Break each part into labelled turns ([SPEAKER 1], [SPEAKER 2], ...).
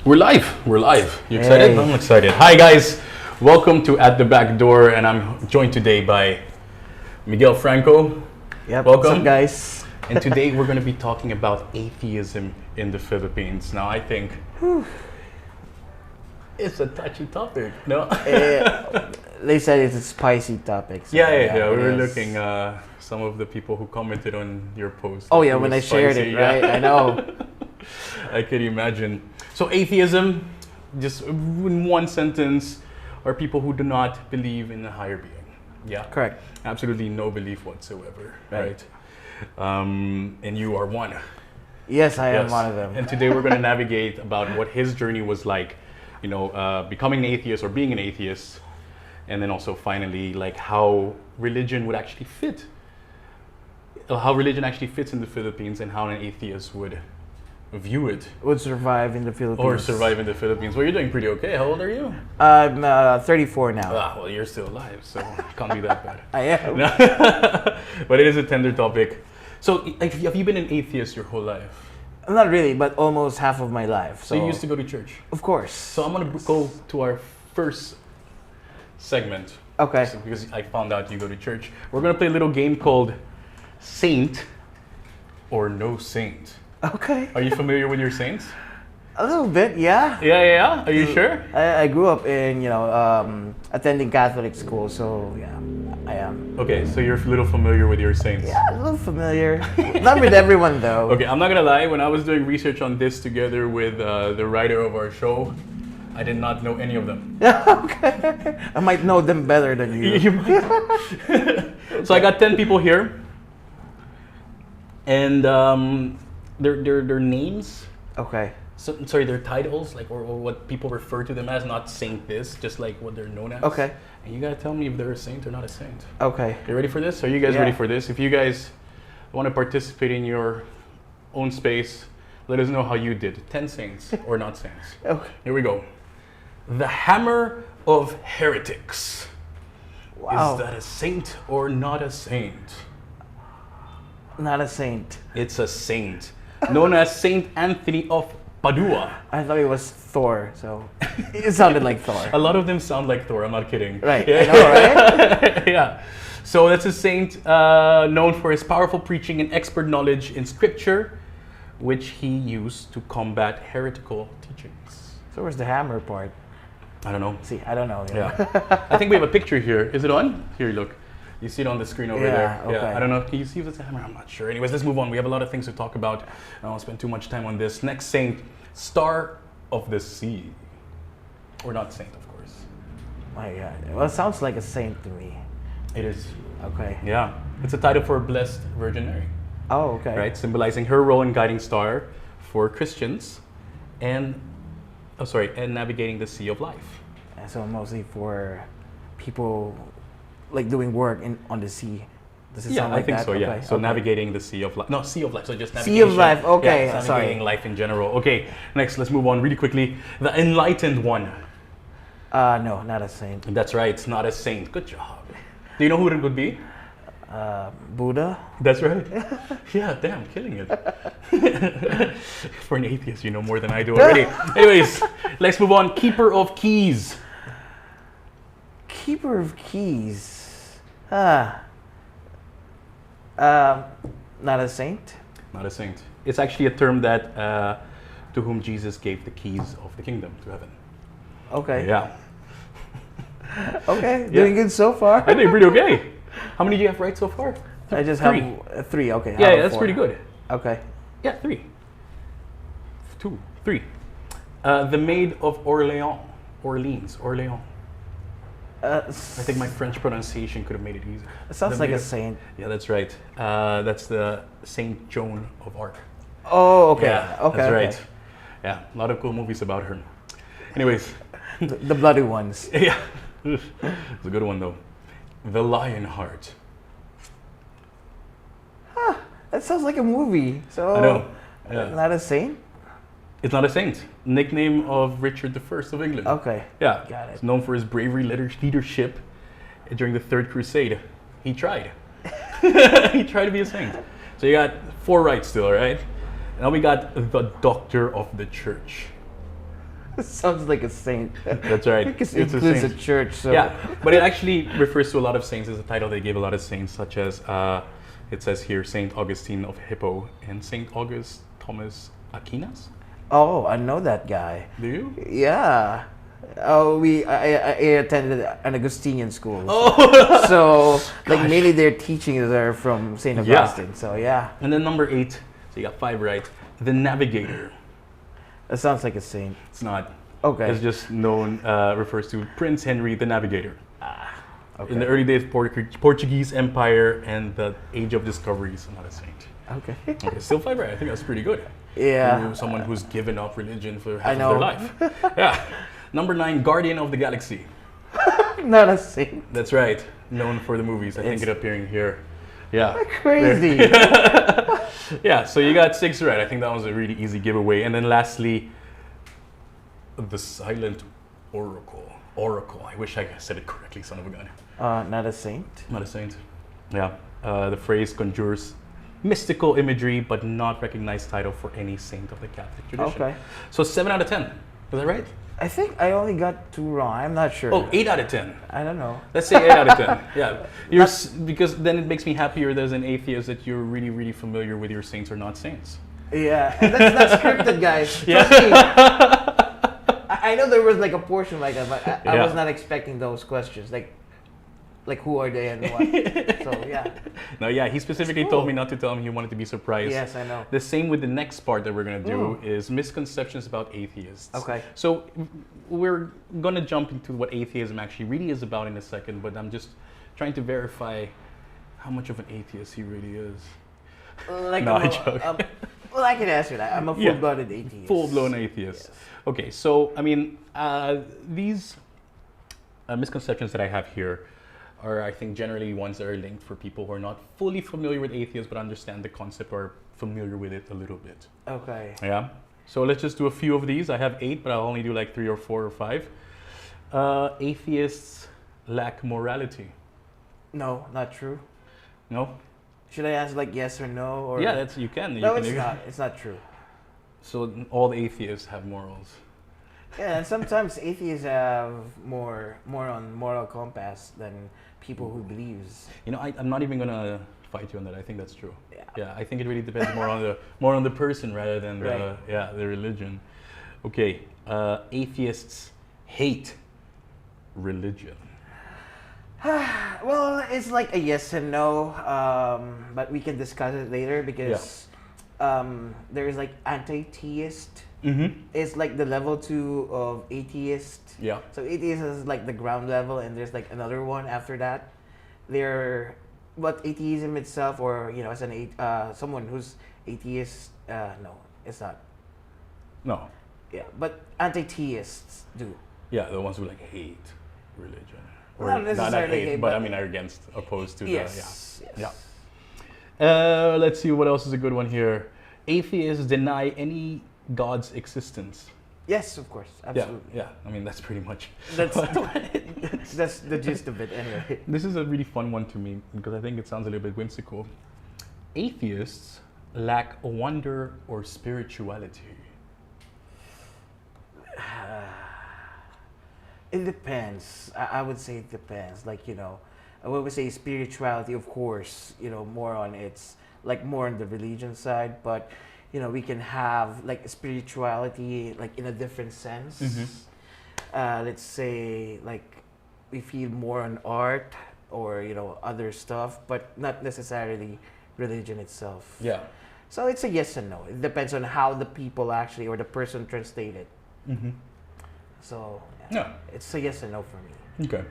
[SPEAKER 1] We're live. We're live. You excited?
[SPEAKER 2] Hey.
[SPEAKER 1] I'm excited. Hi guys. Welcome to At the Backdoor, and I'm joined today by Miguel Franco.
[SPEAKER 2] Yep.
[SPEAKER 1] Welcome.
[SPEAKER 2] What's up, guys?
[SPEAKER 1] And today we're going to be talking about atheism in the Philippines. Now I think it's a touchy topic. No?
[SPEAKER 2] They said it's a spicy topic. So
[SPEAKER 1] Yeah. We
[SPEAKER 2] it
[SPEAKER 1] were
[SPEAKER 2] is.
[SPEAKER 1] looking some of the people who commented on your post.
[SPEAKER 2] Oh yeah,
[SPEAKER 1] It
[SPEAKER 2] when
[SPEAKER 1] was
[SPEAKER 2] I shared
[SPEAKER 1] spicy,
[SPEAKER 2] it,
[SPEAKER 1] yeah.
[SPEAKER 2] right? I know.
[SPEAKER 1] I can imagine. So atheism, just in one sentence, are people who do not believe in a higher being. Yeah.
[SPEAKER 2] Correct.
[SPEAKER 1] Absolutely no belief whatsoever.
[SPEAKER 2] Right.
[SPEAKER 1] And you are one.
[SPEAKER 2] Yes, I am
[SPEAKER 1] Yes.
[SPEAKER 2] one of them.
[SPEAKER 1] And today we're going to navigate about what his journey was like, becoming an atheist or being an atheist, and then also finally like how religion would actually fit, how religion actually fits in the Philippines, and how an atheist would view it
[SPEAKER 2] Would survive in the Philippines.
[SPEAKER 1] or survive in the Philippines. Well, you're doing pretty okay. How old are you?
[SPEAKER 2] I'm 34 now.
[SPEAKER 1] Well, you're still alive, so it can't be that bad.
[SPEAKER 2] I am.
[SPEAKER 1] No. But it is a tender topic. So, like, have you been an atheist your whole life?
[SPEAKER 2] Not really, but almost half of my life.
[SPEAKER 1] So you used to go to church.
[SPEAKER 2] Of course.
[SPEAKER 1] So I'm gonna go to our first segment.
[SPEAKER 2] Okay.
[SPEAKER 1] So, because I found out you go to church. We're gonna play a little game called Saint or No Saint.
[SPEAKER 2] Okay.
[SPEAKER 1] Are you familiar with your saints?
[SPEAKER 2] A little bit, yeah.
[SPEAKER 1] Yeah. Are you sure?
[SPEAKER 2] I grew up in, attending Catholic school, so yeah, I am.
[SPEAKER 1] Okay, so you're a little familiar with your saints.
[SPEAKER 2] Yeah, a little familiar. Not with everyone, though.
[SPEAKER 1] Okay, I'm not gonna lie. When I was doing research on this together with the writer of our show, I did not know any of them.
[SPEAKER 2] Okay. I might know them better than you.
[SPEAKER 1] You might. So I got 10 people here, and their names.
[SPEAKER 2] Okay.
[SPEAKER 1] So, sorry, their titles, like or what people refer to them as, not saint this, just like what they're known as.
[SPEAKER 2] Okay.
[SPEAKER 1] And you gotta tell me if they're a saint or not a saint.
[SPEAKER 2] Okay.
[SPEAKER 1] You ready for this? Are you guys
[SPEAKER 2] Yeah.
[SPEAKER 1] ready for this? If you guys want to participate in your own space, let us know how you did. 10 saints or not saints.
[SPEAKER 2] Okay.
[SPEAKER 1] Here we go. The Hammer of Heretics.
[SPEAKER 2] Wow.
[SPEAKER 1] Is that a saint or not a saint?
[SPEAKER 2] Not a saint.
[SPEAKER 1] It's a saint, known as Saint Anthony of Padua.
[SPEAKER 2] I thought it was Thor, so it sounded like Thor.
[SPEAKER 1] A lot of them sound like Thor, I'm not kidding.
[SPEAKER 2] Right.
[SPEAKER 1] Yeah.
[SPEAKER 2] I know, right?
[SPEAKER 1] Yeah. So that's a saint known for his powerful preaching and expert knowledge in scripture, which he used to combat heretical teachings.
[SPEAKER 2] So where's the hammer part?
[SPEAKER 1] I don't know.
[SPEAKER 2] See, I don't know.
[SPEAKER 1] Yeah. I think we have a picture here. Is it on? Here, look. You see it on the screen over
[SPEAKER 2] Yeah,
[SPEAKER 1] there.
[SPEAKER 2] okay.
[SPEAKER 1] Yeah. I don't know. Can you see if it's a hammer? I'm not sure. Anyways, let's move on. We have a lot of things to talk about. I don't want to spend too much time on this. Next saint, Star of the Sea. Or not saint, of course.
[SPEAKER 2] My God. Well, it sounds like a saint to me.
[SPEAKER 1] It is.
[SPEAKER 2] Okay.
[SPEAKER 1] Yeah. It's a title for a blessed Virgin Mary.
[SPEAKER 2] Oh, okay.
[SPEAKER 1] Right? Symbolizing her role in guiding star for Christians and navigating the sea of life.
[SPEAKER 2] And so mostly for people like doing work on the sea. Does it
[SPEAKER 1] Yeah,
[SPEAKER 2] sound like
[SPEAKER 1] I think
[SPEAKER 2] that?
[SPEAKER 1] so, yeah.
[SPEAKER 2] Okay,
[SPEAKER 1] So
[SPEAKER 2] okay.
[SPEAKER 1] navigating the sea of life. No, sea of life. So just navigation.
[SPEAKER 2] Sea of life, okay,
[SPEAKER 1] Yeah,
[SPEAKER 2] sorry.
[SPEAKER 1] navigating life in general. Okay, next, let's move on really quickly. The Enlightened One.
[SPEAKER 2] No, not a saint.
[SPEAKER 1] That's right, it's not a saint. Good job. Do you know who it would be?
[SPEAKER 2] Buddha?
[SPEAKER 1] That's right. Yeah, damn, killing it. For an atheist, you know more than I do already. Anyways, let's move on. Keeper of Keys.
[SPEAKER 2] Keeper of keys. Not a saint.
[SPEAKER 1] Not a saint. It's actually a term that to whom Jesus gave the keys of the kingdom to heaven.
[SPEAKER 2] Okay.
[SPEAKER 1] Yeah.
[SPEAKER 2] Okay. Doing good so far.
[SPEAKER 1] I think pretty okay. How many do you have right so far?
[SPEAKER 2] I just
[SPEAKER 1] Three.
[SPEAKER 2] have 3. Okay.
[SPEAKER 1] Yeah,
[SPEAKER 2] out of
[SPEAKER 1] that's
[SPEAKER 2] 4.
[SPEAKER 1] pretty good.
[SPEAKER 2] Okay.
[SPEAKER 1] Yeah, 3. 2, 3. The Maid of Orleans. Orleans. I think my French pronunciation could have made it easier.
[SPEAKER 2] It sounds
[SPEAKER 1] The
[SPEAKER 2] like
[SPEAKER 1] Maid
[SPEAKER 2] a
[SPEAKER 1] of-
[SPEAKER 2] saint.
[SPEAKER 1] Yeah, that's right. That's the Saint Joan of Arc.
[SPEAKER 2] Oh, okay.
[SPEAKER 1] Yeah,
[SPEAKER 2] okay.
[SPEAKER 1] that's
[SPEAKER 2] okay.
[SPEAKER 1] right. Yeah, a lot of cool movies about her. Anyways,
[SPEAKER 2] The bloody ones.
[SPEAKER 1] yeah, it's a good one though. The Lionheart.
[SPEAKER 2] That sounds like a movie. So
[SPEAKER 1] I know. Yeah.
[SPEAKER 2] not a saint?
[SPEAKER 1] It's not a saint. Nickname of Richard I of England.
[SPEAKER 2] Okay.
[SPEAKER 1] Yeah.
[SPEAKER 2] Got it.
[SPEAKER 1] He's known for his bravery leadership during the Third Crusade. He tried. He tried to be a saint. So you got 4 right still, right? Now we got the Doctor of the Church.
[SPEAKER 2] Sounds like a saint.
[SPEAKER 1] That's right.
[SPEAKER 2] Because
[SPEAKER 1] It's
[SPEAKER 2] it
[SPEAKER 1] a
[SPEAKER 2] includes a
[SPEAKER 1] saint.
[SPEAKER 2] church. So.
[SPEAKER 1] Yeah, but it actually refers to a lot of saints. It's a title they gave a lot of saints, such as it says here Saint Augustine of Hippo and Saint August Thomas Aquinas.
[SPEAKER 2] Oh, I know that guy.
[SPEAKER 1] Do you?
[SPEAKER 2] Yeah. Oh, I attended an Augustinian school.
[SPEAKER 1] Oh,
[SPEAKER 2] So like mainly their teachings are from Saint Augustine. So yeah,
[SPEAKER 1] and then number 8. So you got 5 right. The Navigator.
[SPEAKER 2] that sounds like a saint.
[SPEAKER 1] It's not.
[SPEAKER 2] Okay.
[SPEAKER 1] It's just known refers to Prince Henry the Navigator.
[SPEAKER 2] Okay.
[SPEAKER 1] In the early days of Portuguese Empire and the Age of Discovery, so not a saint.
[SPEAKER 2] Okay.
[SPEAKER 1] Okay, still 5 right. I think that's pretty good.
[SPEAKER 2] Yeah.
[SPEAKER 1] Someone who's given up religion for
[SPEAKER 2] I
[SPEAKER 1] half of
[SPEAKER 2] know.
[SPEAKER 1] their life. Yeah. Number 9, Guardian of the Galaxy.
[SPEAKER 2] Not a saint.
[SPEAKER 1] That's right. Known for the movies. I think
[SPEAKER 2] It's-
[SPEAKER 1] it appearing here. Yeah.
[SPEAKER 2] Crazy.
[SPEAKER 1] Yeah, so you got 6 right. I think that was a really easy giveaway. And then lastly, the Silent Oracle. Oracle. I wish I said it correctly, son of a gun.
[SPEAKER 2] Not a saint.
[SPEAKER 1] Not a saint. Yeah. The phrase conjures mystical imagery, but not recognized title for any saint of the Catholic tradition.
[SPEAKER 2] Okay.
[SPEAKER 1] So 7 out of 10. Is that right?
[SPEAKER 2] I think I only got 2 wrong. I'm not sure.
[SPEAKER 1] Oh, 8 out of 10.
[SPEAKER 2] I don't know.
[SPEAKER 1] Let's say 8 out of 10. Yeah. Because then it makes me happier as an atheist that you're really, really familiar with your saints or not saints.
[SPEAKER 2] Yeah, and that's scripted, guys.
[SPEAKER 1] Yeah.
[SPEAKER 2] Trust me. I know there was like a portion like that, but I
[SPEAKER 1] Yeah.
[SPEAKER 2] was not expecting those questions. Like who are they and what? So yeah.
[SPEAKER 1] No, yeah, he specifically told me not to tell him he wanted to be surprised.
[SPEAKER 2] Yes, I know.
[SPEAKER 1] The same with the next part that we're going to do is misconceptions about atheists.
[SPEAKER 2] Okay.
[SPEAKER 1] So we're going to jump into what atheism actually really is about in a second, but I'm just trying to verify how much of an atheist he really is.
[SPEAKER 2] Like
[SPEAKER 1] No,
[SPEAKER 2] I'm
[SPEAKER 1] I
[SPEAKER 2] a-
[SPEAKER 1] joke.
[SPEAKER 2] well, I can answer that. I'm a
[SPEAKER 1] Yeah.
[SPEAKER 2] full-blooded atheist.
[SPEAKER 1] Full-blown atheist.
[SPEAKER 2] Yes.
[SPEAKER 1] Okay, so I mean, these misconceptions that I have here are, I think, generally ones that are linked for people who are not fully familiar with atheists but understand the concept or are familiar with it a little bit.
[SPEAKER 2] Okay.
[SPEAKER 1] Yeah. So let's just do a few of these. I have 8, but I'll only do like 3 or 4 or 5. Atheists lack morality.
[SPEAKER 2] No, not true.
[SPEAKER 1] No?
[SPEAKER 2] Should I answer like yes or no? Or
[SPEAKER 1] Yeah, you can.
[SPEAKER 2] No,
[SPEAKER 1] you
[SPEAKER 2] it's
[SPEAKER 1] can.
[SPEAKER 2] not. It's not true.
[SPEAKER 1] So all the atheists have morals.
[SPEAKER 2] Yeah, and sometimes atheists have more on moral compass than people who believes.
[SPEAKER 1] You know, I'm not even gonna fight you on that. I think that's true.
[SPEAKER 2] Yeah.
[SPEAKER 1] Yeah, I think it really depends more on the person rather than
[SPEAKER 2] Right.
[SPEAKER 1] the religion. Okay, atheists hate religion.
[SPEAKER 2] Well, it's like a yes and no, but we can discuss it later because there's like anti-theist.
[SPEAKER 1] Mm-hmm.
[SPEAKER 2] It's like the level 2 of atheist.
[SPEAKER 1] Yeah.
[SPEAKER 2] So atheist is like the ground level, and there's like another one after that. But atheism itself, or as someone who's atheist, no, it's not.
[SPEAKER 1] No.
[SPEAKER 2] Yeah, but anti-theists do.
[SPEAKER 1] Yeah, the ones who like hate religion. Or
[SPEAKER 2] Not necessarily hate,
[SPEAKER 1] but
[SPEAKER 2] but
[SPEAKER 1] I mean are opposed to
[SPEAKER 2] Yes.
[SPEAKER 1] the
[SPEAKER 2] Yes.
[SPEAKER 1] yeah. Let's see what else is a good one here. Atheists deny any God's existence.
[SPEAKER 2] Yes, of course, absolutely.
[SPEAKER 1] Yeah. I mean that's pretty much.
[SPEAKER 2] That's the gist of it, anyway.
[SPEAKER 1] This is a really fun one to me because I think it sounds a little bit whimsical. Atheists lack wonder or spirituality.
[SPEAKER 2] It depends. I would say it depends. Like, I would say spirituality, of course, more on more on the religion side, but, we can have like spirituality like in a different sense.
[SPEAKER 1] Mm-hmm.
[SPEAKER 2] Let's say like we feel more on art or, other stuff, but not necessarily religion itself.
[SPEAKER 1] Yeah.
[SPEAKER 2] So it's a yes and no. It depends on how the people actually or the person translate it.
[SPEAKER 1] Mm-hmm.
[SPEAKER 2] So
[SPEAKER 1] Yeah.
[SPEAKER 2] it's a yes and no for me.
[SPEAKER 1] Okay.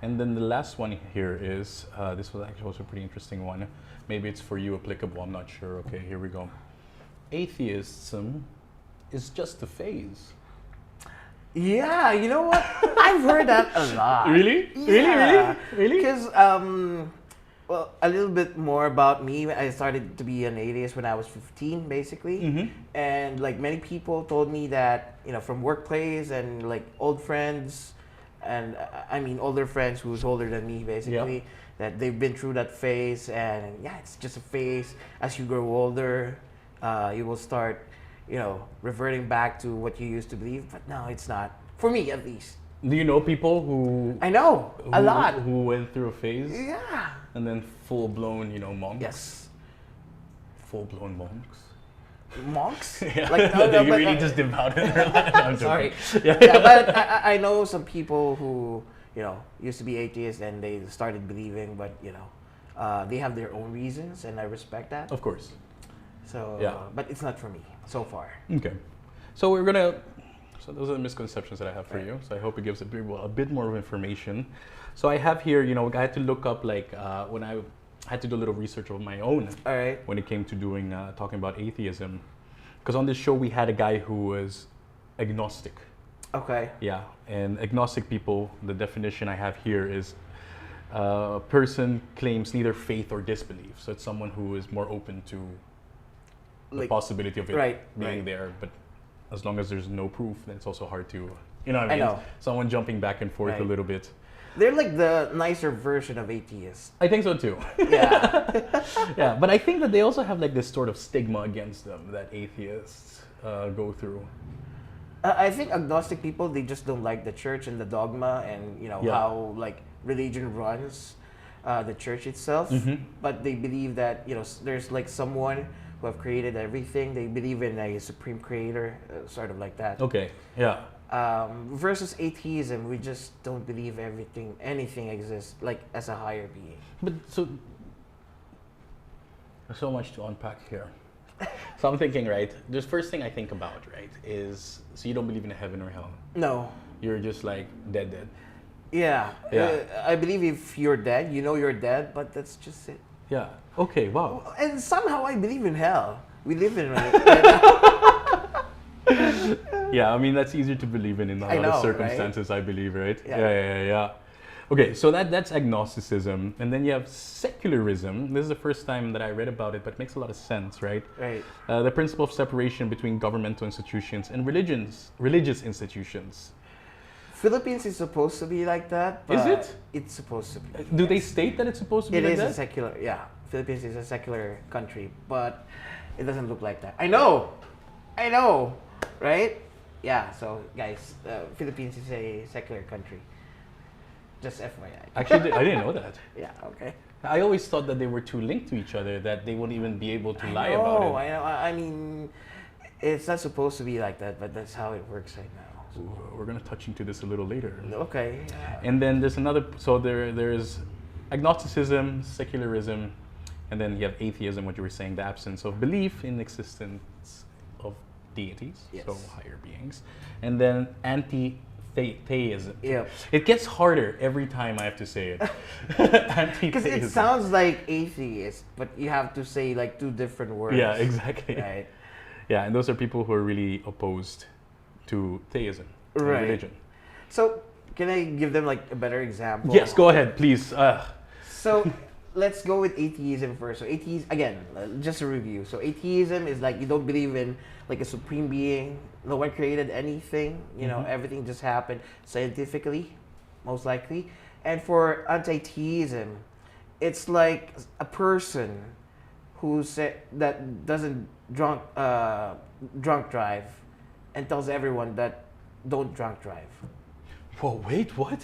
[SPEAKER 1] And then the last one here is, this was actually also a pretty interesting one. Maybe it's for you applicable, I'm not sure. Okay, here we go. Atheism is just a phase.
[SPEAKER 2] Yeah, you know what? I've heard that a lot.
[SPEAKER 1] Really?
[SPEAKER 2] Yeah.
[SPEAKER 1] Really?
[SPEAKER 2] Because, well, a little bit more about me. I started to be an atheist when I was 15, basically.
[SPEAKER 1] Mm-hmm.
[SPEAKER 2] And like many people told me that, from workplace and like old friends, and I mean older friends who's older than me, basically, that they've been through that phase. And yeah, it's just a phase. As you grow older, you will start, reverting back to what you used to believe. But no, it's not. For me, at least.
[SPEAKER 1] Do you know people who
[SPEAKER 2] I know a lot
[SPEAKER 1] who went through a phase?
[SPEAKER 2] Yeah.
[SPEAKER 1] And then full blown, monks.
[SPEAKER 2] Yes.
[SPEAKER 1] Full blown monks.
[SPEAKER 2] Monks?
[SPEAKER 1] Yeah.
[SPEAKER 2] Like
[SPEAKER 1] they really just devoted their life. No, I'm
[SPEAKER 2] Sorry.
[SPEAKER 1] joking.
[SPEAKER 2] Yeah, but I know some people who used to be atheists and they started believing, but they have their own reasons, and I respect that.
[SPEAKER 1] Of course.
[SPEAKER 2] So
[SPEAKER 1] yeah,
[SPEAKER 2] but it's not for me so far.
[SPEAKER 1] Okay. So so those are the misconceptions that I have for you. So I hope it gives a bit more of information. So I have here, I had to look up when I had to do a little research of my own.
[SPEAKER 2] All right.
[SPEAKER 1] When it came to talking about atheism, because on this show we had a guy who was agnostic.
[SPEAKER 2] Okay.
[SPEAKER 1] Yeah, and agnostic people, the definition I have here is a person claims neither faith or disbelief. So it's someone who is more open to the possibility of it being there, but as long as there's no proof, then it's also hard to, what I mean?
[SPEAKER 2] know.
[SPEAKER 1] Someone jumping back and forth a little bit.
[SPEAKER 2] They're like the nicer version of atheists.
[SPEAKER 1] I think so too.
[SPEAKER 2] Yeah.
[SPEAKER 1] Yeah, but I think that they also have this sort of stigma against them that atheists go through.
[SPEAKER 2] I think agnostic people, they just don't like the church and the dogma and how religion runs the church itself.
[SPEAKER 1] Mm-hmm.
[SPEAKER 2] But they believe that there's someone who have created everything. They believe in a supreme creator, sort of like that.
[SPEAKER 1] Okay. Yeah.
[SPEAKER 2] Versus atheism, we just don't believe anything exists as a higher being.
[SPEAKER 1] But there's so much to unpack here. So I'm thinking, the first thing I think about, is, so you don't believe in heaven or hell?
[SPEAKER 2] No.
[SPEAKER 1] You're just dead.
[SPEAKER 2] Yeah. I believe if you're dead, you're dead, but that's just it.
[SPEAKER 1] Yeah. Okay, wow.
[SPEAKER 2] And somehow I believe in hell. We live in it right now.
[SPEAKER 1] Yeah, I mean, that's easier to believe in a lot of circumstances, right? I believe, right? Yeah. Okay, so that's agnosticism. And then you have secularism. This is the first time that I read about it, but it makes a lot of sense, right?
[SPEAKER 2] Right.
[SPEAKER 1] The principle of separation between governmental institutions and religious institutions.
[SPEAKER 2] Philippines is supposed to be like that. But
[SPEAKER 1] is it?
[SPEAKER 2] It's supposed to be.
[SPEAKER 1] Do they state that it's supposed to be like that?
[SPEAKER 2] It is a secular, Philippines is a secular country, but it doesn't look like that. I know, right? Yeah, so guys, Philippines is a secular country. Just FYI.
[SPEAKER 1] Actually, I didn't know that.
[SPEAKER 2] Yeah, okay.
[SPEAKER 1] I always thought that they were too linked to each other, that they wouldn't even be able to lie about it.
[SPEAKER 2] I know. I mean, it's not supposed to be like that, but that's how it works right now. So.
[SPEAKER 1] We're going to touch into this a little later.
[SPEAKER 2] Okay.
[SPEAKER 1] And then there's another, so there's agnosticism, secularism, and then you have atheism, what you were saying, the absence of belief in existence of deities, so higher beings. And then anti-theism.
[SPEAKER 2] Yeah.
[SPEAKER 1] It gets harder every time I have to say it.
[SPEAKER 2] Because it sounds like atheist, but you have to say two different words.
[SPEAKER 1] Yeah, exactly.
[SPEAKER 2] Right.
[SPEAKER 1] Yeah, and those are people who are really opposed to theism, religion.
[SPEAKER 2] So, can I give them a better example?
[SPEAKER 1] Yes, go ahead, please.
[SPEAKER 2] So, let's go with atheism first. So, atheism, again, just a review. So, atheism is you don't believe in a supreme being. No one created anything. Everything just happened scientifically, most likely. And for anti-theism, it's like a person who said that doesn't drunk drive, and tells everyone that don't drunk drive.
[SPEAKER 1] Whoa, wait, what?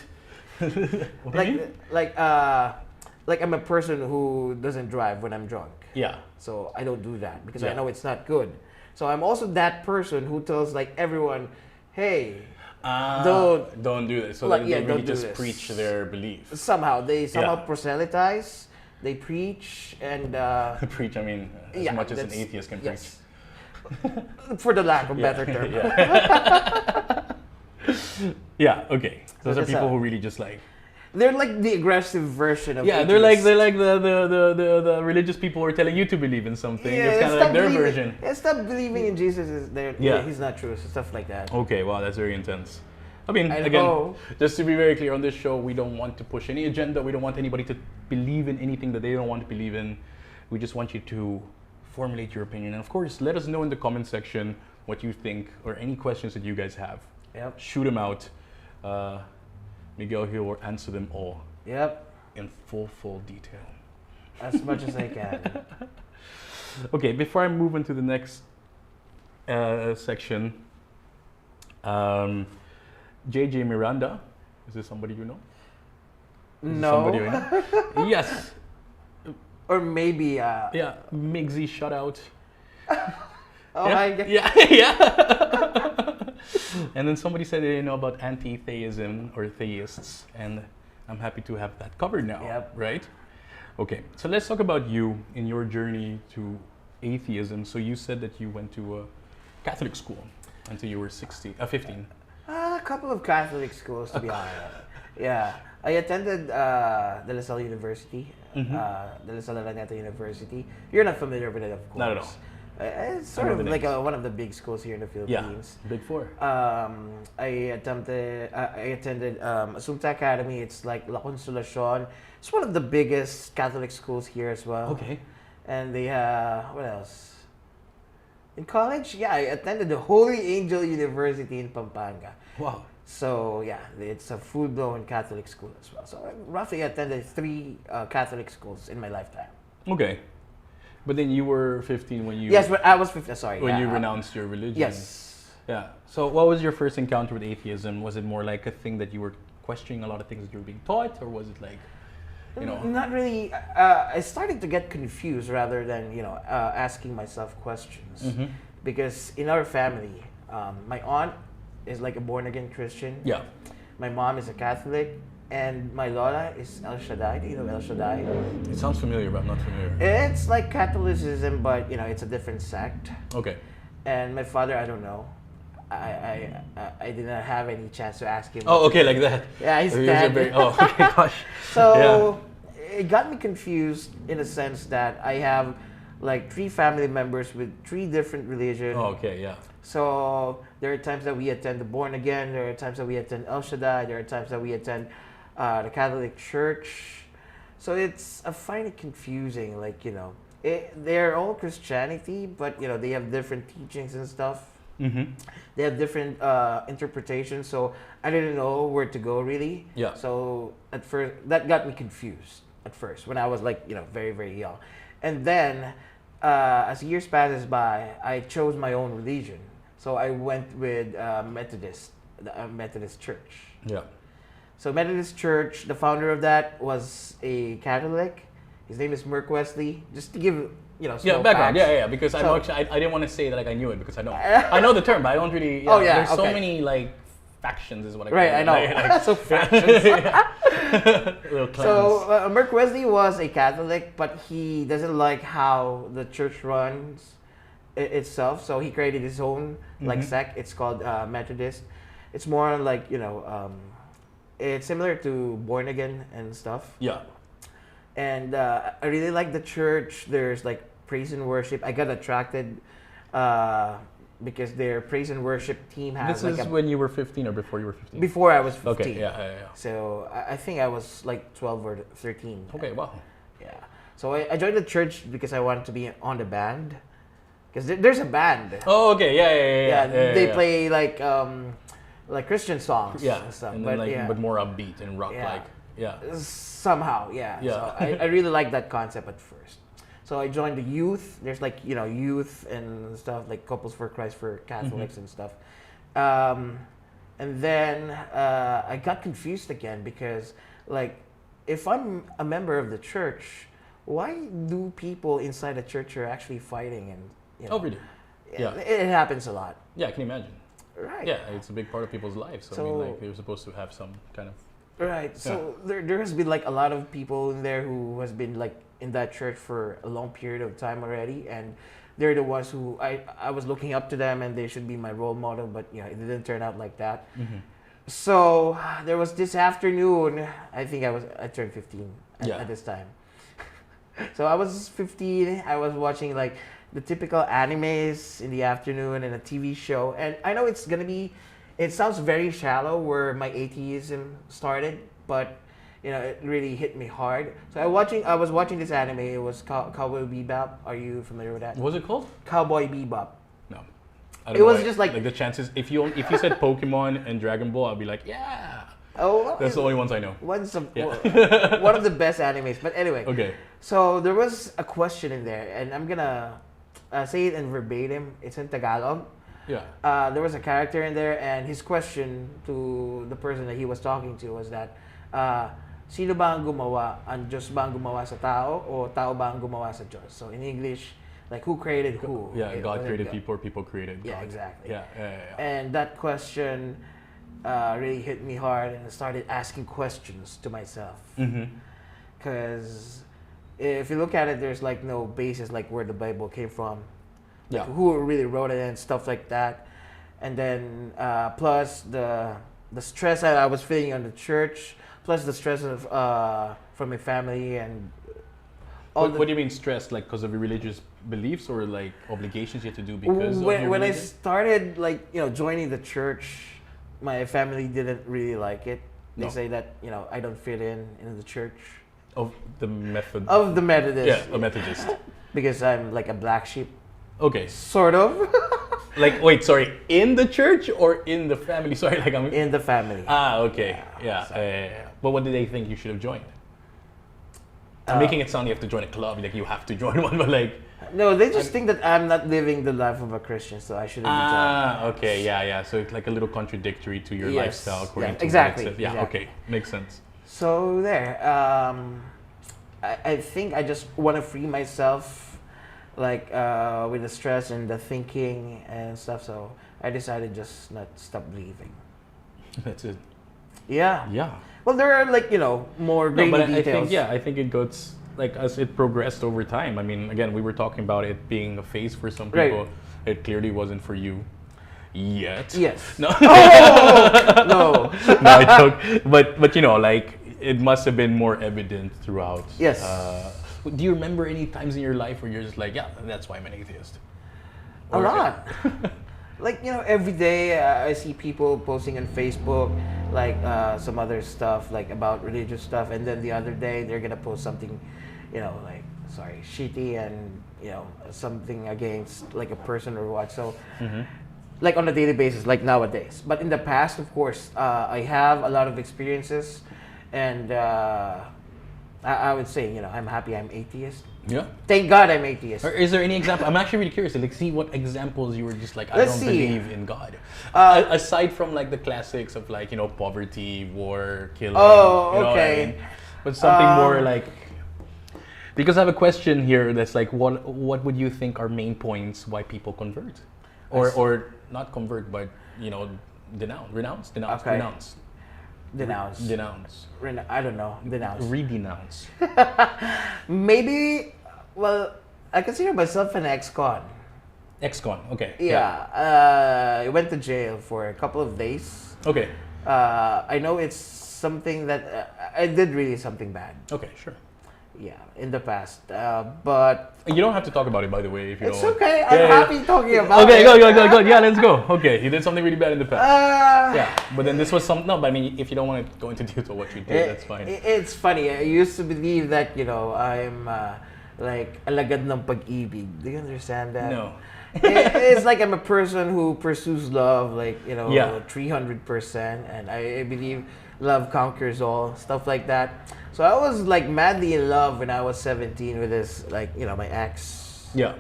[SPEAKER 2] Like I'm a person who doesn't drive when I'm drunk.
[SPEAKER 1] Yeah.
[SPEAKER 2] So I don't do that because I know it's not good. So I'm also that person who tells everyone, hey,
[SPEAKER 1] don't do this. So they really just preach their beliefs.
[SPEAKER 2] Somehow they proselytize, they preach and
[SPEAKER 1] preach. I mean, as much as an atheist can preach.
[SPEAKER 2] For the lack of better term.
[SPEAKER 1] Yeah. Okay. Those are people who really just
[SPEAKER 2] they're the aggressive version of atheists.
[SPEAKER 1] they're like the religious people who are telling you to believe in something. It's kind of like their version.
[SPEAKER 2] Stop believing in Jesus. He's not true. Stuff like that.
[SPEAKER 1] Okay. Wow, that's very intense. I mean, again, just to be very clear on this show, we don't want to push any agenda. We don't want anybody to believe in anything that they don't want to believe in. We just want you to formulate your opinion. And of course, let us know in the comment section what you think or any questions that you guys have.
[SPEAKER 2] Yep.
[SPEAKER 1] Shoot them out. Miguel here will answer them all.
[SPEAKER 2] Yep.
[SPEAKER 1] In full detail.
[SPEAKER 2] As much as I can.
[SPEAKER 1] Okay, before I move into the next section. JJ Miranda. Is this somebody you know? Somebody you
[SPEAKER 2] No.
[SPEAKER 1] know? Yes.
[SPEAKER 2] Or maybe.
[SPEAKER 1] Yeah. Migsy, shout out.
[SPEAKER 2] Oh
[SPEAKER 1] yeah.
[SPEAKER 2] my God.
[SPEAKER 1] Yeah. Yeah. And then somebody said they didn't know about anti-theism or theists, and I'm happy to have that covered now.
[SPEAKER 2] Yep.
[SPEAKER 1] Right? Okay. So let's talk about you in your journey to atheism. So you said that you went to a Catholic school until you were 15.
[SPEAKER 2] A couple of Catholic schools, to be honest. Yeah. I attended De La Salle University, De La Salle Araneta University. You're not familiar with it, of course.
[SPEAKER 1] Not at all.
[SPEAKER 2] It's sort of like one of the big schools here in the Philippines.
[SPEAKER 1] Yeah, Big Four.
[SPEAKER 2] I attended Asunta Academy. It's like La Consolacion. It's one of the biggest Catholic schools here as well.
[SPEAKER 1] Okay.
[SPEAKER 2] And they what else? In college, yeah, I attended the Holy Angel University in Pampanga.
[SPEAKER 1] Wow.
[SPEAKER 2] So yeah, it's a full-blown Catholic school as well. So I roughly attended 3 Catholic schools in my lifetime.
[SPEAKER 1] Okay. But then you were 15 when you...
[SPEAKER 2] Yes, but I was 15. Sorry.
[SPEAKER 1] When
[SPEAKER 2] yeah,
[SPEAKER 1] you renounced your religion.
[SPEAKER 2] Yes.
[SPEAKER 1] Yeah. So what was your first encounter with atheism? Was it more like a thing that you were questioning a lot of things that you were being taught? Or was it like, you know...
[SPEAKER 2] Not really. I started to get confused rather than, asking myself questions. Because in our family, my aunt is like a born-again Christian.
[SPEAKER 1] Yeah.
[SPEAKER 2] My mom is a Catholic. And my Lola is El Shaddai. Do you know El Shaddai?
[SPEAKER 1] It sounds familiar, but I'm not familiar.
[SPEAKER 2] It's like Catholicism, but it's a different sect.
[SPEAKER 1] Okay.
[SPEAKER 2] And my father, I don't know. I didn't have any chance to ask him.
[SPEAKER 1] Oh, okay, like that.
[SPEAKER 2] Yeah, he's
[SPEAKER 1] So
[SPEAKER 2] dead.
[SPEAKER 1] okay, gosh.
[SPEAKER 2] So it got me confused in a sense that I have like 3 family members with 3 different religions.
[SPEAKER 1] Oh, okay, yeah.
[SPEAKER 2] So there are times that we attend the Born Again. There are times that we attend El Shaddai. There are times that we attend the Catholic Church. So I find it confusing. Like, they're all Christianity, but, they have different teachings and stuff. They have different interpretations. So I didn't know where to go, really.
[SPEAKER 1] Yeah.
[SPEAKER 2] So at first, that got me confused at first when I was like, very, very young. And then as years passes by, I chose my own religion. So I went with Methodist, the Methodist Church.
[SPEAKER 1] Yeah.
[SPEAKER 2] So Methodist Church, the founder of that was a Catholic. His name is Merck Wesley. Just to give small
[SPEAKER 1] Background.
[SPEAKER 2] facts.
[SPEAKER 1] Yeah. Because
[SPEAKER 2] So-
[SPEAKER 1] I didn't want to say that like I knew it because I don't. I know the term, but I don't really. Yeah,
[SPEAKER 2] Oh, yeah,
[SPEAKER 1] There's so
[SPEAKER 2] okay.
[SPEAKER 1] many like factions, is what I call
[SPEAKER 2] Right,
[SPEAKER 1] it.
[SPEAKER 2] I know.
[SPEAKER 1] Like,
[SPEAKER 2] So factions.
[SPEAKER 1] little clans.
[SPEAKER 2] So Merck Wesley was a Catholic, but he doesn't like how the church runs itself. So he created his own like sect. It's called Methodist. It's more like it's similar to Born Again and stuff.
[SPEAKER 1] Yeah.
[SPEAKER 2] And I really like the church. There's like praise and worship. I got attracted because their praise and worship team has
[SPEAKER 1] This is when you were 15 or before you were 15?
[SPEAKER 2] before I was 15.
[SPEAKER 1] Okay. Yeah.
[SPEAKER 2] So I think I was like 12 or 13.
[SPEAKER 1] Okay. Wow.
[SPEAKER 2] Yeah. So I joined the church because I wanted to be on the band. Because there's a band.
[SPEAKER 1] Oh, okay. Yeah.
[SPEAKER 2] They play like Christian songs
[SPEAKER 1] Yeah.
[SPEAKER 2] and stuff.
[SPEAKER 1] And then,
[SPEAKER 2] but
[SPEAKER 1] but more upbeat and rock
[SPEAKER 2] Yeah.
[SPEAKER 1] like. Yeah.
[SPEAKER 2] Somehow, yeah.
[SPEAKER 1] Yeah.
[SPEAKER 2] So I really like that concept at first. So I joined the youth. There's like, youth and stuff, like Couples for Christ for Catholics and stuff. And then I got confused again because, like, if I'm a member of the church, why do people inside the church are actually fighting? And
[SPEAKER 1] Oh, really? Yeah.
[SPEAKER 2] It happens a lot.
[SPEAKER 1] Yeah, I can imagine.
[SPEAKER 2] Right.
[SPEAKER 1] Yeah, it's a big part of people's lives. So, I mean, like, they're supposed to have some kind of...
[SPEAKER 2] Right. So there has been like a lot of people in there who has been like in that church for a long period of time already, and they're the ones who I was looking up to them, and they should be my role model, but it didn't turn out like that. So there was this afternoon. I think I turned 15 at this time. So I was 15. I was watching like the typical animes in the afternoon and a TV show, and I know it's gonna be. It sounds very shallow where my atheism started, but it really hit me hard. So I was watching this anime. It was Cowboy Bebop. Are you familiar with that?
[SPEAKER 1] What was it called?
[SPEAKER 2] Cowboy Bebop.
[SPEAKER 1] No.
[SPEAKER 2] It was just like
[SPEAKER 1] the chances. If you said Pokemon and Dragon Ball, I'd be like, yeah.
[SPEAKER 2] Oh,
[SPEAKER 1] That's the only ones I know.
[SPEAKER 2] one of the best animes. But anyway.
[SPEAKER 1] Okay.
[SPEAKER 2] So there was a question in there, and I'm gonna say it in verbatim. It's in Tagalog.
[SPEAKER 1] Yeah.
[SPEAKER 2] there was a character in there, and his question to the person that he was talking to was that, sino ba ang gumawa? Ang Diyos ba ang gumawa sa tao, o tao ba ang gumawa sa Diyos? So in English, like, who created who?
[SPEAKER 1] Yeah, God created people, or people created God.
[SPEAKER 2] Yeah, exactly.
[SPEAKER 1] Yeah.
[SPEAKER 2] And that question really hit me hard, and I started asking questions to myself. Because if you look at it, there's like no basis, like where the Bible came from,
[SPEAKER 1] Yeah.
[SPEAKER 2] who really wrote it and stuff like that. And then plus the stress that I was feeling on the church, plus the stress of from my family and
[SPEAKER 1] all. What do you mean stress? Like because of your religious beliefs, or like obligations you have to do because of your
[SPEAKER 2] when I
[SPEAKER 1] religion?
[SPEAKER 2] started, like, joining the church, my family didn't really like it. They
[SPEAKER 1] No.
[SPEAKER 2] say that I don't fit in the church
[SPEAKER 1] Of the method.
[SPEAKER 2] of the Methodist.
[SPEAKER 1] Yeah, a Methodist.
[SPEAKER 2] Because I'm like a black sheep,
[SPEAKER 1] Okay.
[SPEAKER 2] sort of.
[SPEAKER 1] Like, wait, sorry, in the church or in the family? Sorry, like I'm.
[SPEAKER 2] In the family.
[SPEAKER 1] Okay. Yeah. But what did they think you should have joined? I'm making it sound you have to join a club, like you have to join one, but like.
[SPEAKER 2] No, they just think that I'm not living the life of a Christian, so I shouldn't be joining.
[SPEAKER 1] Okay, yeah. So it's like a little contradictory to your
[SPEAKER 2] Yes,
[SPEAKER 1] lifestyle, according
[SPEAKER 2] yeah,
[SPEAKER 1] to
[SPEAKER 2] exactly,
[SPEAKER 1] what it says. Yeah,
[SPEAKER 2] exactly.
[SPEAKER 1] okay, makes sense.
[SPEAKER 2] So there, I think I just want to free myself, like with the stress and the thinking and stuff. So I decided just not stop believing.
[SPEAKER 1] That's it.
[SPEAKER 2] Yeah.
[SPEAKER 1] Yeah.
[SPEAKER 2] Well, there are like more
[SPEAKER 1] No,
[SPEAKER 2] grainy
[SPEAKER 1] but
[SPEAKER 2] details.
[SPEAKER 1] I think it goes like as it progressed over time. I mean, again, we were talking about it being a phase for some
[SPEAKER 2] Right.
[SPEAKER 1] people. It clearly wasn't for you yet.
[SPEAKER 2] Yes.
[SPEAKER 1] No.
[SPEAKER 2] Oh, no.
[SPEAKER 1] No, I joke. But like it must have been more evident throughout.
[SPEAKER 2] Yes.
[SPEAKER 1] Do you remember any times in your life where you're just like, yeah, that's why I'm an atheist?
[SPEAKER 2] A lot. Like, every day I see people posting on Facebook, like some other stuff, like about religious stuff, and then the other day they're gonna post something, like, shitty, and something against like a person or what. So, like on a daily basis, like nowadays. But in the past, of course, I have a lot of experiences, and I would say, I'm happy I'm atheist.
[SPEAKER 1] Yeah.
[SPEAKER 2] Thank God I'm atheist.
[SPEAKER 1] Or is there any example? I'm actually really curious. Like, see what examples you were just like, I
[SPEAKER 2] Let's
[SPEAKER 1] don't
[SPEAKER 2] see.
[SPEAKER 1] believe in God. Aside from like the classics of like poverty, war, killing.
[SPEAKER 2] Oh,
[SPEAKER 1] you know what I
[SPEAKER 2] okay.
[SPEAKER 1] mean? But something more like, because I have a question here that's like, what would you think are main points why people convert, or not convert, but renounce.
[SPEAKER 2] Okay. Denounce. I don't know. Denounce.
[SPEAKER 1] Redenounce.
[SPEAKER 2] Maybe. Well, I consider myself an ex-con.
[SPEAKER 1] Ex-con. Okay.
[SPEAKER 2] Yeah. I went to jail for a couple of days.
[SPEAKER 1] Okay.
[SPEAKER 2] I know it's something that I did really something bad.
[SPEAKER 1] Okay. Sure.
[SPEAKER 2] Yeah, in the past. But
[SPEAKER 1] You don't have to talk about it, by the way, if you
[SPEAKER 2] it's
[SPEAKER 1] don't.
[SPEAKER 2] okay. I'm happy talking about
[SPEAKER 1] Okay,
[SPEAKER 2] it.
[SPEAKER 1] go. Yeah, let's go. Okay, you did something really bad in the past. Yeah,
[SPEAKER 2] Yeah.
[SPEAKER 1] but then this was some. No, but I mean, if you don't want to go into detail what you did, that's fine.
[SPEAKER 2] It's funny. I used to believe that, I'm like alagad ng pag-ibig. Do you understand that?
[SPEAKER 1] No.
[SPEAKER 2] It's like I'm a person who pursues love, like,
[SPEAKER 1] Yeah.
[SPEAKER 2] 300%, and I believe love conquers all, stuff like that. So I was like madly in love when I was 17 with this, like, my ex.
[SPEAKER 1] Yeah.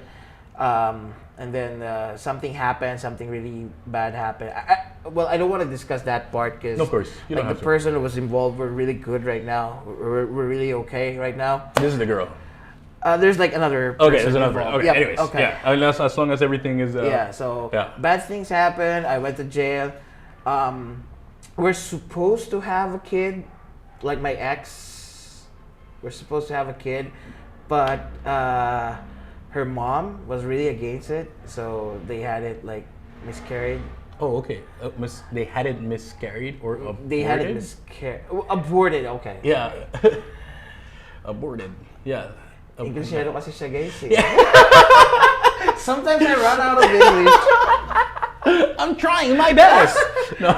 [SPEAKER 2] And then something happened, something really bad happened. I don't want to discuss that part because,
[SPEAKER 1] No, of course. You don't
[SPEAKER 2] like,
[SPEAKER 1] have
[SPEAKER 2] the
[SPEAKER 1] to.
[SPEAKER 2] person who was involved were really good right now. We're really okay right now.
[SPEAKER 1] This is the girl.
[SPEAKER 2] There's like another person
[SPEAKER 1] Okay, there's another.
[SPEAKER 2] involved.
[SPEAKER 1] Okay,
[SPEAKER 2] Yep,
[SPEAKER 1] anyways.
[SPEAKER 2] okay.
[SPEAKER 1] Yeah, as long as everything is.
[SPEAKER 2] Yeah, so
[SPEAKER 1] yeah.
[SPEAKER 2] bad things happen. I went to jail. We're supposed to have a kid, like my ex. We're supposed to have a kid, but her mom was really against it, so they had it like miscarried.
[SPEAKER 1] Oh, okay. They had it miscarried or aborted?
[SPEAKER 2] They had it aborted. Okay.
[SPEAKER 1] Yeah. Aborted. Yeah.
[SPEAKER 2] Englishero kasi siya, guys. Eh. Sometimes I run out of English.
[SPEAKER 1] I'm trying my best. No.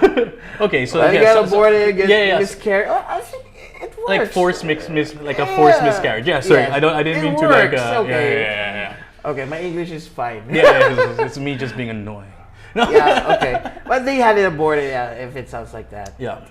[SPEAKER 1] Okay, so
[SPEAKER 2] I
[SPEAKER 1] yeah,
[SPEAKER 2] got aborted, get miscarried. Oh, I think it works.
[SPEAKER 1] like forced forced miscarriage. Yeah, sorry,
[SPEAKER 2] Yes,
[SPEAKER 1] I didn't
[SPEAKER 2] it
[SPEAKER 1] mean to like.
[SPEAKER 2] works, okay.
[SPEAKER 1] Yeah.
[SPEAKER 2] Okay, my English is fine.
[SPEAKER 1] Yeah, it's me just being annoying. No.
[SPEAKER 2] Yeah, okay. But they had it aborted, yeah, if it sounds like that.
[SPEAKER 1] Yeah.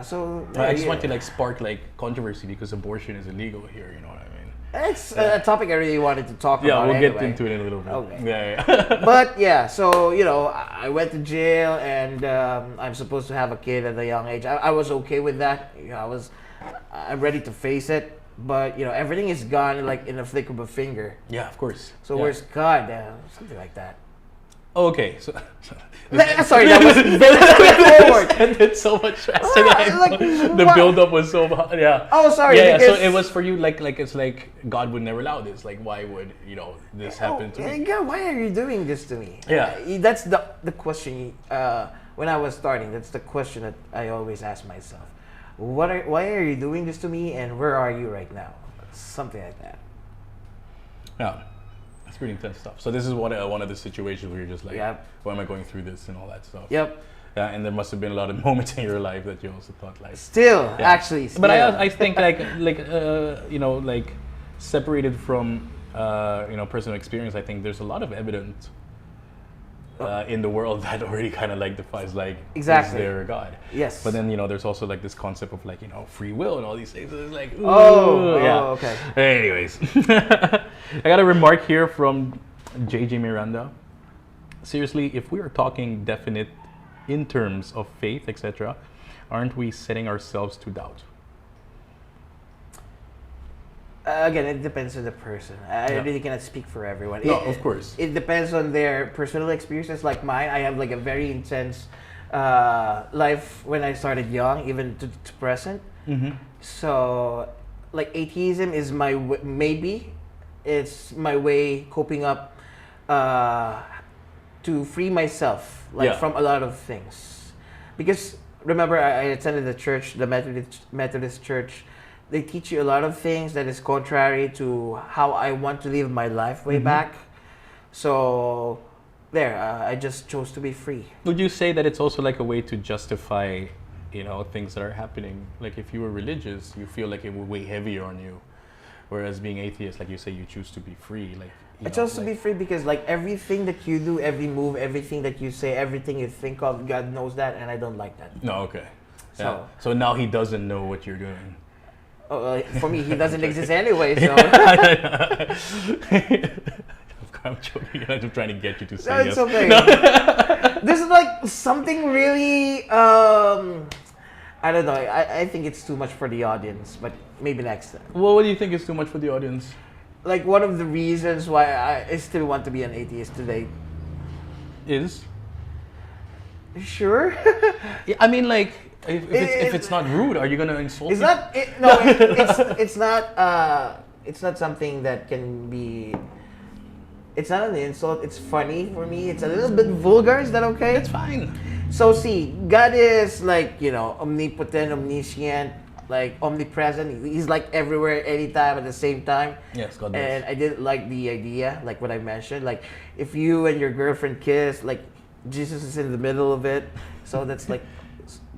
[SPEAKER 2] So
[SPEAKER 1] I just want to like spark like controversy because abortion is illegal here. You know what I mean?
[SPEAKER 2] It's a topic I really wanted to talk
[SPEAKER 1] Yeah,
[SPEAKER 2] about.
[SPEAKER 1] we'll get
[SPEAKER 2] anyway.
[SPEAKER 1] into it in a little bit.
[SPEAKER 2] Okay.
[SPEAKER 1] Yeah.
[SPEAKER 2] But yeah, so I went to jail, and I'm supposed to have a kid at a young age. I was okay with that. I'm ready to face it. But everything is gone like in a flick of a finger.
[SPEAKER 1] Yeah, of course.
[SPEAKER 2] So
[SPEAKER 1] Yeah.
[SPEAKER 2] where's God? Something like that.
[SPEAKER 1] Okay, so
[SPEAKER 2] Sorry, that was very straightforward.
[SPEAKER 1] and it's so much faster than I
[SPEAKER 2] Like,
[SPEAKER 1] thought. The
[SPEAKER 2] what?
[SPEAKER 1] build-up was so yeah.
[SPEAKER 2] Oh, sorry.
[SPEAKER 1] Yeah, so
[SPEAKER 2] because-
[SPEAKER 1] it was for you like it's like God would never allow this. Like, why would this happen to me?
[SPEAKER 2] God, why are you doing this to me?
[SPEAKER 1] Yeah.
[SPEAKER 2] That's the question. When I was starting, that's the question that I always ask myself. Why are you doing this to me, and where are you right now? Something like that.
[SPEAKER 1] Yeah, that's pretty intense stuff. So this is one of the situations where you're just like,
[SPEAKER 2] Yep.
[SPEAKER 1] why am I going through this and all that stuff?
[SPEAKER 2] Yep.
[SPEAKER 1] Yeah, and there must have been a lot of moments in your life that you also thought like.
[SPEAKER 2] Still,
[SPEAKER 1] Yeah.
[SPEAKER 2] actually.
[SPEAKER 1] But
[SPEAKER 2] still.
[SPEAKER 1] I think like separated from personal experience, I think there's a lot of evidence in the world that already kind of like defies like
[SPEAKER 2] Exactly.
[SPEAKER 1] is there a God?
[SPEAKER 2] Yes.
[SPEAKER 1] But then there's also like this concept of like free will and all these things. So it's like
[SPEAKER 2] Okay.
[SPEAKER 1] Anyways, I got a remark here from JJ Miranda. Seriously, if we are talking definite in terms of faith, etc., aren't we setting ourselves to doubt?
[SPEAKER 2] Again, it depends on the person. I
[SPEAKER 1] Yeah.
[SPEAKER 2] really cannot speak for everyone.
[SPEAKER 1] No, of course.
[SPEAKER 2] It depends on their personal experiences. Like mine, I have like a very intense life when I started young, even to present.
[SPEAKER 1] Mm-hmm.
[SPEAKER 2] So, like atheism is my maybe it's my way coping up to free myself like
[SPEAKER 1] Yeah.
[SPEAKER 2] from a lot of things. Because remember, I attended the church, the Methodist church. They teach you a lot of things that is contrary to how I want to live my life way
[SPEAKER 1] Mhm.
[SPEAKER 2] back. So there, I just chose to be free.
[SPEAKER 1] Would you say that it's also like a way to justify, things that are happening? Like if you were religious, you feel like it would weigh heavier on you, whereas being atheist, like you say, you choose to be free. Like
[SPEAKER 2] I chose to be free because like everything that you do, every move, everything that you say, everything you think of, God knows that, and I don't like that.
[SPEAKER 1] No, okay.
[SPEAKER 2] So-
[SPEAKER 1] Yeah. So now he doesn't know what you're doing.
[SPEAKER 2] For me, he doesn't exist anyway. So
[SPEAKER 1] I'm joking. I'm trying to get you to say
[SPEAKER 2] no,
[SPEAKER 1] yes.
[SPEAKER 2] it's okay. This is like something really. I don't know. I think it's too much for the audience, but maybe next time.
[SPEAKER 1] Well, what do you think is too much for the audience?
[SPEAKER 2] Like one of the reasons why I still want to be an atheist today.
[SPEAKER 1] Is
[SPEAKER 2] Sure.
[SPEAKER 1] yeah, I mean, like, if it's not rude, are you gonna insult?
[SPEAKER 2] It's
[SPEAKER 1] people?
[SPEAKER 2] not. No, it's not. It's not something that can be. It's not an insult. It's funny for me. It's a little bit vulgar. Is that okay?
[SPEAKER 1] It's fine.
[SPEAKER 2] So see, God is like omnipotent, omniscient, like omnipresent. He's like everywhere, anytime, at the same time.
[SPEAKER 1] Yes, God
[SPEAKER 2] And
[SPEAKER 1] bless.
[SPEAKER 2] I didn't like the idea, like what I mentioned. Like if you and your girlfriend kiss, like Jesus is in the middle of it. So that's like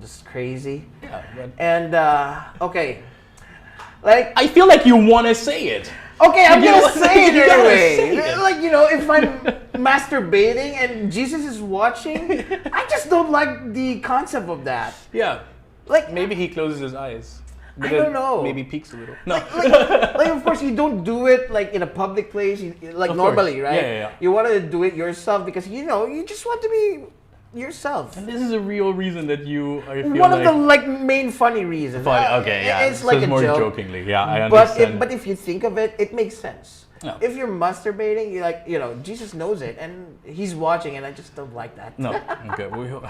[SPEAKER 2] just crazy.
[SPEAKER 1] Yeah, but
[SPEAKER 2] And okay, like
[SPEAKER 1] I feel like you want to say it.
[SPEAKER 2] okay, I'm
[SPEAKER 1] You
[SPEAKER 2] gonna
[SPEAKER 1] know-
[SPEAKER 2] say it
[SPEAKER 1] you gotta
[SPEAKER 2] anyway.
[SPEAKER 1] say it.
[SPEAKER 2] Like if I'm masturbating and Jesus is watching, I just don't like the concept of that.
[SPEAKER 1] Yeah.
[SPEAKER 2] Like
[SPEAKER 1] Maybe he closes his eyes. But
[SPEAKER 2] I don't
[SPEAKER 1] then
[SPEAKER 2] know.
[SPEAKER 1] Maybe peeks a little. No.
[SPEAKER 2] like of course you don't do it like in a public place, like
[SPEAKER 1] Of
[SPEAKER 2] normally,
[SPEAKER 1] course.
[SPEAKER 2] right?
[SPEAKER 1] Yeah, yeah, yeah.
[SPEAKER 2] You want to do it yourself because you just want to be yourself.
[SPEAKER 1] And this is a real reason that you are feel
[SPEAKER 2] One of
[SPEAKER 1] like
[SPEAKER 2] the main funny reasons.
[SPEAKER 1] funny. Okay, yeah.
[SPEAKER 2] It's like
[SPEAKER 1] so
[SPEAKER 2] a
[SPEAKER 1] more
[SPEAKER 2] joke.
[SPEAKER 1] jokingly. Yeah, I
[SPEAKER 2] But
[SPEAKER 1] understand.
[SPEAKER 2] but if you think of it, it makes sense.
[SPEAKER 1] No.
[SPEAKER 2] If you're masturbating, you're like Jesus knows it and he's watching, and I just don't like that.
[SPEAKER 1] No. Okay. Now you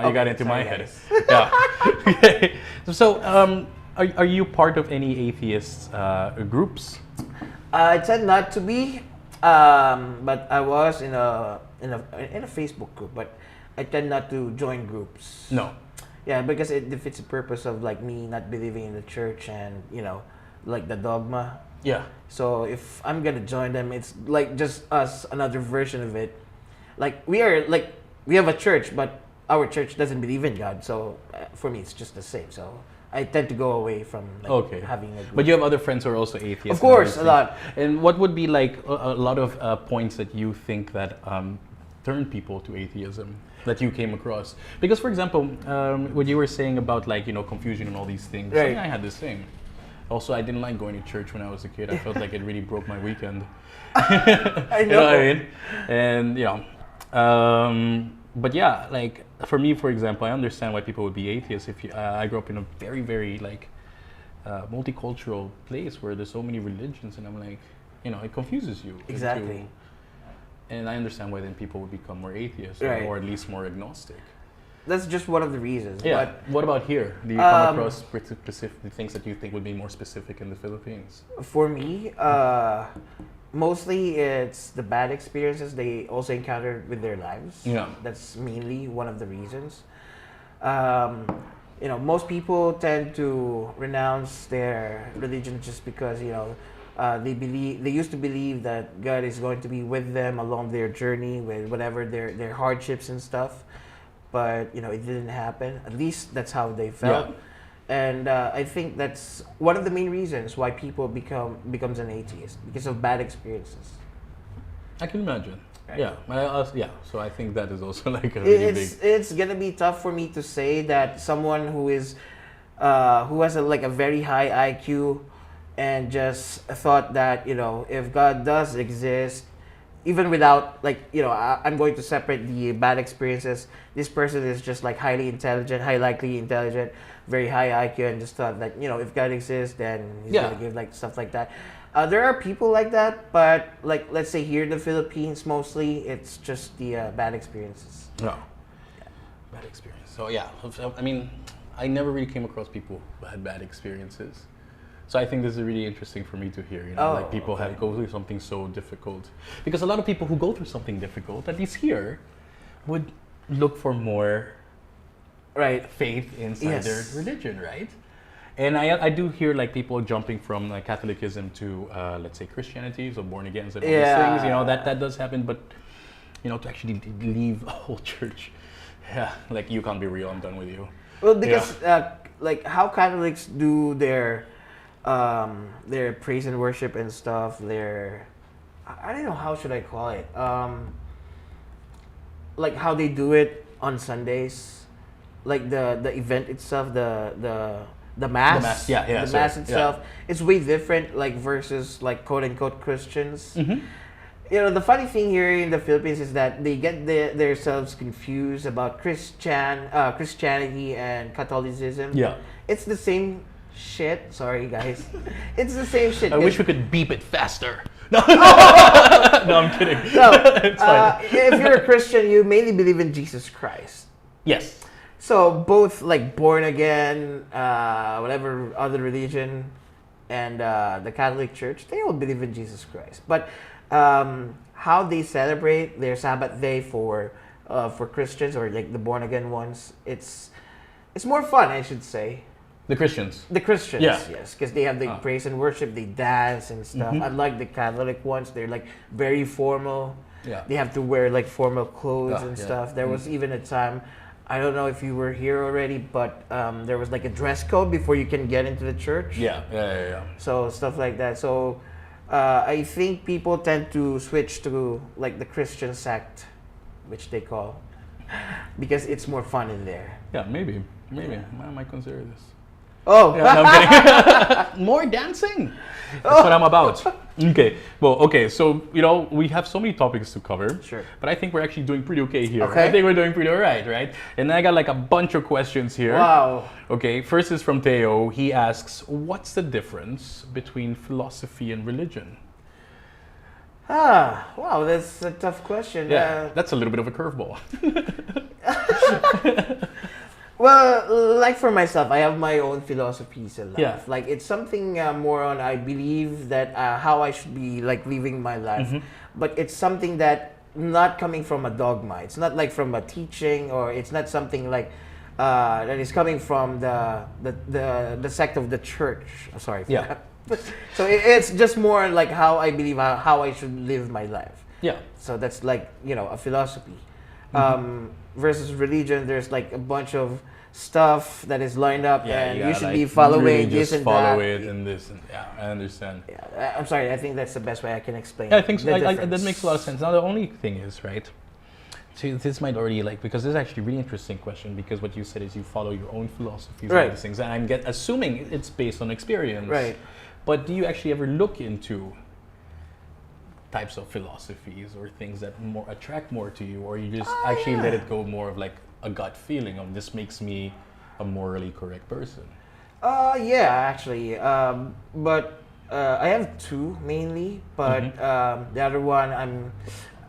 [SPEAKER 2] Okay,
[SPEAKER 1] got into my
[SPEAKER 2] sorry,
[SPEAKER 1] head.
[SPEAKER 2] guys.
[SPEAKER 1] Yeah. Okay. So, are you part of any atheist groups?
[SPEAKER 2] I tend not to be, but I was in a Facebook group, but I tend not to join groups.
[SPEAKER 1] No.
[SPEAKER 2] Yeah, because it defeats the purpose of like me not believing in the church and like the dogma.
[SPEAKER 1] Yeah.
[SPEAKER 2] So if I'm gonna join them, it's like just us, another version of it. Like we have a church, but our church doesn't believe in God. So for me, it's just the same. So I tend to go away from having a group.
[SPEAKER 1] But you have other friends who are also atheists.
[SPEAKER 2] Of course,
[SPEAKER 1] and
[SPEAKER 2] a
[SPEAKER 1] everything.
[SPEAKER 2] lot.
[SPEAKER 1] And what would be like a lot of points that you think that turn people to atheism that you came across? Because, for example, what you were saying about like confusion and all these things,
[SPEAKER 2] Right.
[SPEAKER 1] I had the same. Also, I didn't like going to church when I was a kid. I felt like it really broke my weekend.
[SPEAKER 2] I
[SPEAKER 1] You know what I
[SPEAKER 2] know.
[SPEAKER 1] mean? And but yeah, like for me, for example, I understand why people would be atheists. If you, I grew up in a very, very like multicultural place where there's so many religions, and I'm like, it confuses you.
[SPEAKER 2] Exactly.
[SPEAKER 1] And I understand why then people would become more atheist,
[SPEAKER 2] Right.
[SPEAKER 1] or at least more agnostic.
[SPEAKER 2] That's just one of the reasons.
[SPEAKER 1] Yeah.
[SPEAKER 2] But
[SPEAKER 1] What about here? Do you come across specific things that you think would be more specific in the Philippines?
[SPEAKER 2] for me, mostly it's the bad experiences they also encountered with their lives.
[SPEAKER 1] Yeah.
[SPEAKER 2] That's mainly one of the reasons. Most people tend to renounce their religion just because, they used to believe that God is going to be with them along their journey with whatever their hardships and stuff. But, it didn't happen. At least that's how they felt.
[SPEAKER 1] Yeah.
[SPEAKER 2] And I think that's one of the main reasons why people becomes an atheist, because of bad experiences.
[SPEAKER 1] I can imagine.
[SPEAKER 2] Right.
[SPEAKER 1] Yeah. So I think that is also like a really big.
[SPEAKER 2] It's gonna be tough for me to say that someone who has a very high IQ and just thought that if God does exist, even without I'm going to separate the bad experiences. This person is just like highly intelligent, likely intelligent, very high IQ, and just thought that if God exists, then he's
[SPEAKER 1] Yeah.
[SPEAKER 2] gonna give like stuff like that. There are people like that, but let's say here in the Philippines, mostly it's just the bad experiences.
[SPEAKER 1] No. Bad experience. So yeah, I mean, I never really came across people who had bad experiences. So I think this is really interesting for me to hear. Like people
[SPEAKER 2] okay.
[SPEAKER 1] have go through something so difficult, because a lot of people who go through something difficult, at least here, would look for more
[SPEAKER 2] Right.
[SPEAKER 1] faith inside
[SPEAKER 2] Yes.
[SPEAKER 1] their religion, right? And I do hear like people jumping from like Catholicism to let's say Christianity, so born again and all these things. That does happen, but to actually leave a whole church, yeah, like you can't be real. I'm done with you.
[SPEAKER 2] Well, because how Catholics do their praise and worship and stuff, I don't know, how should I call it? Like how they do it on Sundays, like the event itself, the mass, the mass itself, it's way different, like versus like quote unquote Christians.
[SPEAKER 1] Mm-hmm.
[SPEAKER 2] The funny thing here in the Philippines is that they get themselves confused about Christianity and Catholicism.
[SPEAKER 1] Yeah.
[SPEAKER 2] It's the same shit. Sorry, guys. It's the same shit.
[SPEAKER 1] I wish we could beep it faster. No, no, I'm kidding.
[SPEAKER 2] No,
[SPEAKER 1] It's fine.
[SPEAKER 2] if you're a Christian, you mainly believe in Jesus Christ.
[SPEAKER 1] Yes.
[SPEAKER 2] So both like born again, whatever other religion, and the Catholic Church, they all believe in Jesus Christ. But how they celebrate their Sabbath day for Christians, or like the born again ones, it's more fun, I should say.
[SPEAKER 1] The Christians.
[SPEAKER 2] The Christians,
[SPEAKER 1] Yeah.
[SPEAKER 2] yes, because they have the praise and worship, they dance and stuff.
[SPEAKER 1] Mhm.
[SPEAKER 2] Unlike the Catholic ones, they're like very formal.
[SPEAKER 1] Yeah.
[SPEAKER 2] They have to wear like formal clothes and
[SPEAKER 1] yeah.
[SPEAKER 2] stuff. There was even a time, I don't know if you were here already, but there was like a dress code before you can get into the church.
[SPEAKER 1] Yeah.
[SPEAKER 2] So stuff like that. So I think people tend to switch to like the Christian sect, which they call, because it's more fun in there.
[SPEAKER 1] Yeah, maybe. I might consider this.
[SPEAKER 2] Oh,
[SPEAKER 1] Yeah, no, I'm kidding. More dancing. That's what I'm about. Okay. So we have so many topics to cover.
[SPEAKER 2] Sure.
[SPEAKER 1] But I think we're actually doing pretty okay here.
[SPEAKER 2] Okay.
[SPEAKER 1] I think we're doing pretty alright, right? And I got like a bunch of questions here.
[SPEAKER 2] Wow.
[SPEAKER 1] Okay. First is from Theo. He asks, "What's the difference between philosophy and religion?"
[SPEAKER 2] Wow, that's a tough question.
[SPEAKER 1] Yeah, that's a little bit of a curveball.
[SPEAKER 2] Well, like for myself, I have my own philosophies in life.
[SPEAKER 1] Yeah.
[SPEAKER 2] Like it's something more on, I believe that how I should be like living my life, but it's something that not coming from a dogma. It's not like from a teaching, or it's not something like that is coming from the sect of the church. I'm sorry. For
[SPEAKER 1] Yeah.
[SPEAKER 2] that. So it's just more like how I believe how I should live my life.
[SPEAKER 1] Yeah.
[SPEAKER 2] So that's like a philosophy. Versus religion, there's like a bunch of stuff that is lined up, and you should be following
[SPEAKER 1] really
[SPEAKER 2] this
[SPEAKER 1] just
[SPEAKER 2] and
[SPEAKER 1] follow
[SPEAKER 2] that.
[SPEAKER 1] it and this and I understand.
[SPEAKER 2] Yeah, I'm sorry. I think that's the best way I can explain.
[SPEAKER 1] Yeah, I think so.
[SPEAKER 2] the
[SPEAKER 1] That
[SPEAKER 2] difference.
[SPEAKER 1] makes a lot of sense. Now the only thing is, right, So this might already because this is actually a really interesting question, because what you said is you follow your own philosophies
[SPEAKER 2] Right.
[SPEAKER 1] and these things, and I'm assuming it's based on experience.
[SPEAKER 2] Right.
[SPEAKER 1] But do you actually ever look into types of philosophies or things that more attract more to you, or you just actually let it go more of like a gut feeling of this makes me a morally correct person?
[SPEAKER 2] Yeah, actually. But I have two mainly, but the other one I'm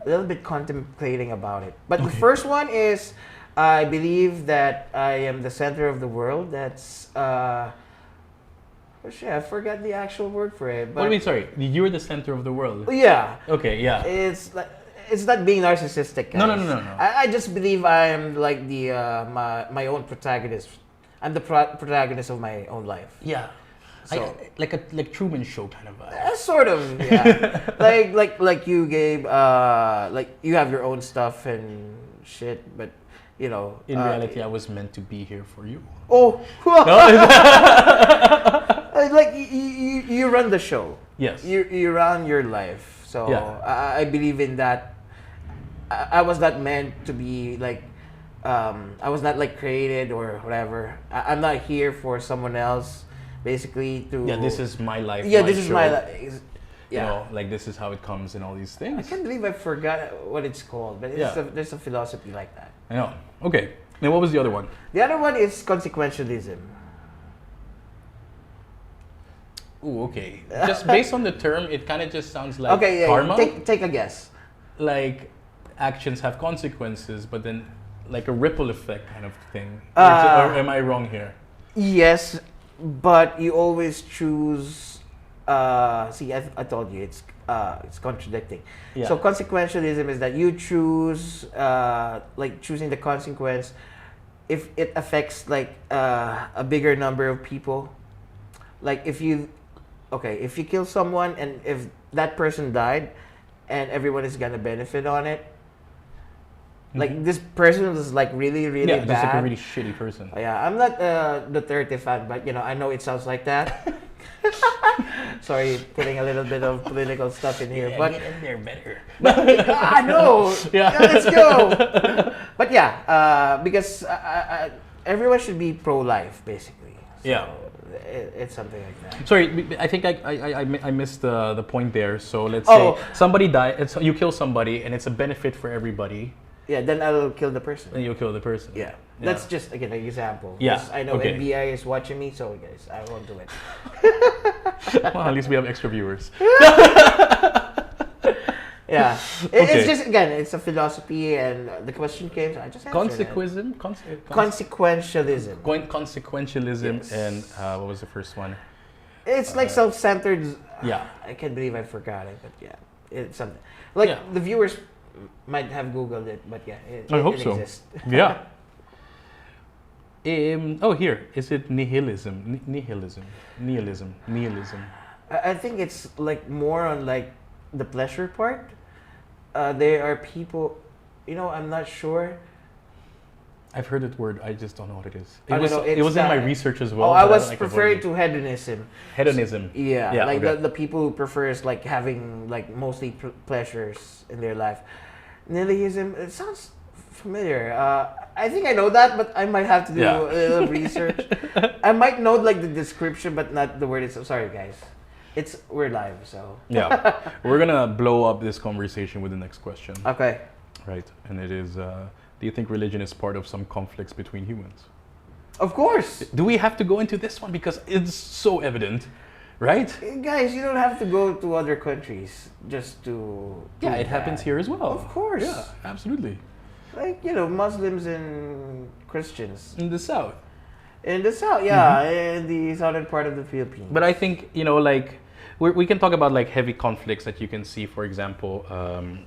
[SPEAKER 2] a little bit contemplating about it. But the first one is I believe that I am the center of the world. That's oh shit, I forgot the actual word for it. But
[SPEAKER 1] What do you mean? Sorry, you're the center of the world.
[SPEAKER 2] yeah,
[SPEAKER 1] Okay, yeah.
[SPEAKER 2] it's not being narcissistic, guys.
[SPEAKER 1] No.
[SPEAKER 2] I just believe I am like the my own protagonist. I'm the protagonist of my own life.
[SPEAKER 1] Yeah.
[SPEAKER 2] So
[SPEAKER 1] Like Truman Show kind of vibe.
[SPEAKER 2] sort of, yeah. like you, Gabe. Like you have your own stuff and shit, but you know.
[SPEAKER 1] In reality, I was meant to be here for you.
[SPEAKER 2] Oh. Like you run the show.
[SPEAKER 1] Yes.
[SPEAKER 2] You run your life. So
[SPEAKER 1] Yeah.
[SPEAKER 2] I believe in that. I was not meant to be like. I was not like created or whatever. I'm not here for someone else. Basically, to
[SPEAKER 1] This is my life.
[SPEAKER 2] yeah,
[SPEAKER 1] my
[SPEAKER 2] this is
[SPEAKER 1] show.
[SPEAKER 2] my life.
[SPEAKER 1] You
[SPEAKER 2] Yeah.
[SPEAKER 1] know, like this is how it comes and all these
[SPEAKER 2] I
[SPEAKER 1] things.
[SPEAKER 2] can't believe I forgot what it's called, but there's a philosophy like that.
[SPEAKER 1] I know. Okay. Now, what was the other one?
[SPEAKER 2] The other one is consequentialism.
[SPEAKER 1] Ooh, okay. Just based on the term, it kind of just sounds like
[SPEAKER 2] Okay, yeah,
[SPEAKER 1] karma.
[SPEAKER 2] take a guess.
[SPEAKER 1] Like actions have consequences, but then like a ripple effect kind of thing. Or am I wrong here?
[SPEAKER 2] Yes, but you always choose. See, I told you it's contradicting.
[SPEAKER 1] Yeah.
[SPEAKER 2] So consequentialism is that you choose, like choosing the consequence, if it affects like a bigger number of people. Like if you kill someone and if that person died, and everyone is gonna benefit on it. Like this person was like really bad.
[SPEAKER 1] Just like a really shitty person.
[SPEAKER 2] Yeah, I'm not the 30 fan, but you know, I know it sounds like that. Sorry, putting a little bit of political stuff in here, but
[SPEAKER 1] get in there better.
[SPEAKER 2] I know.
[SPEAKER 1] Yeah.
[SPEAKER 2] Let's go. But yeah, because everyone should be pro-life, basically. So
[SPEAKER 1] Yeah.
[SPEAKER 2] it's something like that.
[SPEAKER 1] Sorry, I think I missed the point there. So let's
[SPEAKER 2] Oh.
[SPEAKER 1] say somebody died, you kill somebody, and it's a benefit for everybody.
[SPEAKER 2] Yeah, then I'll kill the person.
[SPEAKER 1] Then you'll kill the person.
[SPEAKER 2] Yeah. That's just again an example.
[SPEAKER 1] Yeah,
[SPEAKER 2] 'Cause I know
[SPEAKER 1] okay.
[SPEAKER 2] FBI is watching me, so guys, I won't do it.
[SPEAKER 1] Well, at least we have extra viewers.
[SPEAKER 2] Yeah,
[SPEAKER 1] Okay.
[SPEAKER 2] it's just again, it's a philosophy, and the question came. So I just answered it. Consequentialism.
[SPEAKER 1] Consequentialism,
[SPEAKER 2] Yes.
[SPEAKER 1] and what was the first one?
[SPEAKER 2] It's like self-centered.
[SPEAKER 1] Yeah.
[SPEAKER 2] I can't believe I forgot it, but yeah, it's something. Like
[SPEAKER 1] Yeah.
[SPEAKER 2] the viewers might have Googled it, but yeah,
[SPEAKER 1] I hope
[SPEAKER 2] it
[SPEAKER 1] so.
[SPEAKER 2] exists.
[SPEAKER 1] Yeah. Here is it nihilism? Nihilism.
[SPEAKER 2] I think it's like more on like the pleasure part. There are people, you know, I'm not sure.
[SPEAKER 1] I've heard that word. I just don't know what it is.
[SPEAKER 2] I don't know,
[SPEAKER 1] It was in my
[SPEAKER 2] it's,
[SPEAKER 1] research as well.
[SPEAKER 2] I
[SPEAKER 1] but
[SPEAKER 2] was
[SPEAKER 1] don't like
[SPEAKER 2] preferring
[SPEAKER 1] avoiding
[SPEAKER 2] to hedonism.
[SPEAKER 1] hedonism.
[SPEAKER 2] Yeah, like
[SPEAKER 1] okay.
[SPEAKER 2] the people who prefers like having like mostly pleasures in their life. Nihilism, it sounds familiar. I think I know that, but I might have to do a little research. I might know like the description, but not the word itself. Sorry, guys. We're live, so.
[SPEAKER 1] Yeah, we're gonna blow up this conversation with the next question.
[SPEAKER 2] Okay.
[SPEAKER 1] Right, and it is: do you think religion is part of some conflicts between humans?
[SPEAKER 2] Of course.
[SPEAKER 1] Do we have to go into this one because it's so evident, right?
[SPEAKER 2] Guys, you don't have to go to other countries just to.
[SPEAKER 1] Yeah,
[SPEAKER 2] do
[SPEAKER 1] it happens
[SPEAKER 2] that.
[SPEAKER 1] here as well.
[SPEAKER 2] Of course.
[SPEAKER 1] Yeah, absolutely.
[SPEAKER 2] Like, you know, Muslims and Christians.
[SPEAKER 1] In the south.
[SPEAKER 2] In the south, yeah, in the southern part of the Philippines.
[SPEAKER 1] But I think, you know, like, we can talk about like heavy conflicts that you can see, for example,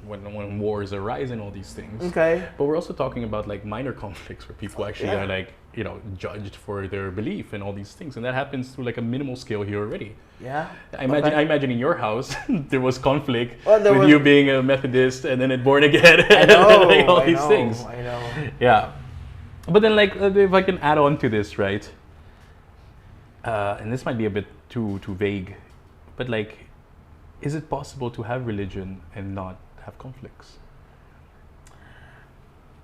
[SPEAKER 1] when wars arise and all these things.
[SPEAKER 2] Okay.
[SPEAKER 1] But we're also talking about like minor conflicts where people actually are like, you know, judged for their belief and all these things, and that happens through like a minimal scale here already.
[SPEAKER 2] Yeah.
[SPEAKER 1] I imagine in your house there was conflict
[SPEAKER 2] Well, there
[SPEAKER 1] with
[SPEAKER 2] was-
[SPEAKER 1] you being a Methodist and then it born again
[SPEAKER 2] I know,
[SPEAKER 1] and like all
[SPEAKER 2] I
[SPEAKER 1] these
[SPEAKER 2] know,
[SPEAKER 1] things.
[SPEAKER 2] I know.
[SPEAKER 1] Yeah, but then like if I can add on to this, right? And this might be a bit too vague, but like, is it possible to have religion and not have conflicts?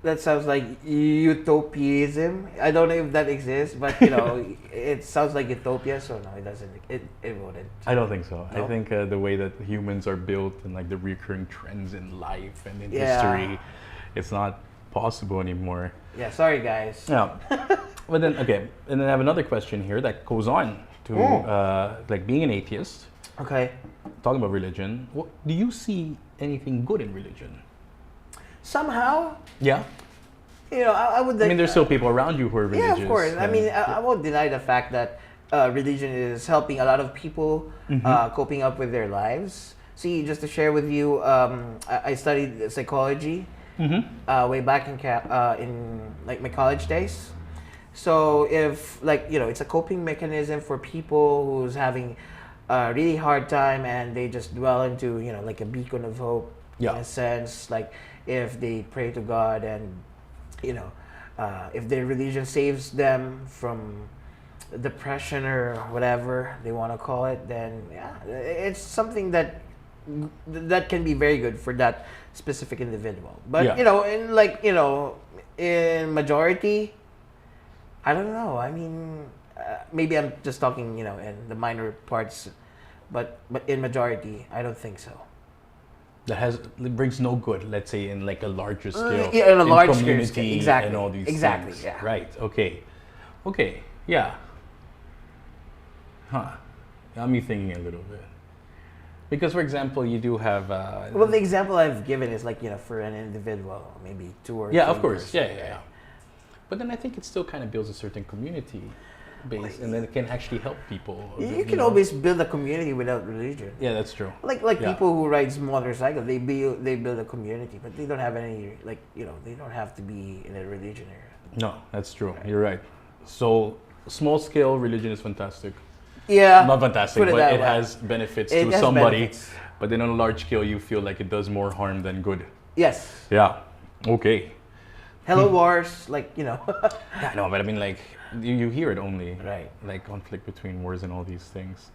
[SPEAKER 2] That sounds like utopianism. I don't know if that exists, but it sounds like utopia. So no, it doesn't. It wouldn't.
[SPEAKER 1] I don't think so.
[SPEAKER 2] No?
[SPEAKER 1] I think the way that humans are built and like the recurring trends in life and in
[SPEAKER 2] Yeah.
[SPEAKER 1] history, it's not possible anymore.
[SPEAKER 2] Yeah. Sorry, guys.
[SPEAKER 1] Yeah. But then, okay, and then I have another question here that goes on to like being an atheist,
[SPEAKER 2] Okay.
[SPEAKER 1] talking about religion. What, do you see anything good in religion?
[SPEAKER 2] Somehow,
[SPEAKER 1] Yeah.
[SPEAKER 2] I would.
[SPEAKER 1] I mean, there's still people around you who are religious.
[SPEAKER 2] Yeah, of course. I
[SPEAKER 1] and-
[SPEAKER 2] mean, I won't deny the fact that religion is helping a lot of people coping up with their lives. See, just to share with you, I studied psychology way back in like my college days. So if it's a coping mechanism for people who's having a really hard time and they just dwell into like a beacon of hope in a sense, like if they pray to God and if their religion saves them from depression or whatever they want to call it, then yeah, it's something that can be very good for that specific individual. But in majority, I don't know. I mean, maybe I'm just talking in the minor parts, but in majority, I don't think so.
[SPEAKER 1] That brings no good, let's say, in like a larger scale.
[SPEAKER 2] Yeah, on a large
[SPEAKER 1] community
[SPEAKER 2] scale, exactly.
[SPEAKER 1] and all these
[SPEAKER 2] Exactly,
[SPEAKER 1] things.
[SPEAKER 2] yeah.
[SPEAKER 1] Right. Okay. Yeah. Huh. Got me thinking a little bit. Because, for example, you do have.
[SPEAKER 2] Well, the example I've given is like for an individual, maybe 2 or 3.
[SPEAKER 1] Yeah, of course.
[SPEAKER 2] persons.
[SPEAKER 1] Yeah. But then I think it still kind of builds a certain community base, and then it can actually help people.
[SPEAKER 2] You can always build a community without religion.
[SPEAKER 1] Yeah, that's true.
[SPEAKER 2] Like
[SPEAKER 1] Yeah.
[SPEAKER 2] people who ride motorcycle, they build a community, but they don't have any they don't have to be in a religion area.
[SPEAKER 1] No, that's true. You're right. So, small scale religion is fantastic.
[SPEAKER 2] Yeah,
[SPEAKER 1] Not fantastic,
[SPEAKER 2] put it
[SPEAKER 1] but
[SPEAKER 2] that
[SPEAKER 1] it
[SPEAKER 2] way.
[SPEAKER 1] has benefits
[SPEAKER 2] It
[SPEAKER 1] to
[SPEAKER 2] has
[SPEAKER 1] somebody.
[SPEAKER 2] benefits.
[SPEAKER 1] But then on a large scale, you feel like it does more harm than good.
[SPEAKER 2] Yes.
[SPEAKER 1] Yeah. Okay.
[SPEAKER 2] Hello wars,
[SPEAKER 1] Yeah, no, but I mean, like, you hear it only.
[SPEAKER 2] Right.
[SPEAKER 1] Like, conflict between wars and all these things.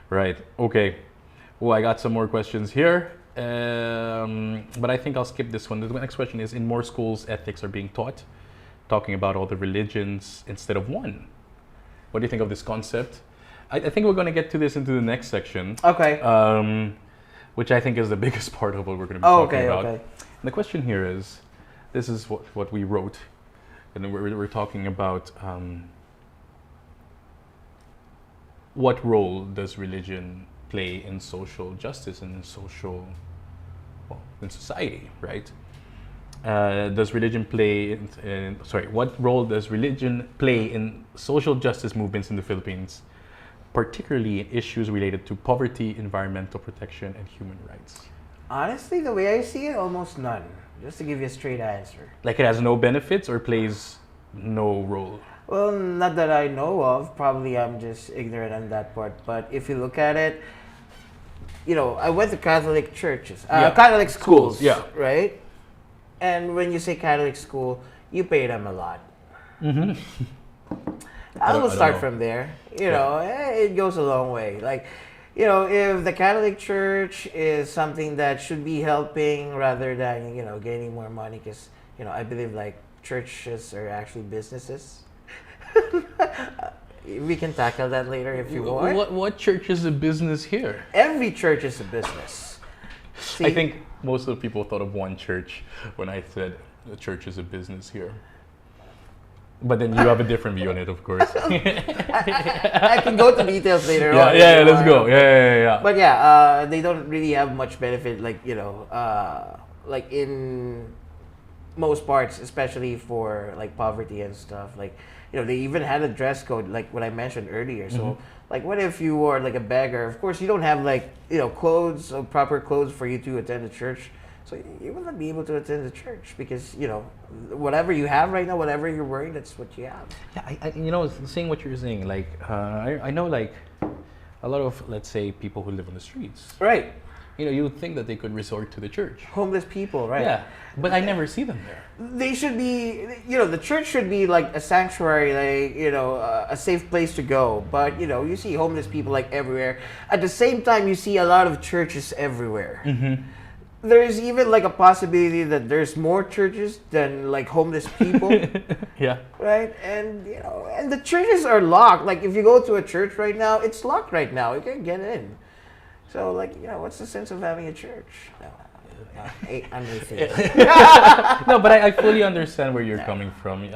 [SPEAKER 1] Right. Okay. Well, I got some more questions here. But I think I'll skip this one. The next question is, in more schools, ethics are being taught, talking about all the religions instead of one. What do you think of this concept? I think we're going to get to this into the next section.
[SPEAKER 2] Okay.
[SPEAKER 1] Which I think is the biggest part of what we're going to be talking about.
[SPEAKER 2] Okay.
[SPEAKER 1] And the question here is, this is what we wrote, and then we're talking about what role does religion play in social justice and in society, right? Does religion play what role does religion play in social justice movements in the Philippines, particularly in issues related to poverty, environmental protection, and human rights?
[SPEAKER 2] Honestly, the way I see it, almost none. Just to give you a straight answer.
[SPEAKER 1] Like, it has no benefits or plays no role?
[SPEAKER 2] Well, not that I know of. Probably I'm just ignorant on that part. But if you look at it, I went to Catholic churches, Catholic schools,
[SPEAKER 1] yeah.
[SPEAKER 2] right? And when you say Catholic school, you pay them a lot.
[SPEAKER 1] Mm-hmm.
[SPEAKER 2] I will
[SPEAKER 1] don't
[SPEAKER 2] start
[SPEAKER 1] know.
[SPEAKER 2] from there. It goes a long way. Like, if the Catholic Church is something that should be helping rather than, gaining more money, because, I believe like churches are actually businesses. We can tackle that later if you want.
[SPEAKER 1] What church is a business here?
[SPEAKER 2] Every church is a business. See,
[SPEAKER 1] I think most of the people thought of one church when I said the church is a business here. But then you have a different view on it, of course.
[SPEAKER 2] I can go to details later on.
[SPEAKER 1] Yeah, let's go. Yeah.
[SPEAKER 2] But they don't really have much benefit, like like in most parts, especially for like poverty and stuff. Like they even had a dress code, like what I mentioned earlier. So like, what if you were like a beggar? Of course, you don't have like clothes, proper clothes for you to attend the church. So you will not be able to attend the church because whatever you have right now, whatever you're wearing, that's what you have.
[SPEAKER 1] Yeah, I saying what you're saying, like I know like a lot of, let's say, people who live on the streets.
[SPEAKER 2] Right.
[SPEAKER 1] You would think that they could resort to the church.
[SPEAKER 2] Homeless people, right?
[SPEAKER 1] Yeah, but I never see them there.
[SPEAKER 2] They should be, the church should be like a sanctuary, like, a safe place to go. But, you see homeless people like everywhere. At the same time, you see a lot of churches everywhere. there's even like a possibility that there's more churches than like homeless people.
[SPEAKER 1] Yeah.
[SPEAKER 2] Right? And you know, and the churches are locked. Like if you go to a church right now, it's locked right now. You can't get in. So like, you know, what's the sense of having a church? No, I'm atheist.
[SPEAKER 1] No, but I fully understand where you're coming from.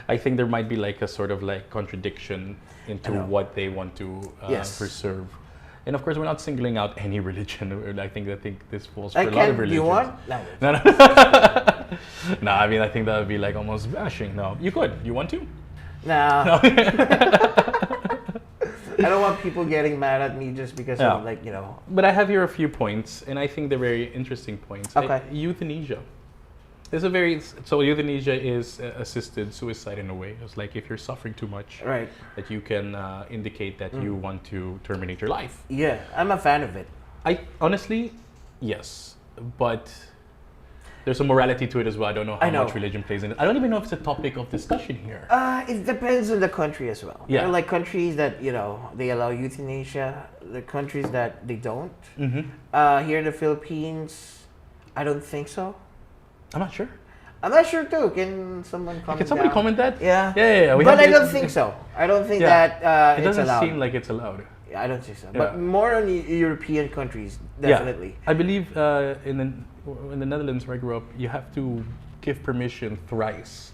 [SPEAKER 1] I think there might be like a sort of like contradiction into what they want to preserve. And of course, we're not singling out any religion. I think this falls for a lot of religions.
[SPEAKER 2] Do you want?
[SPEAKER 1] No. No, I mean, I think that would be like almost bashing. No, you could. You want to?
[SPEAKER 2] No. I don't want people getting mad at me just because of like, you know.
[SPEAKER 1] But I have here a few points, and I think they're very interesting points.
[SPEAKER 2] Okay.
[SPEAKER 1] Euthanasia. So euthanasia is assisted suicide in a way. It's like if you're suffering too much,
[SPEAKER 2] right,
[SPEAKER 1] that you can indicate that you want to terminate your life.
[SPEAKER 2] Yeah, I'm a fan of it.
[SPEAKER 1] I honestly, yes, but there's a morality to it as well. I don't know how much religion plays in it. I don't even know if it's a topic of discussion here.
[SPEAKER 2] It depends on the country as well.
[SPEAKER 1] Yeah.
[SPEAKER 2] There are like countries that, you know, they allow euthanasia. The countries that they don't.
[SPEAKER 1] Mm-hmm.
[SPEAKER 2] Here in the Philippines, I don't think so.
[SPEAKER 1] I'm not sure.
[SPEAKER 2] I'm not sure too. Can someone comment?
[SPEAKER 1] Can somebody comment that?
[SPEAKER 2] Yeah.
[SPEAKER 1] Yeah.
[SPEAKER 2] But I don't think so. I don't think that
[SPEAKER 1] it doesn't
[SPEAKER 2] it's allowed.
[SPEAKER 1] seem like it's allowed.
[SPEAKER 2] Yeah, I don't think so. But more on the European countries, definitely.
[SPEAKER 1] Yeah. I believe in the Netherlands where I grew up, you have to give permission thrice.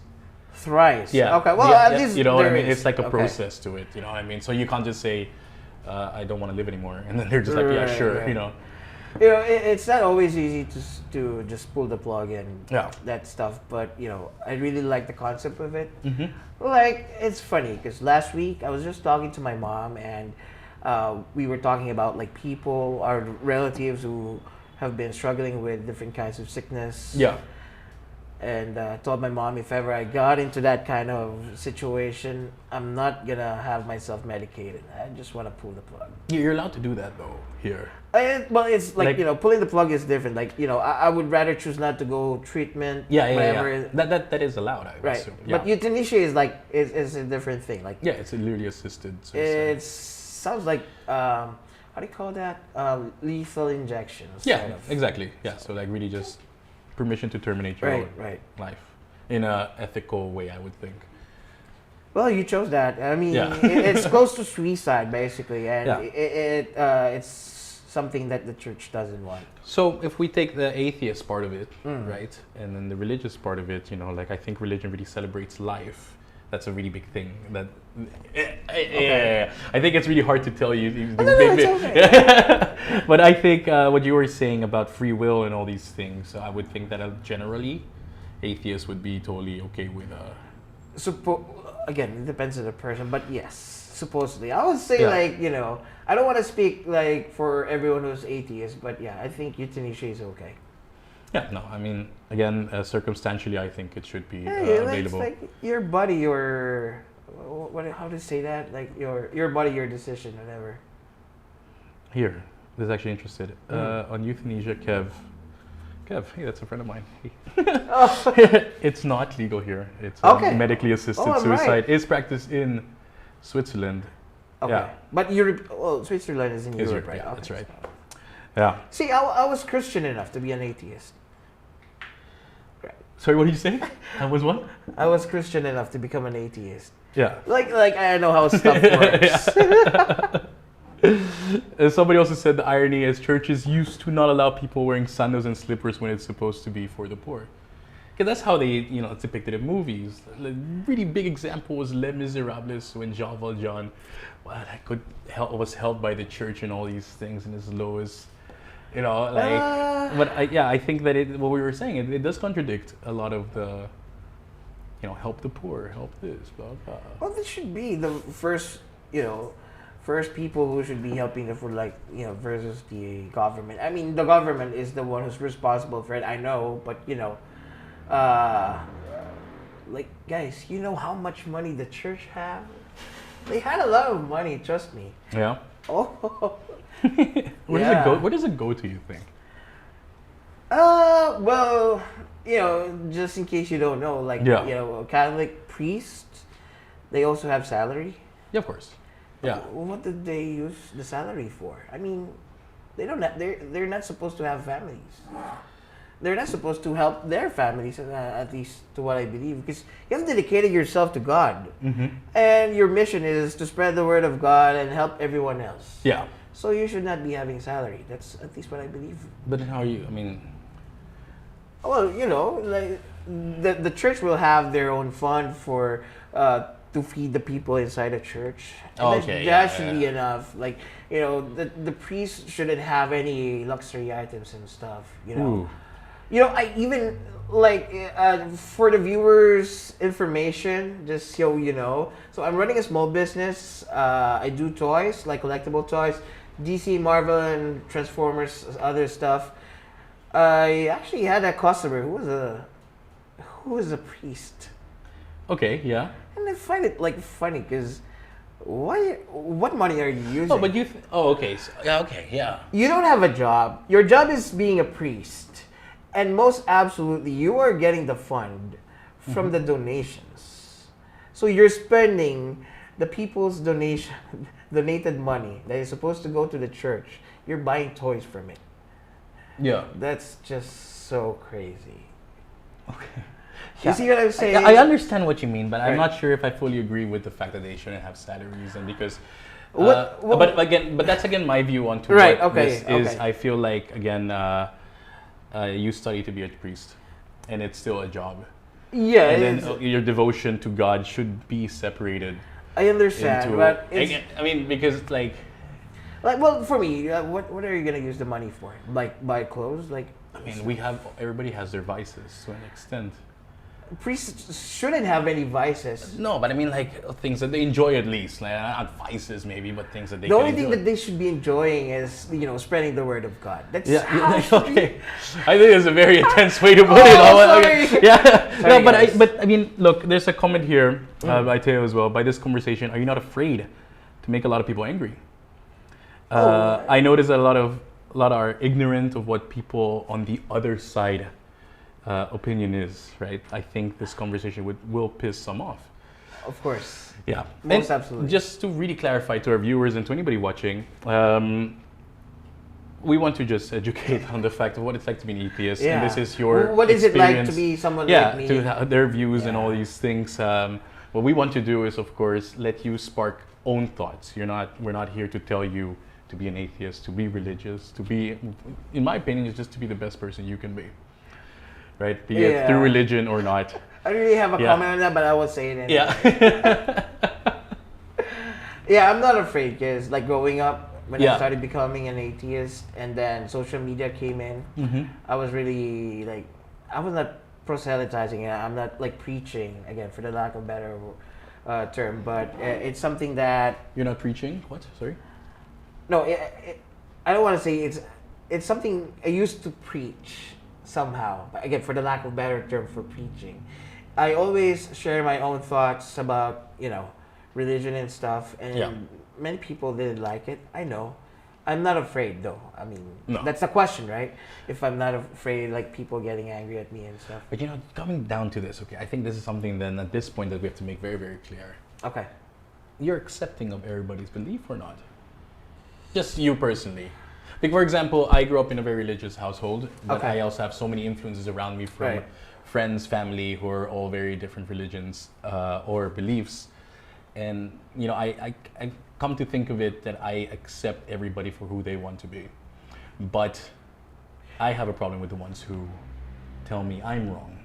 [SPEAKER 2] Thrice?
[SPEAKER 1] Yeah.
[SPEAKER 2] Okay, well, at least
[SPEAKER 1] you know what I
[SPEAKER 2] there
[SPEAKER 1] mean?
[SPEAKER 2] is.
[SPEAKER 1] It's like a process to it, you know what I mean? So you can't just say, I don't want to live anymore. And then they're just like, yeah, sure,
[SPEAKER 2] right.
[SPEAKER 1] you know.
[SPEAKER 2] You know, it's not always easy to just pull the plug and that stuff, but you know, I really like the concept of it.
[SPEAKER 1] Mm-hmm.
[SPEAKER 2] Like, it's funny because last week I was just talking to my mom and we were talking about like people, our relatives who have been struggling with different kinds of sickness.
[SPEAKER 1] Yeah.
[SPEAKER 2] And told my mom if ever I got into that kind of situation, I'm not gonna have myself medicated. I just want to pull the plug.
[SPEAKER 1] You're allowed to do that though here.
[SPEAKER 2] Well, it's like, you know, pulling the plug is different. Like, you know, I would rather choose not to go treatment.
[SPEAKER 1] Yeah. That is allowed, I would assume.
[SPEAKER 2] But euthanasia is like is a different thing. Like,
[SPEAKER 1] yeah, it's a literally assisted suicide.
[SPEAKER 2] It sounds like how do you call that? Lethal injections.
[SPEAKER 1] Yeah,
[SPEAKER 2] kind of.
[SPEAKER 1] exactly. Yeah, so like really just permission to terminate your own life in a ethical way, I would think.
[SPEAKER 2] Well, you chose that. I mean, it's close to suicide basically, and it's something that the church doesn't want.
[SPEAKER 1] So if we take the atheist part of it, right, and then the religious part of it, you know, like I think religion really celebrates life. That's a really big thing. That I think it's really hard to tell you. But I think what you were saying about free will and all these things, I would think that generally, atheists would be totally okay with.
[SPEAKER 2] Again, it depends on the person, but yes, supposedly, I would say like, you know, I don't want to speak like for everyone who's atheist, but yeah, I think euthanasia is okay.
[SPEAKER 1] Yeah, no, I mean, again, circumstantially, I think it should be available.
[SPEAKER 2] It's like your body, your how to say that? Like your body, your decision, whatever.
[SPEAKER 1] Here, this is actually interested on euthanasia. Kev, hey, that's a friend of mine. Hey. It's not legal here. It's medically assisted suicide is practiced in Switzerland.
[SPEAKER 2] Okay, yeah. But Europe, Switzerland is in Europe, right?
[SPEAKER 1] Yeah,
[SPEAKER 2] okay.
[SPEAKER 1] That's right. Yeah.
[SPEAKER 2] See, I was Christian enough to be an atheist. Right.
[SPEAKER 1] Sorry, what did you say? I was what?
[SPEAKER 2] I was Christian enough to become an atheist.
[SPEAKER 1] Yeah.
[SPEAKER 2] Like I know how stuff works.
[SPEAKER 1] Somebody also said the irony is churches used to not allow people wearing sandals and slippers when it's supposed to be for the poor. Because that's how they, you know, it's depicted in movies. The really big example was Les Miserables when Jean Valjean, was held by the church and all these things in his lowest, you know, like. But I think that what we were saying, it does contradict a lot of the, you know, help the poor, help this, blah blah.
[SPEAKER 2] Well, this should be the first, you know, people who should be helping the poor, like, you know, versus the government. I mean, the government is the one who's responsible for it. I know, but you know. Like, guys, you know how much money the church have? They had a lot of money, trust me.
[SPEAKER 1] Yeah.
[SPEAKER 2] Oh.
[SPEAKER 1] Where does it go to, you think?
[SPEAKER 2] Well, you know, just in case you don't know, like, you know, Catholic priests, they also have salary.
[SPEAKER 1] Yeah, of course. Yeah.
[SPEAKER 2] What did they use the salary for? I mean, They don't. They're not supposed to have families. They're not supposed to help their families, at least to what I believe, because you have dedicated yourself to God, and your mission is to spread the word of God and help everyone else.
[SPEAKER 1] Yeah.
[SPEAKER 2] So you should not be having salary. That's at least what I believe.
[SPEAKER 1] But then how are you? I mean,
[SPEAKER 2] Well, like the church will have their own fund for to feed the people inside the church. And that should be enough. Like, the priest shouldn't have any luxury items and stuff.
[SPEAKER 1] Ooh.
[SPEAKER 2] I even like for the viewers' information, just so you know. So I'm running a small business. I do toys, like collectible toys, DC, Marvel, and Transformers, other stuff. I actually had a customer who was a priest.
[SPEAKER 1] Okay, yeah.
[SPEAKER 2] And I find it like funny because what money are you using?
[SPEAKER 1] Oh, but okay. So, yeah, okay, yeah.
[SPEAKER 2] You don't have a job. Your job is being a priest. And most absolutely, you are getting the fund from the donations. So you're spending the people's donated money that is supposed to go to the church. You're buying toys from it.
[SPEAKER 1] Yeah.
[SPEAKER 2] That's just so crazy.
[SPEAKER 1] Okay.
[SPEAKER 2] You see what I'm saying?
[SPEAKER 1] I understand what you mean, but I'm
[SPEAKER 2] Right.
[SPEAKER 1] not sure if I fully agree with the fact that they shouldn't have salaries, and because.
[SPEAKER 2] What-
[SPEAKER 1] but that's again my view on to
[SPEAKER 2] Right,
[SPEAKER 1] what
[SPEAKER 2] okay,
[SPEAKER 1] this is.
[SPEAKER 2] okay.
[SPEAKER 1] I feel like again, you study to be a priest, and it's still a job.
[SPEAKER 2] Yeah,
[SPEAKER 1] And
[SPEAKER 2] it's-
[SPEAKER 1] then your devotion to God should be separated
[SPEAKER 2] I understand,
[SPEAKER 1] into.
[SPEAKER 2] but it's,
[SPEAKER 1] I mean, because like.
[SPEAKER 2] well, for me, what are you gonna use the money for? Like buy clothes? Like,
[SPEAKER 1] I mean, everybody has their vices to an extent.
[SPEAKER 2] priests shouldn't have any vices.
[SPEAKER 1] No, but I mean, like things that they enjoy at least, like not vices maybe, but things that they.
[SPEAKER 2] The
[SPEAKER 1] can
[SPEAKER 2] only thing
[SPEAKER 1] enjoy.
[SPEAKER 2] that they should be enjoying is spreading the word of God. That's
[SPEAKER 1] Yeah,
[SPEAKER 2] how it should be.
[SPEAKER 1] okay. I think it's a very intense way to put it.
[SPEAKER 2] sorry.
[SPEAKER 1] Yeah,
[SPEAKER 2] Sorry,
[SPEAKER 1] no,
[SPEAKER 2] guys.
[SPEAKER 1] but I mean, look, there's a comment here by Teo as well. By this conversation, are you not afraid to make a lot of people angry? I notice that a lot are ignorant of what people on the other side opinion is. Right? I think this conversation will piss some off.
[SPEAKER 2] Of course.
[SPEAKER 1] Yeah,
[SPEAKER 2] Most
[SPEAKER 1] And
[SPEAKER 2] absolutely.
[SPEAKER 1] Just to really clarify to our viewers and to anybody watching, we want to just educate on the fact of what it's like to be an atheist,
[SPEAKER 2] Yeah.
[SPEAKER 1] and this is your
[SPEAKER 2] What is it like to
[SPEAKER 1] experience.
[SPEAKER 2] be someone
[SPEAKER 1] Yeah,
[SPEAKER 2] like me?
[SPEAKER 1] to have their views and all
[SPEAKER 2] Yeah.
[SPEAKER 1] these things. What we want to do is, of course, let you spark own thoughts. We're not here to tell you to be an atheist, to be religious, to be, in my opinion, is just to be the best person you can be. Right? Be it
[SPEAKER 2] Yeah.
[SPEAKER 1] through religion or not.
[SPEAKER 2] I don't really have a
[SPEAKER 1] Yeah.
[SPEAKER 2] comment on that, but I will say it anyway.
[SPEAKER 1] Yeah.
[SPEAKER 2] Yeah, I'm not afraid because like growing up, when
[SPEAKER 1] Yeah.
[SPEAKER 2] I started becoming an atheist and then social media came in, I was really like, I was not proselytizing. I'm not like preaching, again, for the lack of a better term, but it's something that,
[SPEAKER 1] You're not preaching? What? Sorry?
[SPEAKER 2] no, I don't want to say it's something I used to preach somehow, but again, for the lack of a better term for preaching. I always share my own thoughts about, religion and stuff, and
[SPEAKER 1] Yeah.
[SPEAKER 2] many people didn't like it. I know. I'm not afraid though. I mean,
[SPEAKER 1] No.
[SPEAKER 2] that's the question, right? If I'm not afraid, like people getting angry at me and stuff.
[SPEAKER 1] But coming down to this, okay, I think this is something then at this point that we have to make very, very clear.
[SPEAKER 2] Okay.
[SPEAKER 1] You're accepting of everybody's belief or not? Just you personally. Like, for example, I grew up in a very religious household, but
[SPEAKER 2] Okay.
[SPEAKER 1] I also have so many influences around me from
[SPEAKER 2] Right.
[SPEAKER 1] friends, family who are all very different religions or beliefs. And, I come to think of it that I accept everybody for who they want to be. But I have a problem with the ones who tell me I'm wrong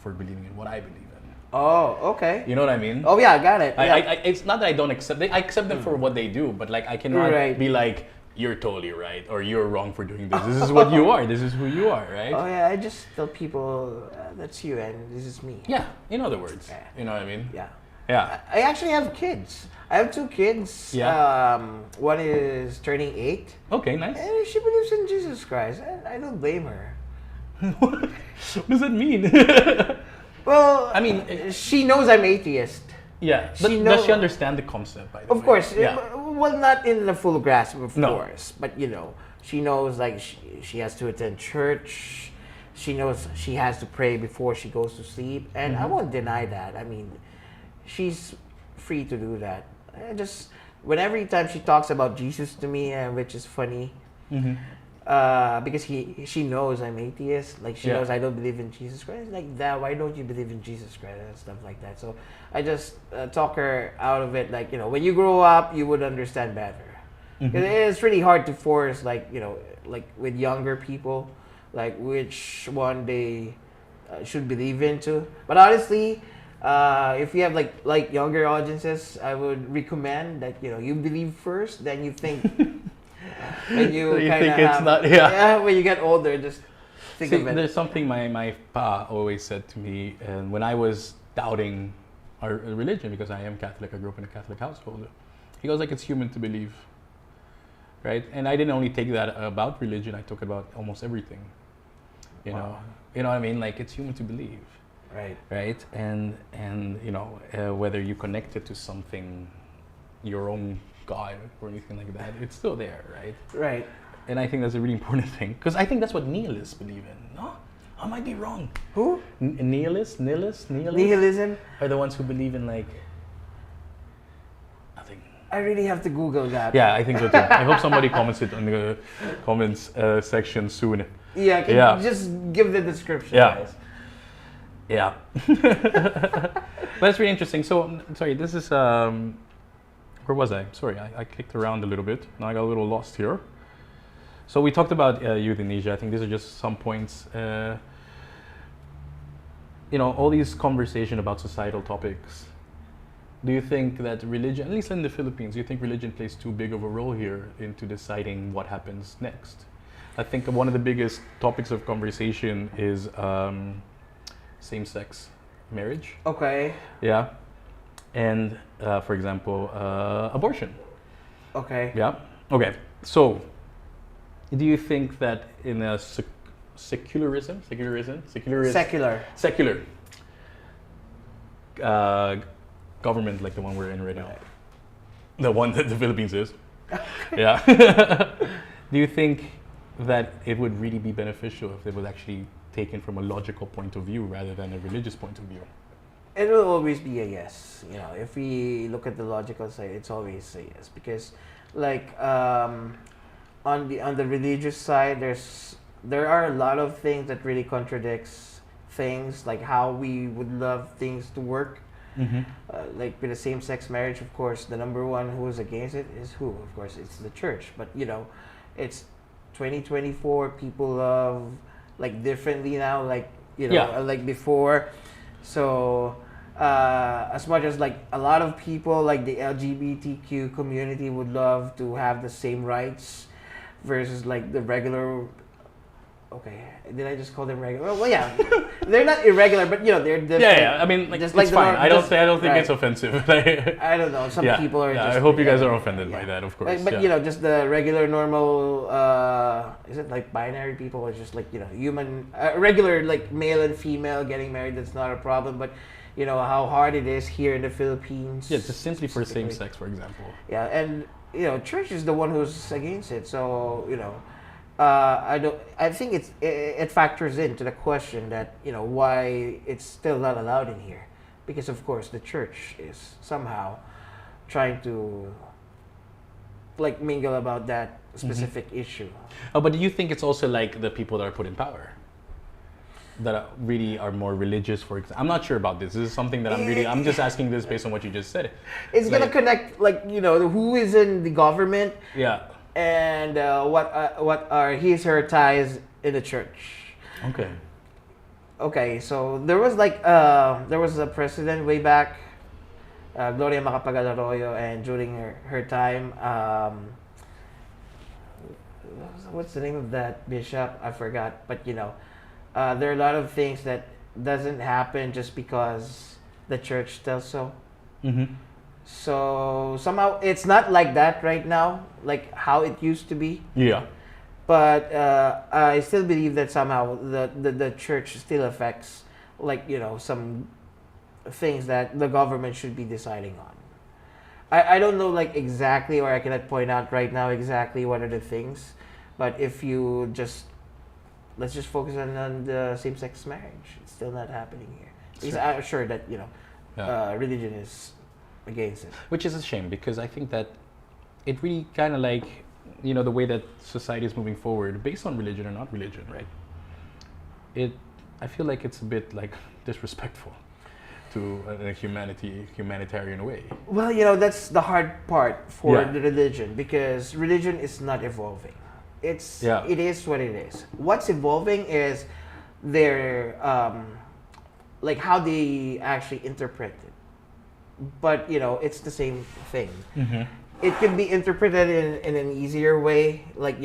[SPEAKER 1] for believing in what I believe in.
[SPEAKER 2] Oh, okay.
[SPEAKER 1] You know what I mean?
[SPEAKER 2] Oh yeah, I got it. Yeah.
[SPEAKER 1] It's not that I don't accept. I accept them for what they do, but like I cannot
[SPEAKER 2] Right.
[SPEAKER 1] be like you're totally right or you're wrong for doing this. This is what you are. This is who you are, right?
[SPEAKER 2] Oh yeah, I just tell people that's you and this is me.
[SPEAKER 1] Yeah. In other words,
[SPEAKER 2] Yeah.
[SPEAKER 1] you know what I mean?
[SPEAKER 2] Yeah.
[SPEAKER 1] Yeah.
[SPEAKER 2] I actually have kids. I have 2 kids.
[SPEAKER 1] Yeah.
[SPEAKER 2] One is turning 8,
[SPEAKER 1] Okay. Nice.
[SPEAKER 2] and she believes in Jesus Christ. And I don't blame her.
[SPEAKER 1] What does that mean?
[SPEAKER 2] Well,
[SPEAKER 1] I mean,
[SPEAKER 2] she knows I'm atheist.
[SPEAKER 1] yeah.
[SPEAKER 2] She
[SPEAKER 1] Does she
[SPEAKER 2] know-
[SPEAKER 1] understand the concept? By the
[SPEAKER 2] Of
[SPEAKER 1] way?
[SPEAKER 2] course.
[SPEAKER 1] Yeah.
[SPEAKER 2] Well, not in the full grasp, of
[SPEAKER 1] No.
[SPEAKER 2] course. But she knows like she has to attend church. She knows she has to pray before she goes to sleep, and I won't deny that. I mean, she's free to do that. I just every time she talks about Jesus to me, which is funny, Because she knows I'm atheist. Like she knows I don't believe in Jesus Christ. Like that, why don't you believe in Jesus Christ and stuff like that? So I just talk her out of it. Like when you grow up, you would understand better. Because it's really hard to force like with younger people, like which one they should believe into. But honestly, if you have like younger audiences, I would recommend that you believe first, then you think. When you kind of
[SPEAKER 1] it's not,
[SPEAKER 2] when you get older, just think of it.
[SPEAKER 1] There's something my pa always said to me, and when I was doubting our religion, because I am Catholic, I grew up in a Catholic household. He goes like, it's human to believe, right? And I didn't only take that about religion; I took it about almost everything. You know what I mean? Like it's human to believe, right? And whether you connect it to something, your own God or anything like that, it's still there, right?
[SPEAKER 2] Right.
[SPEAKER 1] And I think that's a really important thing, because I think that's what nihilists believe in. No, I might be wrong.
[SPEAKER 2] Who?
[SPEAKER 1] Nihilists
[SPEAKER 2] Nihilism
[SPEAKER 1] are the ones who believe in like nothing.
[SPEAKER 2] I really have to Google that.
[SPEAKER 1] Yeah, I think so too. I hope somebody comments it on the comments section soon.
[SPEAKER 2] Yeah, can you just give the description, guys.
[SPEAKER 1] Yeah. But it's really interesting. So, sorry, this is where was I? Sorry, I clicked around a little bit. Now I got a little lost here. So we talked about euthanasia. I think these are just some points. All these conversation about societal topics. Do you think that religion, at least in the Philippines, do you think religion plays too big of a role here into deciding what happens next? I think one of the biggest topics of conversation is same-sex marriage.
[SPEAKER 2] Okay.
[SPEAKER 1] Yeah. And, for example, abortion.
[SPEAKER 2] Okay.
[SPEAKER 1] Yeah. Okay. So, do you think that in a secular government like the one we're in right now, the one that the Philippines is, yeah. Do you think that it would really be beneficial if it was actually taken from a logical point of view rather than a religious point of view?
[SPEAKER 2] It will always be a yes. If we look at the logical side, it's always a yes, because like on the religious side, there are a lot of things that really contradicts things, like how we would love things to work. Like with the same-sex marriage, of course, the number one who is against it is who? Of course, it's the church. But it's 2024. People love like differently now, like like before. So as much as like a lot of people, like the LGBTQ community, would love to have the same rights versus like the regular. Okay, did I just call them regular? Well, yeah, they're not irregular, but they're different.
[SPEAKER 1] Yeah. I mean, like, just it's fine. I don't think it's offensive.
[SPEAKER 2] I don't know. Some people are.
[SPEAKER 1] Yeah,
[SPEAKER 2] just,
[SPEAKER 1] I hope you guys are offended by that, of course.
[SPEAKER 2] But just the regular, normal. Is it like binary people, or just like human, regular like male and female getting married? That's not a problem. But how hard it is here in the Philippines.
[SPEAKER 1] Yeah, just simply for same sex, for example.
[SPEAKER 2] Yeah, and church is the one who's against it. So I think it factors into the question that why it's still not allowed in here, because of course the church is somehow trying to like mingle about that specific issue.
[SPEAKER 1] Oh, but do you think it's also like the people that are put in power that really are more religious? For example, I'm not sure about this. This is something that I'm just asking this based on what you just said.
[SPEAKER 2] It's gonna connect like who is in the government.
[SPEAKER 1] Yeah.
[SPEAKER 2] And what are her ties in the church? Okay, so there was a president way back, Gloria Macapagal-Arroyo, and during her time, what's the name of that bishop? I forgot, but there are a lot of things that doesn't happen just because the church tells so. So somehow it's not like that right now, like how it used to be.
[SPEAKER 1] Yeah.
[SPEAKER 2] But I still believe that somehow the church still affects like some things that the government should be deciding on. I don't know like exactly, or I cannot point out right now exactly what are the things, but if you let's just focus on the same-sex marriage. It's still not happening here. Because I'm sure that religion is against it.
[SPEAKER 1] Which is a shame, because I think that it really kind of like the way that society is moving forward, based on religion or not religion, right? I feel like it's a bit like disrespectful to a humanitarian way.
[SPEAKER 2] Well, that's the hard part for
[SPEAKER 1] Yeah.
[SPEAKER 2] the religion, because religion is not evolving. It is what it is. What's evolving is their like how they actually interpret it. But it's the same thing.
[SPEAKER 1] Mm-hmm.
[SPEAKER 2] It could be interpreted in an easier way, like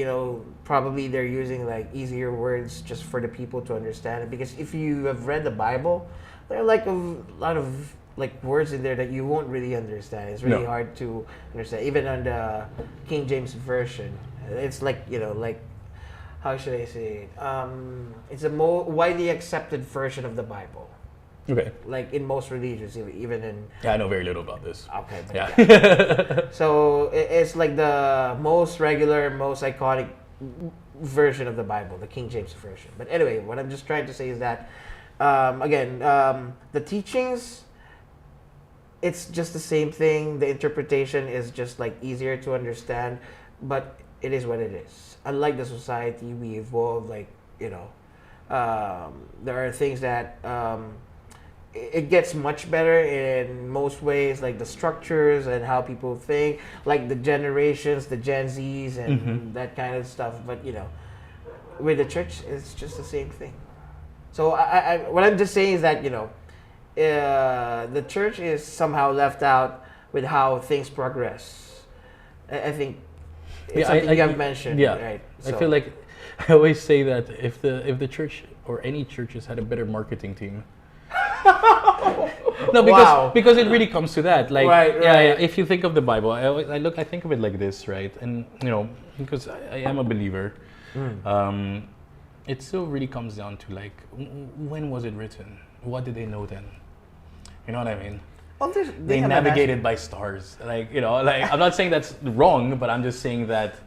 [SPEAKER 2] probably they're using like easier words just for the people to understand it, because if you have read the Bible, there are like a lot of like words in there that you won't really understand. It's really hard to understand, even on the King James version. It's like like, how should I say it, it's a more widely accepted version of the Bible.
[SPEAKER 1] Okay.
[SPEAKER 2] Like in most religions, even in...
[SPEAKER 1] Yeah, I know very little about this.
[SPEAKER 2] Okay. But
[SPEAKER 1] Yeah.
[SPEAKER 2] So it's like the most regular, most iconic version of the Bible, the King James version. But anyway, what I'm just trying to say is that, again, the teachings, it's just the same thing. The interpretation is just like easier to understand, but it is what it is. Unlike the society, we evolve, like, there are things that... it gets much better in most ways, like the structures and how people think, like the generations, the Gen Zs and that kind of stuff. But with the church, it's just the same thing. So what I'm just saying is that the church is somehow left out with how things progress. I think it's something you have mentioned.
[SPEAKER 1] Yeah,
[SPEAKER 2] right?
[SPEAKER 1] I feel like I always say that if the church or any churches had a better marketing team. No, because it really comes to that. Like,
[SPEAKER 2] right.
[SPEAKER 1] If you think of the Bible, I think of it like this, right? And because I am a believer, it still really comes down to like, when was it written? What did they know then? You know what I mean?
[SPEAKER 2] Well,
[SPEAKER 1] they navigated by stars. Like, like, I'm not saying that's wrong, but I'm just saying that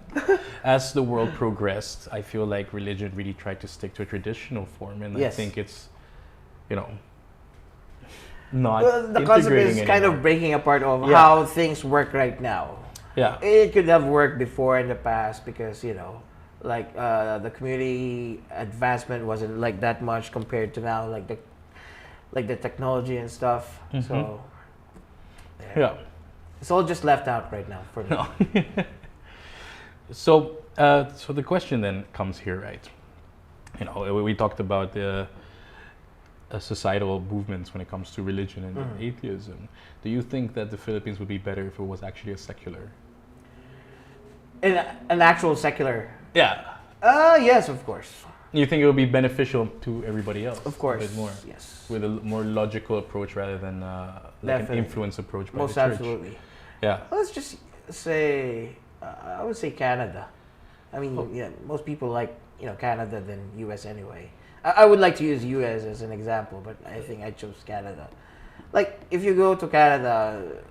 [SPEAKER 1] as the world progressed, I feel like religion really tried to stick to a traditional form, and
[SPEAKER 2] yes.
[SPEAKER 1] I think it's, not
[SPEAKER 2] the concept is
[SPEAKER 1] anymore.
[SPEAKER 2] kind of breaking apart of how things work right now.
[SPEAKER 1] Yeah.
[SPEAKER 2] It could have worked before in the past because, like the community advancement wasn't like that much compared to now, like the technology and stuff.
[SPEAKER 1] Mm-hmm.
[SPEAKER 2] So,
[SPEAKER 1] yeah.
[SPEAKER 2] It's all just left out right now for me.
[SPEAKER 1] No. So the question then comes here, right? We talked about the societal movements when it comes to religion and atheism. Do you think that the Philippines would be better if it was actually a secular?
[SPEAKER 2] An actual secular?
[SPEAKER 1] Yeah.
[SPEAKER 2] Yes, of course.
[SPEAKER 1] You think it would be beneficial to everybody else?
[SPEAKER 2] Of course.
[SPEAKER 1] A bit more?
[SPEAKER 2] Yes.
[SPEAKER 1] With a more logical approach rather than like an influence approach by
[SPEAKER 2] most
[SPEAKER 1] the church?
[SPEAKER 2] absolutely.
[SPEAKER 1] Yeah.
[SPEAKER 2] Let's just say, I would say Canada. I mean, most people like, Canada than US anyway. I would like to use US as an example, but I think I chose Canada. Like, if you go to Canada,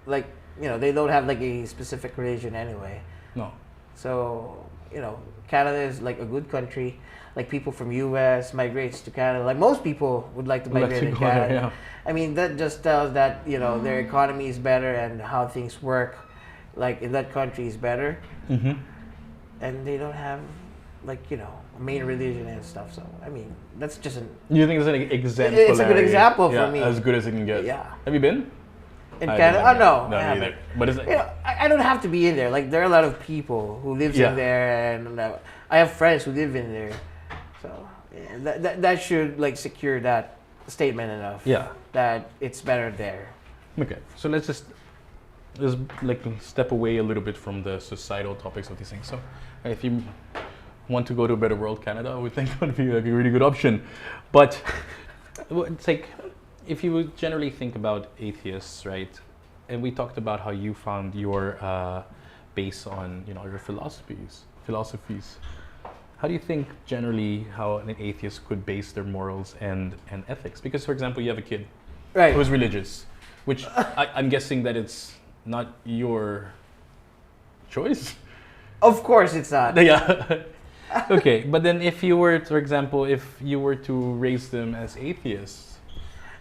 [SPEAKER 2] like, they don't have like a specific religion anyway.
[SPEAKER 1] No.
[SPEAKER 2] So, Canada is like a good country. Like, people from US migrates to Canada. Like, most people would like to migrate to Canada.
[SPEAKER 1] There, yeah.
[SPEAKER 2] I mean, that just tells that, their economy is better and how things work, like, in that country is better.
[SPEAKER 1] Mm-hmm.
[SPEAKER 2] And they don't have, like, a main religion and stuff. So, I mean, that's just an...
[SPEAKER 1] You think it's an example?
[SPEAKER 2] It's a good example for me.
[SPEAKER 1] As good as it can get.
[SPEAKER 2] Yeah.
[SPEAKER 1] Have you been?
[SPEAKER 2] In Canada? Oh, no.
[SPEAKER 1] No,
[SPEAKER 2] I haven't.
[SPEAKER 1] neither. But it's like...
[SPEAKER 2] I don't have to be in there. Like, there are a lot of people who lives in there, and I have friends who live in there. So, that should, like, secure that statement enough.
[SPEAKER 1] Yeah.
[SPEAKER 2] That it's better there.
[SPEAKER 1] Okay. So let's like step away a little bit from the societal topics of these things. So, if you want to go to a better world, Canada, I would think would be like a really good option. But it's like, if you would generally think about atheists, right? And we talked about how you found your base on, your philosophies. How do you think generally how an atheist could base their morals and ethics? Because, for example, you have a kid who's religious, which I'm guessing that it's not your choice.
[SPEAKER 2] Of course it's not.
[SPEAKER 1] Yeah. Okay, but then if you were, for example, to raise them as atheists.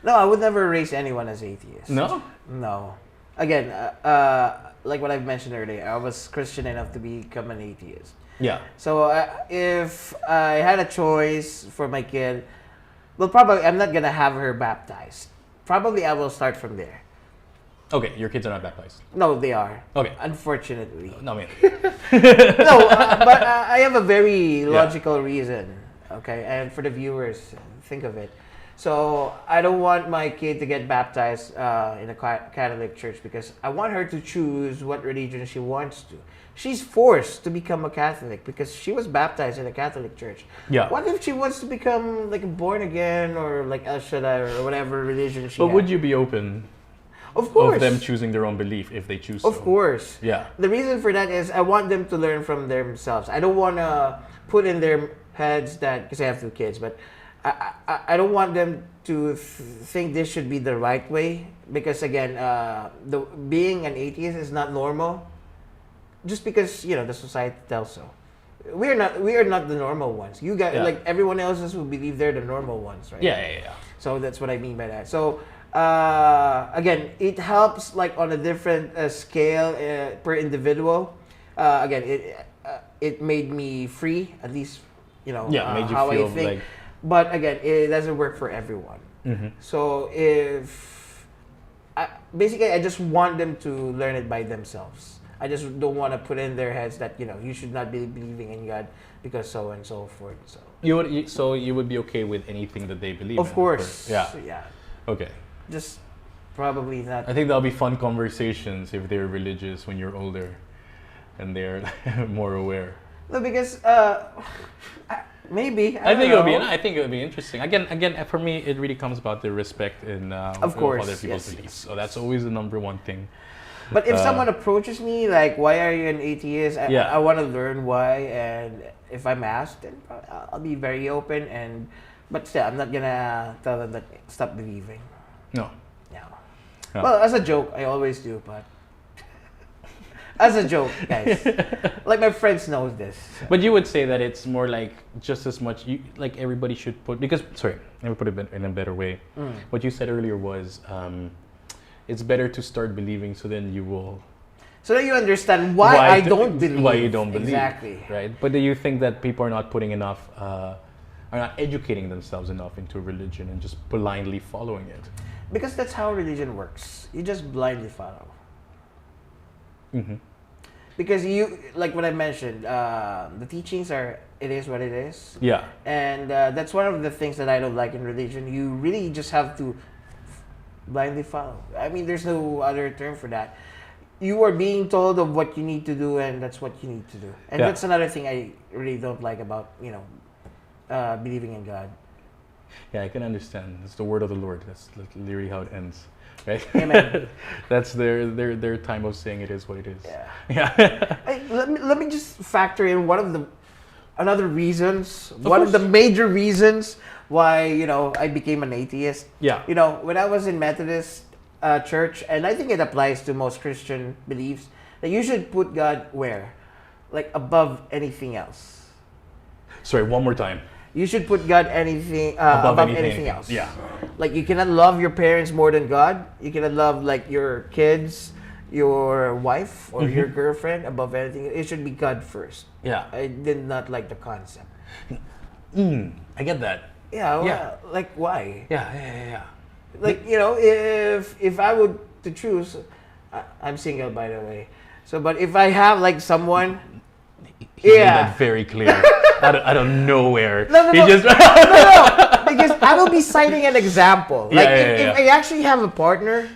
[SPEAKER 2] No, I would never raise anyone as atheist.
[SPEAKER 1] No?
[SPEAKER 2] No. Again, like what I've mentioned earlier, I was Christian enough to become an atheist.
[SPEAKER 1] Yeah.
[SPEAKER 2] So if I had a choice for my kid, well, probably I'm not gonna have her baptized. Probably I will start from there.
[SPEAKER 1] Okay, your kids are not baptized.
[SPEAKER 2] No, they are.
[SPEAKER 1] Okay.
[SPEAKER 2] Unfortunately.
[SPEAKER 1] No, I mean.
[SPEAKER 2] No, but I have a very logical reason. Okay, and for the viewers, think of it. So I don't want my kid to get baptized in a Catholic church because I want her to choose what religion she wants to. She's forced to become a Catholic because she was baptized in a Catholic church.
[SPEAKER 1] Yeah.
[SPEAKER 2] What if she wants to become like born again or like El Shaddai or whatever religion she
[SPEAKER 1] But
[SPEAKER 2] has?
[SPEAKER 1] would you be open
[SPEAKER 2] Of course.
[SPEAKER 1] of them choosing their own belief if they choose
[SPEAKER 2] Of
[SPEAKER 1] so?
[SPEAKER 2] course.
[SPEAKER 1] Yeah.
[SPEAKER 2] The reason for that is I want them to learn from themselves. I don't want to put in their heads that, because I have 2 kids, but I don't want them to think this should be the right way because again, being an atheist is not normal. Just because the society tells so. We are not the normal ones. You guys, like everyone else who believe they're the normal ones, right?
[SPEAKER 1] Yeah.
[SPEAKER 2] So that's what I mean by that. So again, it helps like on a different scale per individual. Again, it made me free, at least made you how feel I think. Like... But again, it doesn't work for everyone.
[SPEAKER 1] Mm-hmm.
[SPEAKER 2] So basically, I just want them to learn it by themselves. I just don't want to put in their heads that you should not be believing in God because so and so forth. So
[SPEAKER 1] you would be okay with anything that they believe in?
[SPEAKER 2] Of course.
[SPEAKER 1] Yeah. Okay.
[SPEAKER 2] Just probably not.
[SPEAKER 1] I think that'll be fun conversations if they're religious when you're older, and they're more aware.
[SPEAKER 2] No, because maybe
[SPEAKER 1] I think it'll be interesting. Again, for me, it really comes about the respect and
[SPEAKER 2] of course,
[SPEAKER 1] other people's beliefs. So that's always the number one thing.
[SPEAKER 2] But if someone approaches me like, "Why are you an atheist?" I want to learn why, and if I'm asked, then I'll be very open. But still, I'm not gonna tell them that stop believing.
[SPEAKER 1] No.
[SPEAKER 2] Well, as a joke, I always do, but as a joke, guys. Like my friends knows this. So.
[SPEAKER 1] But you would say that it's more like just as much like everybody should put let me put it in a better way. What you said earlier was. It's better to start believing, so then you will.
[SPEAKER 2] So that you understand why I don't believe.
[SPEAKER 1] Why you don't believe.
[SPEAKER 2] Exactly.
[SPEAKER 1] Right. But do you think that people are not putting enough, are not educating themselves enough into religion and just blindly following it?
[SPEAKER 2] Because that's how religion works. You just blindly follow.
[SPEAKER 1] Mm-hmm.
[SPEAKER 2] Because like what I mentioned, the teachings are, it is what it is.
[SPEAKER 1] Yeah.
[SPEAKER 2] And that's one of the things that I don't like in religion. You really just have to blindly follow. I mean, there's no other term for that. You are being told of what you need to do, and that's what you need to do. And that's another thing I really don't like about believing in God.
[SPEAKER 1] Yeah, I can understand. It's the word of the Lord. That's literally how it ends, right?
[SPEAKER 2] Amen.
[SPEAKER 1] That's their time of saying it is what it is.
[SPEAKER 2] Yeah. Hey, let me just factor in one of the major reasons why I became an atheist.
[SPEAKER 1] Yeah.
[SPEAKER 2] When I was in Methodist church, and I think it applies to most Christian beliefs, that you should put God where, like above anything else.
[SPEAKER 1] Sorry, one more time.
[SPEAKER 2] You should put God above anything else.
[SPEAKER 1] Yeah.
[SPEAKER 2] Like you cannot love your parents more than God. You cannot love like your kids, your wife, or your girlfriend above anything. It should be God first.
[SPEAKER 1] Yeah.
[SPEAKER 2] I did not like the concept.
[SPEAKER 1] I get that.
[SPEAKER 2] Yeah, well, like why?
[SPEAKER 1] Yeah.
[SPEAKER 2] Like if I would to choose, I'm single by the way. So, but if I have like someone,
[SPEAKER 1] he made that very clear. I don't know where.
[SPEAKER 2] No. Because I will be citing an example. Like if I actually have a partner,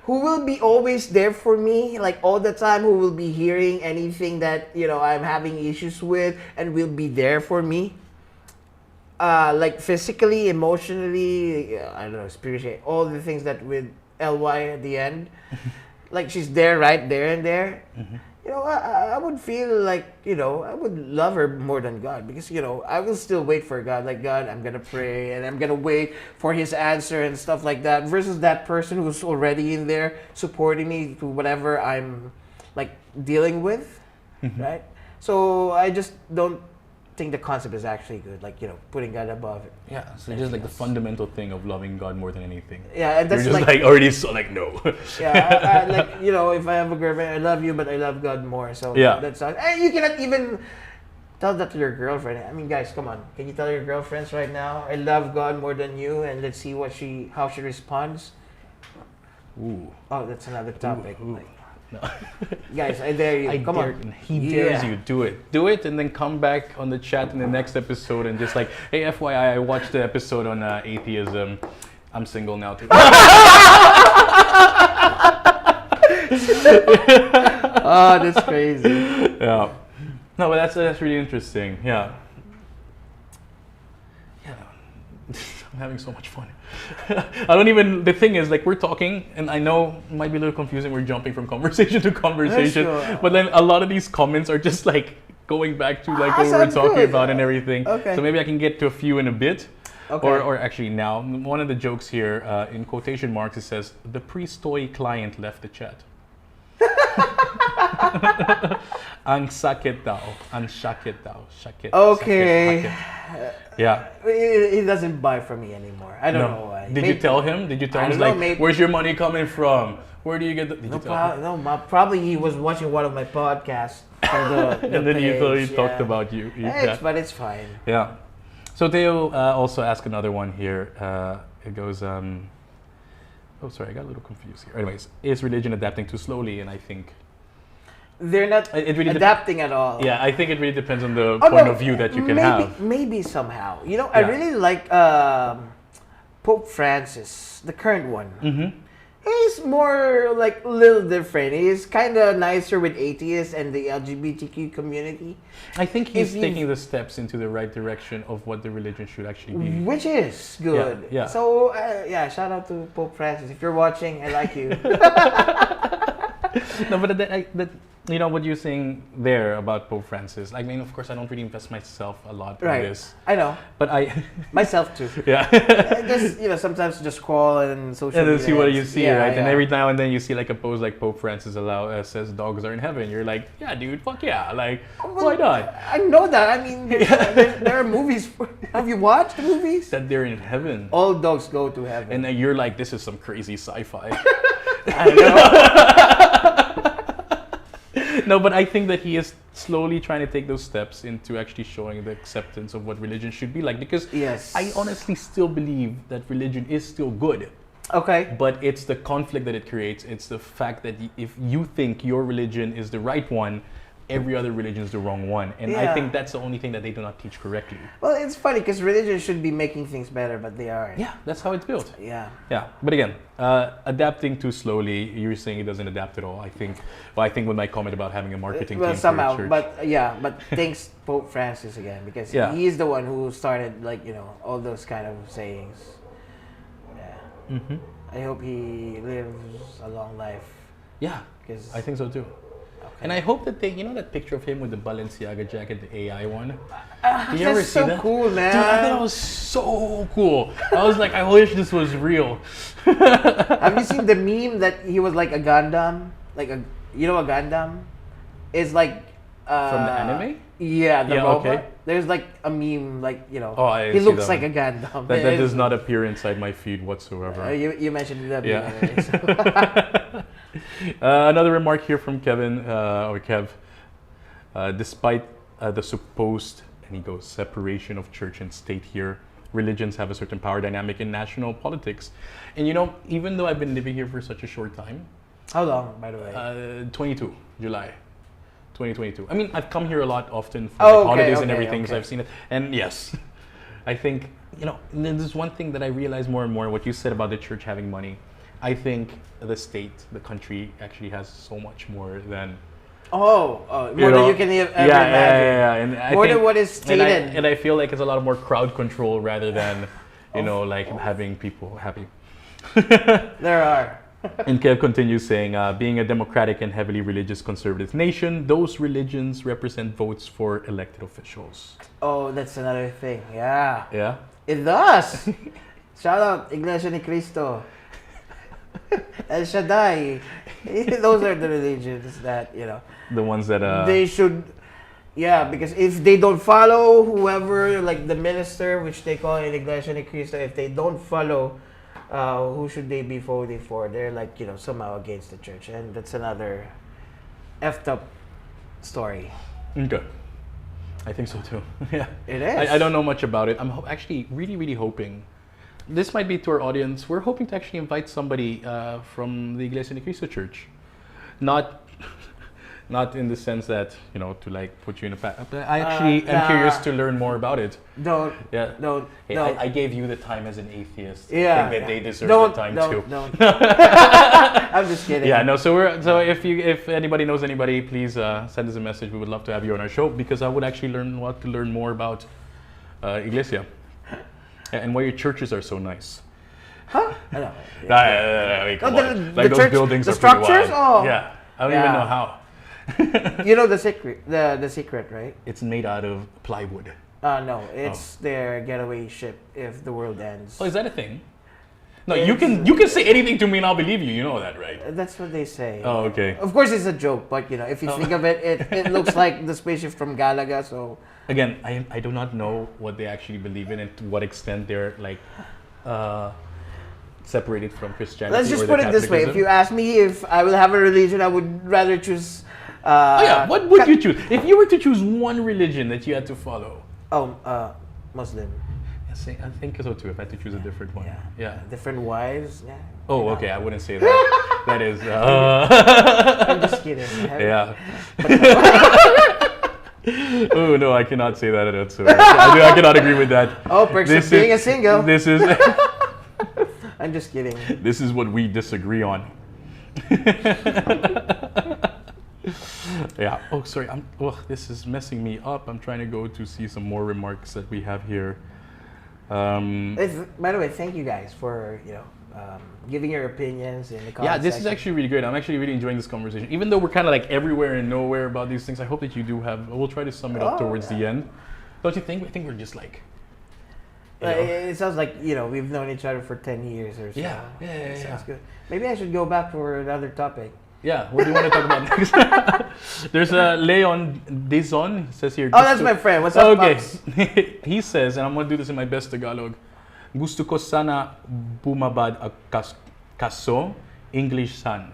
[SPEAKER 2] who will be always there for me, like all the time, who will be hearing anything that I'm having issues with, and will be there for me. Like physically, emotionally, I don't know, spiritually, all the things that with ly at the end, like she's there, right there and there. I would feel like I would love her more than God, because I will still wait for God. Like God, I'm gonna pray and I'm gonna wait for His answer and stuff like that. Versus that person who's already in there supporting me to whatever I'm like dealing with, right? So I just don't think the concept is actually good, like, putting God above it.
[SPEAKER 1] Yeah, so just like the fundamental thing of loving God more than anything.
[SPEAKER 2] Yeah, and that's
[SPEAKER 1] You're just like already so like no.
[SPEAKER 2] Yeah, like, if I have a girlfriend, I love you, but I love God more. So that's and you cannot even tell that to your girlfriend. I mean, guys, come on, can you tell your girlfriends right now, I love God more than you, and let's see how she responds.
[SPEAKER 1] Ooh.
[SPEAKER 2] Oh, that's another topic.
[SPEAKER 1] Ooh. No.
[SPEAKER 2] Guys, I dare you. Come on.
[SPEAKER 1] He dares you. Do it, and then come back on the chat in the next episode and just like, hey, FYI, I watched the episode on atheism. I'm single now too.
[SPEAKER 2] Oh, that's crazy.
[SPEAKER 1] Yeah. No, but that's really interesting. Yeah. I'm having so much fun. The thing is, like, we're talking, and I know it might be a little confusing, we're jumping from conversation to conversation, but then a lot of these comments are just like going back to like what we were talking about and everything.
[SPEAKER 2] Okay.
[SPEAKER 1] So maybe I can get to a few in a bit.
[SPEAKER 2] Okay.
[SPEAKER 1] Or actually now, one of the jokes here, in quotation marks, it says, the priest-toy client left the chat. Ang sakit daw. Ang sakit daw. Sakit.
[SPEAKER 2] Okay.
[SPEAKER 1] Sakit. Yeah.
[SPEAKER 2] He doesn't buy from me anymore. I don't know why.
[SPEAKER 1] Did you tell him? Did you tell him, like, where's your money coming from? Where do you get the... Did you tell him?
[SPEAKER 2] Probably he was watching one of my podcasts.
[SPEAKER 1] And then he talked about you.
[SPEAKER 2] But it's fine.
[SPEAKER 1] Yeah. So Theo also asked another one here. It goes... Oh, sorry, I got a little confused here. Anyways, is religion adapting too slowly? And I think...
[SPEAKER 2] They're not adapting at all.
[SPEAKER 1] Yeah, I think it really depends on the point of view that you can have.
[SPEAKER 2] Maybe somehow. I really like Pope Francis, the current one.
[SPEAKER 1] Mm-hmm.
[SPEAKER 2] He's more like a little different. He's kind of nicer with atheists and the LGBTQ community.
[SPEAKER 1] I think he's taking the steps into the right direction of what the religion should actually be.
[SPEAKER 2] Which is good.
[SPEAKER 1] Yeah.
[SPEAKER 2] So, shout out to Pope Francis. If you're watching, I like you.
[SPEAKER 1] No, but you know what you're saying there about Pope Francis. I mean, of course, I don't really invest myself a lot in this.
[SPEAKER 2] I know.
[SPEAKER 1] But
[SPEAKER 2] myself too.
[SPEAKER 1] Yeah.
[SPEAKER 2] Just sometimes just scroll and social media.
[SPEAKER 1] And then see what you see, right?
[SPEAKER 2] Yeah.
[SPEAKER 1] And every now and then you see like a post like Pope Francis says dogs are in heaven. You're like, yeah, dude, fuck yeah. Like, why not?
[SPEAKER 2] I know that. I mean, there are movies. Have you watched the movies?
[SPEAKER 1] That they're in heaven.
[SPEAKER 2] All dogs go to heaven.
[SPEAKER 1] And then you're like, this is some crazy sci-fi.
[SPEAKER 2] I know.
[SPEAKER 1] No, but I think that he is slowly trying to take those steps into actually showing the acceptance of what religion should be like. Because I honestly still believe that religion is still good.
[SPEAKER 2] Okay.
[SPEAKER 1] But it's the conflict that it creates. It's the fact that if you think your religion is the right one, every other religion is the wrong one. And I think that's the only thing that they do not teach correctly.
[SPEAKER 2] Well, it's funny because religion should be making things better, but they aren't.
[SPEAKER 1] Yeah, that's how it's built.
[SPEAKER 2] Yeah.
[SPEAKER 1] Yeah. But again, adapting too slowly, you're saying it doesn't adapt at all. I think with my comment about having a marketing team
[SPEAKER 2] somehow,
[SPEAKER 1] for a church.
[SPEAKER 2] but thanks Pope Francis again, because he's the one who started all those kind of sayings. Yeah.
[SPEAKER 1] Mm-hmm.
[SPEAKER 2] I hope he lives a long life.
[SPEAKER 1] Yeah,
[SPEAKER 2] because
[SPEAKER 1] I think so too. Okay. And I hope that that picture of him with the Balenciaga jacket, the AI one. Did you ever see that?
[SPEAKER 2] That's so cool, man.
[SPEAKER 1] Dude, I thought it was so cool. I was like, I wish this was real.
[SPEAKER 2] Have you seen the meme that he was like a Gundam? Like a Gundam? It's like
[SPEAKER 1] from the anime?
[SPEAKER 2] Yeah, the robot.
[SPEAKER 1] Okay.
[SPEAKER 2] There's like a meme, like he
[SPEAKER 1] see
[SPEAKER 2] looks
[SPEAKER 1] that
[SPEAKER 2] like
[SPEAKER 1] one.
[SPEAKER 2] a Gundam.
[SPEAKER 1] That does not appear inside my feed whatsoever.
[SPEAKER 2] You mentioned that.
[SPEAKER 1] Yeah.
[SPEAKER 2] Anyway, so.
[SPEAKER 1] Another remark here from Kevin or Kev. Despite the supposed, and he goes, separation of church and state here, religions have a certain power dynamic in national politics. And even though I've been living here for such a short time.
[SPEAKER 2] How long, by the way?
[SPEAKER 1] 22, July. 2022. I mean, I've come here a lot often for holidays and everything, so I've seen it. And yes, I think, there's one thing that I realize more and more, what you said about the church having money. I think the state, the country, actually has so much more than...
[SPEAKER 2] more than you can ever imagine.
[SPEAKER 1] Yeah. And
[SPEAKER 2] more than what is stated.
[SPEAKER 1] And I feel like it's a lot more crowd control rather than, like having people happy.
[SPEAKER 2] There are.
[SPEAKER 1] And Kev continues saying, being a democratic and heavily religious conservative nation, those religions represent votes for elected officials.
[SPEAKER 2] Oh, that's another thing. Yeah.
[SPEAKER 1] Yeah?
[SPEAKER 2] It does. Shout out, Iglesia ni Cristo. El Shaddai. Those are the religions that,
[SPEAKER 1] The ones that...
[SPEAKER 2] they should Yeah, because if they don't follow whoever, like the minister, which they call in Enlightening Cristo, if they don't follow, who should they be voting for? They're like, somehow against the church. And that's another effed up story.
[SPEAKER 1] Okay. I think so too. Yeah.
[SPEAKER 2] It is.
[SPEAKER 1] I don't know much about it. I'm actually really, really hoping. This might be to our audience. We're hoping to actually invite somebody from the Iglesia ni Cristo Church. Not in the sense that, to like put you in a pack. But I actually am curious to learn more about it.
[SPEAKER 2] Don't.
[SPEAKER 1] Yeah.
[SPEAKER 2] Don't.
[SPEAKER 1] Hey,
[SPEAKER 2] don't.
[SPEAKER 1] I gave you the time as an atheist.
[SPEAKER 2] Yeah.
[SPEAKER 1] I think that they deserve
[SPEAKER 2] Don't,
[SPEAKER 1] the time
[SPEAKER 2] don't,
[SPEAKER 1] too.
[SPEAKER 2] Don't. I'm just kidding.
[SPEAKER 1] Yeah, no. So if anybody knows anybody, please send us a message. We would love to have you on our show because I would actually want to learn more about Iglesia and why your churches are so nice.
[SPEAKER 2] Huh? I know.
[SPEAKER 1] Like those buildings
[SPEAKER 2] the
[SPEAKER 1] are pretty
[SPEAKER 2] structures.
[SPEAKER 1] wild.
[SPEAKER 2] Oh.
[SPEAKER 1] Yeah, I don't even know how.
[SPEAKER 2] You know the secret, the secret, right?
[SPEAKER 1] It's made out of plywood.
[SPEAKER 2] No, it's their getaway ship if the world ends.
[SPEAKER 1] Oh, is that a thing? No, you can say anything to me and I'll believe you. You know that, right?
[SPEAKER 2] That's what they say.
[SPEAKER 1] Oh, okay.
[SPEAKER 2] Of course, it's a joke, but if you think of it, it looks like the spaceship from Galaga. So
[SPEAKER 1] again, I do not know what they actually believe in and to what extent they're like separated from Christianity.
[SPEAKER 2] Let's just
[SPEAKER 1] or
[SPEAKER 2] put it this way: if you ask me if I will have a religion, I would rather choose.
[SPEAKER 1] What would you choose if you were to choose one religion that you had to follow?
[SPEAKER 2] Muslim.
[SPEAKER 1] I think so too. If I had to choose a different one, yeah.
[SPEAKER 2] Different wives. Yeah.
[SPEAKER 1] Oh, okay. I wouldn't say that. That is.
[SPEAKER 2] I'm just kidding.
[SPEAKER 1] Yeah. Oh no, I cannot say that. I cannot agree with that.
[SPEAKER 2] Oh, perks of being a single.
[SPEAKER 1] This is.
[SPEAKER 2] I'm just kidding.
[SPEAKER 1] This is what we disagree on. Yeah. Oh, sorry. This is messing me up. I'm trying to go to see some more remarks that we have here.
[SPEAKER 2] By the way, thank you guys for giving your opinions in the comments.
[SPEAKER 1] Yeah, this is actually really great. I'm actually really enjoying this conversation. Even though we're kind of like everywhere and nowhere about these things, I hope that you do have. We'll try to sum it up towards the end. Don't you think? I think we're just like.
[SPEAKER 2] It sounds like we've known each other for 10 years or so.
[SPEAKER 1] Yeah.
[SPEAKER 2] Sounds good. Maybe I should go back for another topic.
[SPEAKER 1] Yeah, what do you want to talk about next? There's Leon Dizon, says here.
[SPEAKER 2] Oh, that's my friend. What's up, Pops?
[SPEAKER 1] He says, and I'm going to do this in my best Tagalog, gusto ko sana bumabad ang kaso, English san.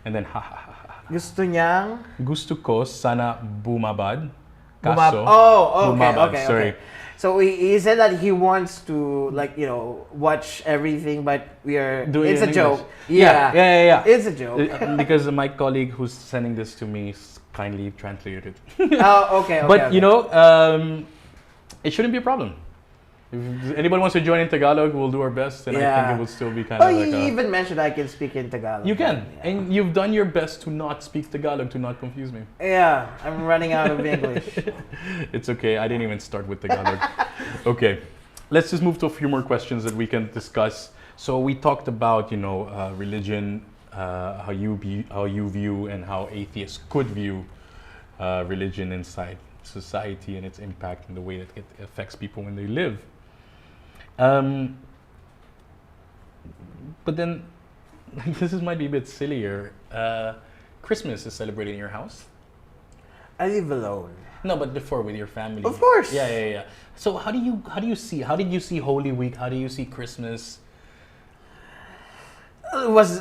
[SPEAKER 1] And then, ha ha ha ha. Gusto ko sana bumabad, kaso.
[SPEAKER 2] Okay.
[SPEAKER 1] Sorry.
[SPEAKER 2] So he said that he wants to watch everything, but it's a joke.
[SPEAKER 1] Yeah.
[SPEAKER 2] It's a joke.
[SPEAKER 1] Because my colleague who's sending this to me kindly translated it.
[SPEAKER 2] Okay.
[SPEAKER 1] But it shouldn't be a problem. If anybody wants to join in Tagalog, we'll do our best, and I think it will still be kind of like.
[SPEAKER 2] You even mentioned I can speak in Tagalog.
[SPEAKER 1] You can, and you've done your best to not speak Tagalog, to not confuse me.
[SPEAKER 2] Yeah, I'm running out of English.
[SPEAKER 1] It's okay. I didn't even start with Tagalog. Okay, let's just move to a few more questions that we can discuss. So we talked about religion, how you view and how atheists could view religion inside society and its impact and the way that it affects people when they live. But then, this might be a bit sillier. Christmas is celebrated in your house?
[SPEAKER 2] I live alone.
[SPEAKER 1] No, but before with your family.
[SPEAKER 2] Of course.
[SPEAKER 1] Yeah. So how did you see Holy Week? How do you see Christmas?
[SPEAKER 2] It was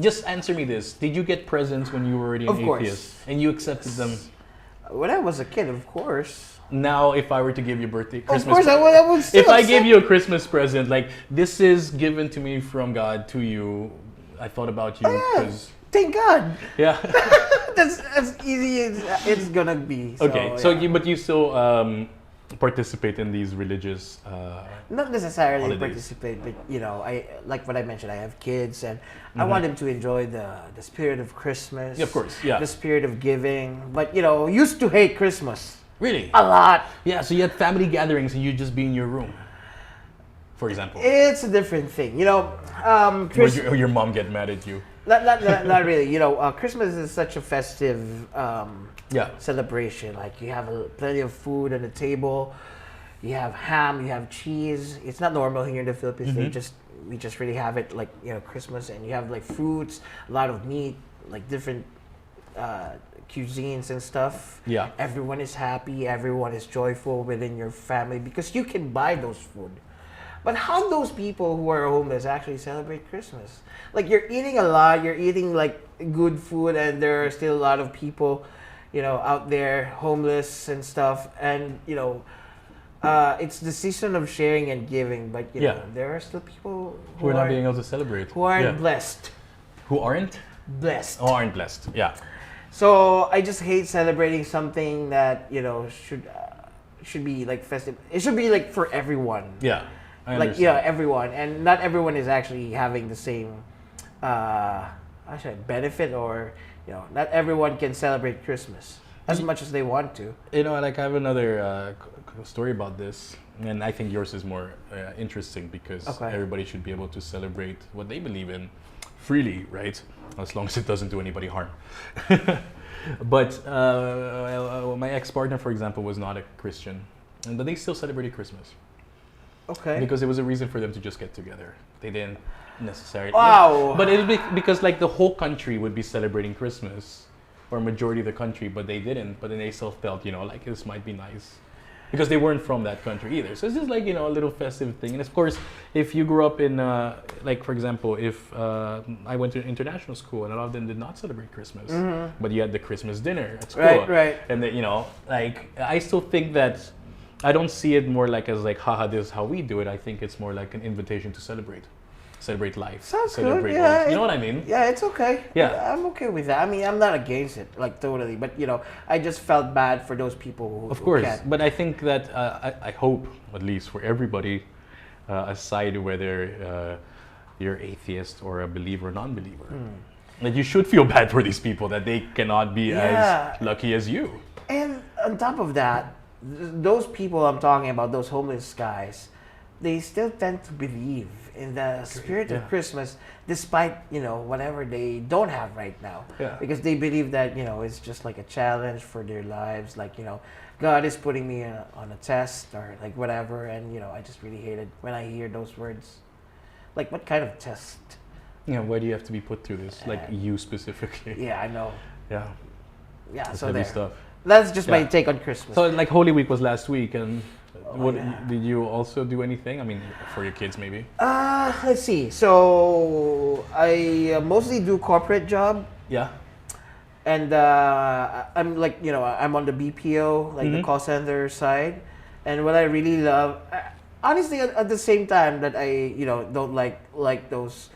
[SPEAKER 1] Just answer me this: did you get presents when you were already an atheist, and you accepted them?
[SPEAKER 2] When I was a kid, of course.
[SPEAKER 1] Now, if I were to give you a birthday Christmas,
[SPEAKER 2] of course I would still
[SPEAKER 1] if I gave you a Christmas present, like this is given to me from God to you, I thought about you because.
[SPEAKER 2] Thank God.
[SPEAKER 1] Yeah.
[SPEAKER 2] That's as easy as it's gonna be.
[SPEAKER 1] So but you still participate in these religious.
[SPEAKER 2] Not necessarily
[SPEAKER 1] holidays.
[SPEAKER 2] Participate, but I like what I mentioned. I have kids, and I want them to enjoy the spirit of Christmas.
[SPEAKER 1] Yeah, of course. Yeah.
[SPEAKER 2] The spirit of giving, but used to hate Christmas.
[SPEAKER 1] Really?
[SPEAKER 2] A lot.
[SPEAKER 1] Yeah. So you had family gatherings, and you just be in your room. For example.
[SPEAKER 2] It's a different thing,
[SPEAKER 1] Would your mom get mad at you?
[SPEAKER 2] Not really. Christmas is such a festive celebration. Like you have plenty of food on the table. You have ham, you have cheese. It's not normal here in the Philippines.
[SPEAKER 1] Mm-hmm.
[SPEAKER 2] We just really have it like Christmas, and you have like fruits, a lot of meat, like different cuisines and stuff.
[SPEAKER 1] Yeah.
[SPEAKER 2] Everyone is happy, everyone is joyful within your family because you can buy those food. But how those people who are homeless actually celebrate Christmas? Like, you're eating a lot, you're eating like good food, and there are still a lot of people, out there homeless and stuff, and it's the season of sharing and giving, but there are still people
[SPEAKER 1] who are not being able to celebrate,
[SPEAKER 2] who aren't blessed.
[SPEAKER 1] Who aren't
[SPEAKER 2] blessed?
[SPEAKER 1] Oh, aren't blessed. Yeah.
[SPEAKER 2] So I just hate celebrating something that should be like festive. It should be like for everyone.
[SPEAKER 1] Yeah.
[SPEAKER 2] Everyone, and not everyone is actually having the same benefit, or not everyone can celebrate Christmas as much as they want to.
[SPEAKER 1] I have another story about this, and I think yours is more interesting because everybody should be able to celebrate what they believe in freely, right? As long as it doesn't do anybody harm. But my ex-partner, for example, was not a Christian, but they still celebrated Christmas.
[SPEAKER 2] Okay.
[SPEAKER 1] Because it was a reason for them to just get together. They didn't necessarily.
[SPEAKER 2] Wow.
[SPEAKER 1] But it was because like the whole country would be celebrating Christmas, or majority of the country, but they didn't. But then they still felt, like this might be nice, because they weren't from that country either. So it's just like a little festive thing. And of course, if you grew up in for example, if I went to international school and a lot of them did not celebrate Christmas, but you had the Christmas dinner at school,
[SPEAKER 2] right,
[SPEAKER 1] and then I still think that. I don't see it more like as like, haha, this is how we do it. I think it's more like an invitation to celebrate life.
[SPEAKER 2] Sounds
[SPEAKER 1] celebrate
[SPEAKER 2] good. Yeah,
[SPEAKER 1] you know what I mean?
[SPEAKER 2] Yeah, it's okay.
[SPEAKER 1] Yeah,
[SPEAKER 2] I'm okay with that. I mean, I'm not against it, like totally. But I just felt bad for those people
[SPEAKER 1] of course.
[SPEAKER 2] Can't.
[SPEAKER 1] But I think that I hope, at least for everybody, aside whether you're atheist or a believer or non-believer, that you should feel bad for these people that they cannot be as lucky as you.
[SPEAKER 2] And on top of that, those people I'm talking about, those homeless guys, they still tend to believe in the spirit of Christmas, despite whatever they don't have right now.
[SPEAKER 1] Yeah.
[SPEAKER 2] Because they believe that it's just like a challenge for their lives, like God is putting me on a test or like whatever, and I just really hate it when I hear those words. Like, what kind of test?
[SPEAKER 1] Why do you have to be put through this? Like you specifically.
[SPEAKER 2] Yeah, I know.
[SPEAKER 1] Yeah.
[SPEAKER 2] Yeah.
[SPEAKER 1] That's
[SPEAKER 2] so
[SPEAKER 1] heavy
[SPEAKER 2] there.
[SPEAKER 1] stuff.
[SPEAKER 2] That's just my take on Christmas.
[SPEAKER 1] So like Holy Week was last week, and did you also do anything? I mean, for your kids maybe?
[SPEAKER 2] Let's see. So I mostly do corporate job.
[SPEAKER 1] Yeah.
[SPEAKER 2] And I'm like, I'm on the BPO, like the call center side. And what I really love, honestly, at the same time that I, don't like those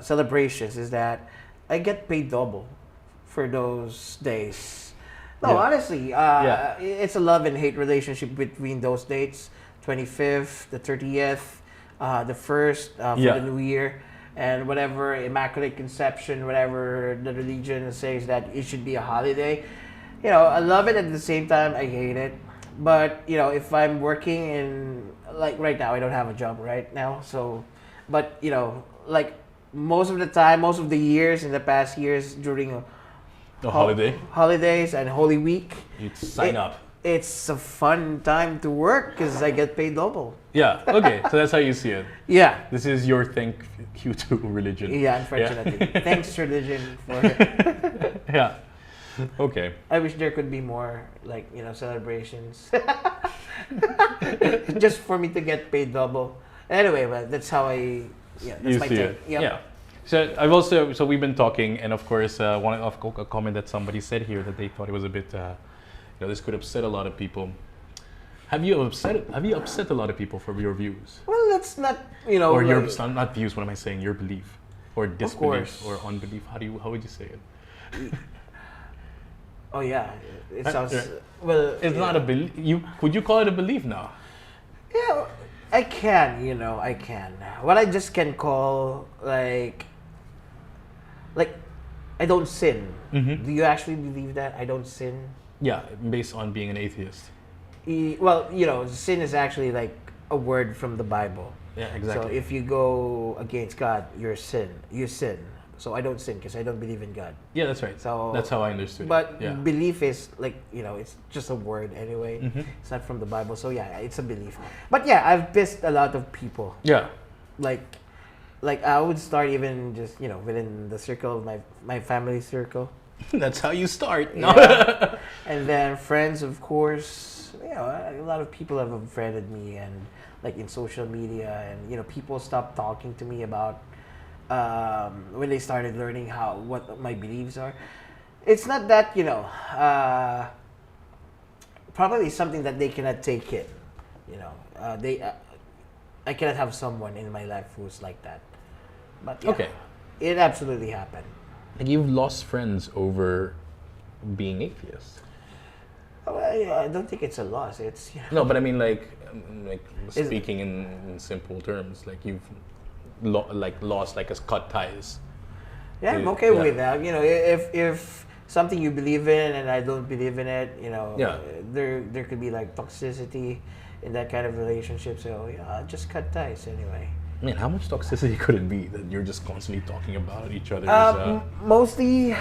[SPEAKER 2] celebrations, is that I get paid double for those days. No, honestly, it's a love and hate relationship between those dates: 25th, the 30th, the 1st for the New Year, and whatever Immaculate Conception, whatever the religion says that it should be a holiday. I love it. At the same time, I hate it. But if I'm working in, like right now, I don't have a job right now. So, but like most of the time, most of the years in the past years during holidays and Holy Week,
[SPEAKER 1] you sign up.
[SPEAKER 2] It's a fun time to work because I get paid double.
[SPEAKER 1] Yeah. Okay. So that's how you see it.
[SPEAKER 2] Yeah.
[SPEAKER 1] This is your thank you to religion.
[SPEAKER 2] Yeah. Unfortunately, thanks religion for it.
[SPEAKER 1] Yeah. Okay.
[SPEAKER 2] I wish there could be more like celebrations, just for me to get paid double. Anyway, well, that's how that's my take. Yep. Yeah.
[SPEAKER 1] So we've been talking, and of course, a comment that somebody said here that they thought it was a bit, this could upset a lot of people. Have you upset a lot of people for your views?
[SPEAKER 2] Well, that's not
[SPEAKER 1] or your not views. What am I saying? Your belief or disbelief or unbelief? How would you say it?
[SPEAKER 2] Oh yeah, it sounds
[SPEAKER 1] well. It's not a belief. Would you call it a belief now?
[SPEAKER 2] Yeah, I can. I can. What I just can call like I don't sin.
[SPEAKER 1] Mm-hmm.
[SPEAKER 2] Do you actually believe that I don't sin?
[SPEAKER 1] Yeah, based on being an atheist.
[SPEAKER 2] Well, sin is actually like a word from the Bible.
[SPEAKER 1] Yeah, exactly.
[SPEAKER 2] So if you go against God, you sin. So I don't sin because I don't believe in God.
[SPEAKER 1] Yeah, that's right. So that's how I understood
[SPEAKER 2] but
[SPEAKER 1] it. Yeah.
[SPEAKER 2] Belief is like, it's just a word anyway.
[SPEAKER 1] Mm-hmm.
[SPEAKER 2] It's not from the Bible. So yeah, it's a belief. But yeah, I've pissed a lot of people.
[SPEAKER 1] Yeah.
[SPEAKER 2] Like, like I would start even just within the circle of my family circle.
[SPEAKER 1] That's how you start. No.
[SPEAKER 2] Yeah. And then friends, of course. A lot of people have unfriended me, and like in social media, and people stopped talking to me about when they started learning what my beliefs are. It's not that probably something that they cannot take it. I cannot have someone in my life who's like that. But yeah,
[SPEAKER 1] Okay.
[SPEAKER 2] it absolutely happened.
[SPEAKER 1] Like you've lost friends over being atheist.
[SPEAKER 2] I don't think it's a loss. It's
[SPEAKER 1] No, but I mean, like
[SPEAKER 2] Is-
[SPEAKER 1] speaking in simple terms, like you've lost, like, as cut ties.
[SPEAKER 2] yeah, I'm
[SPEAKER 1] Yeah.
[SPEAKER 2] okay with that. If something you believe in and I don't believe in it,
[SPEAKER 1] Yeah.
[SPEAKER 2] there could be like toxicity in that kind of relationship. So yeah, just cut ties anyway.
[SPEAKER 1] Man, how much toxicity could it be that you're just constantly talking about each other's?
[SPEAKER 2] Mostly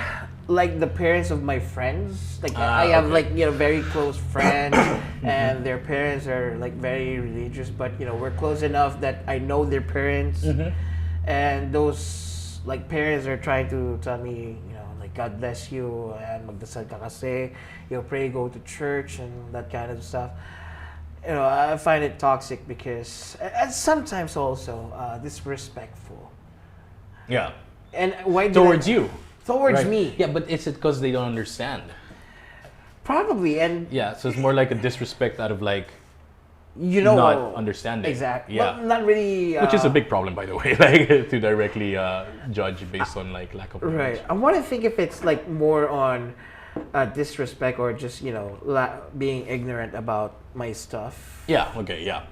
[SPEAKER 2] like the parents of my friends. Like I have
[SPEAKER 1] okay.
[SPEAKER 2] like very close friends, and their parents are like very religious. But we're close enough that I know their parents, and those like parents are trying to tell me, like God bless you and magdasal ka kasi, pray, go to church and that kind of stuff. I find it toxic because, and sometimes also disrespectful.
[SPEAKER 1] Yeah.
[SPEAKER 2] And why
[SPEAKER 1] Towards you.
[SPEAKER 2] Towards
[SPEAKER 1] Right.
[SPEAKER 2] me.
[SPEAKER 1] Yeah, but is it because they don't understand?
[SPEAKER 2] Probably, and
[SPEAKER 1] Yeah, so it's more like a disrespect out of like
[SPEAKER 2] not
[SPEAKER 1] not understanding.
[SPEAKER 2] exactly.
[SPEAKER 1] Yeah.
[SPEAKER 2] Well, not really.
[SPEAKER 1] Which is a big problem, by the way, like to directly judge based on like lack of knowledge.
[SPEAKER 2] right. I want to think if it's like more on disrespect or just being ignorant about my stuff.
[SPEAKER 1] Yeah. Okay. Yeah.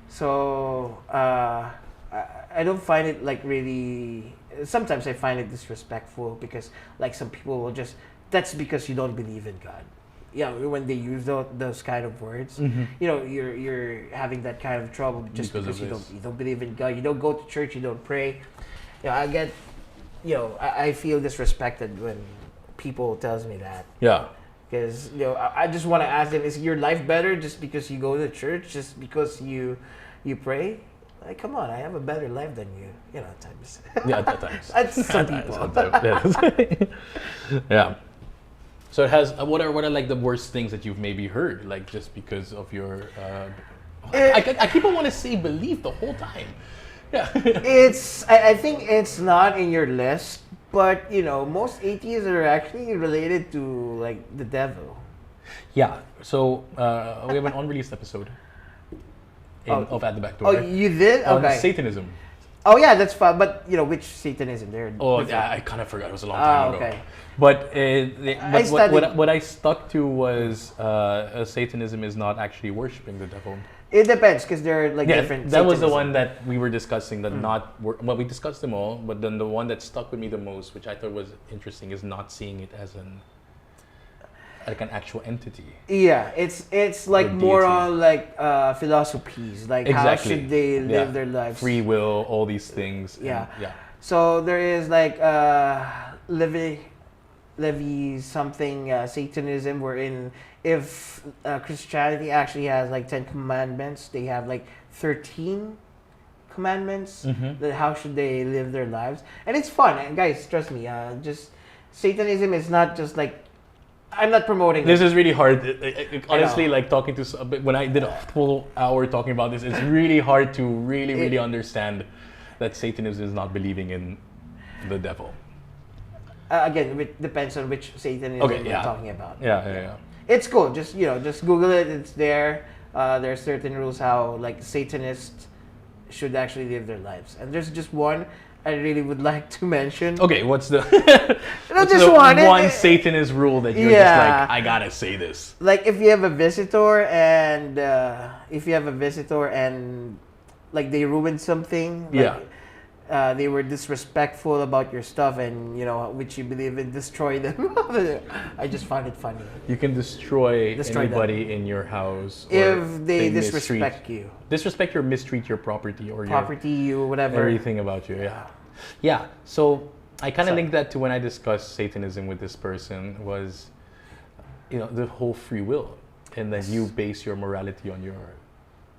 [SPEAKER 2] So I don't find it like really. Sometimes I find it disrespectful because like some people will just. That's because you don't believe in God. Yeah, when they use those kind of words, you're having that kind of trouble just
[SPEAKER 1] Because
[SPEAKER 2] because
[SPEAKER 1] of this.
[SPEAKER 2] you don't believe in God. You don't go to church. You don't pray. I get. I feel disrespected when people tells me that.
[SPEAKER 1] Yeah.
[SPEAKER 2] Because I just want to ask them: is your life better just because you go to church? Just because you pray? Like, come on! I have a better life than you. At times.
[SPEAKER 1] Yeah. At times.
[SPEAKER 2] That's some people.
[SPEAKER 1] Yeah. So it has. What are like the worst things that you've maybe heard, like just because of your? I keep on want to say belief the whole time. Yeah.
[SPEAKER 2] I think it's not in your list, but most atheists are actually related to like the devil.
[SPEAKER 1] Yeah. So we have an unreleased episode of At the Backdoor.
[SPEAKER 2] Oh, you did?
[SPEAKER 1] On
[SPEAKER 2] Okay.
[SPEAKER 1] Satanism.
[SPEAKER 2] Oh yeah, that's fine. But which Satanism? There.
[SPEAKER 1] Oh, yeah, I kind of forgot. It was a long time ago.
[SPEAKER 2] Okay.
[SPEAKER 1] But,
[SPEAKER 2] studied-
[SPEAKER 1] what I stuck to was Satanism is not actually worshiping the devil.
[SPEAKER 2] It depends because there are like
[SPEAKER 1] Yeah,
[SPEAKER 2] different.
[SPEAKER 1] that was the
[SPEAKER 2] Satanism.
[SPEAKER 1] one that we were discussing. That well, we discussed them all, but then the one that stuck with me the most, which I thought was interesting, is not seeing it as like an actual entity.
[SPEAKER 2] Yeah, it's like
[SPEAKER 1] Or
[SPEAKER 2] more
[SPEAKER 1] deity.
[SPEAKER 2] on like philosophies, like how should they live their lives.
[SPEAKER 1] Free will, all these things. and-
[SPEAKER 2] Yeah.
[SPEAKER 1] yeah.
[SPEAKER 2] So there is like Levi something Satanism, wherein if Christianity actually has like 10 commandments, they have like 13 commandments. That how should they live their lives, and it's fun. And guys, trust me, just Satanism is not just like I'm not promoting
[SPEAKER 1] This
[SPEAKER 2] it.
[SPEAKER 1] is really hard. Honestly,
[SPEAKER 2] know.
[SPEAKER 1] like talking to when I did a full hour talking about this, it's really hard to really understand that Satanism is not believing in the devil.
[SPEAKER 2] Again, it depends on which Satanism
[SPEAKER 1] Okay,
[SPEAKER 2] we're
[SPEAKER 1] yeah.
[SPEAKER 2] talking about.
[SPEAKER 1] Yeah.
[SPEAKER 2] It's cool. Just just Google it. It's there. There are certain rules how like Satanists should actually live their lives, and there's just one I really would like to mention.
[SPEAKER 1] Okay, what's the
[SPEAKER 2] just one.
[SPEAKER 1] one Satanist rule that you're just like, I gotta say this?
[SPEAKER 2] Like if you have a visitor and like they ruined something. Like, they were disrespectful about your stuff and which you believe in, destroy them. I just find it funny.
[SPEAKER 1] You can destroy anybody in your house or
[SPEAKER 2] If they disrespect you.
[SPEAKER 1] Disrespect or mistreat your property or
[SPEAKER 2] Property or whatever.
[SPEAKER 1] everything about you. Yeah. So I kind of
[SPEAKER 2] So-
[SPEAKER 1] linked that to when I discussed Satanism with this person was, the whole free will, and that you base your morality on your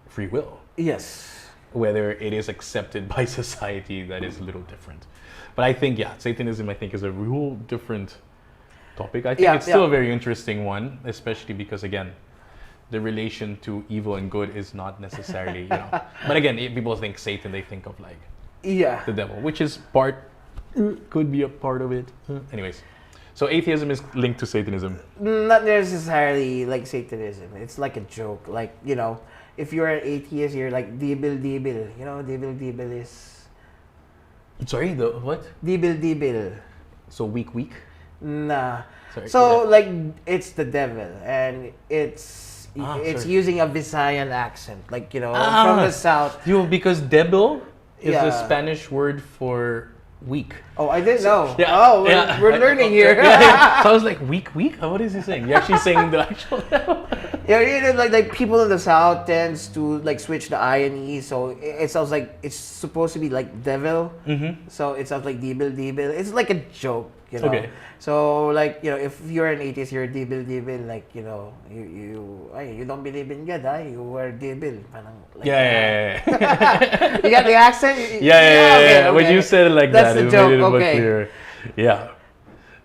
[SPEAKER 1] free will.
[SPEAKER 2] Yes.
[SPEAKER 1] whether it is accepted by society, that is a little different. But I think, Satanism, I think, is a real different topic. I think it's still a very interesting one, especially because, again, the relation to evil and good is not necessarily, But again, if people think Satan, they think of like the devil, which is could be a part of it. Anyways, so atheism is linked to Satanism.
[SPEAKER 2] Not necessarily like Satanism. It's like a joke. Like, if you're an atheist, you're like Dibil. Dibil is...
[SPEAKER 1] Sorry, the what?
[SPEAKER 2] Dibil.
[SPEAKER 1] So weak?
[SPEAKER 2] Nah.
[SPEAKER 1] Sorry,
[SPEAKER 2] so like it's the devil, and it's using a Visayan accent, like from the south.
[SPEAKER 1] Because devil is a Spanish word for weak.
[SPEAKER 2] Oh, I didn't know.
[SPEAKER 1] Yeah.
[SPEAKER 2] Oh, we're learning here.
[SPEAKER 1] So I was like, weak? What is he saying? You're actually saying the actual devil.
[SPEAKER 2] Like people in the south tends to like switch the I and E, so it sounds like it's supposed to be like devil. Mm-hmm. So it sounds like Dibil. It's like a joke.
[SPEAKER 1] Okay.
[SPEAKER 2] So like if you're an atheist, you're Dibil, like you don't believe in God, you are Dibil. Like, you got the accent.
[SPEAKER 1] Okay. When you said it like
[SPEAKER 2] that's
[SPEAKER 1] that,
[SPEAKER 2] the
[SPEAKER 1] it
[SPEAKER 2] joke.
[SPEAKER 1] made it
[SPEAKER 2] Okay.
[SPEAKER 1] clear. Yeah,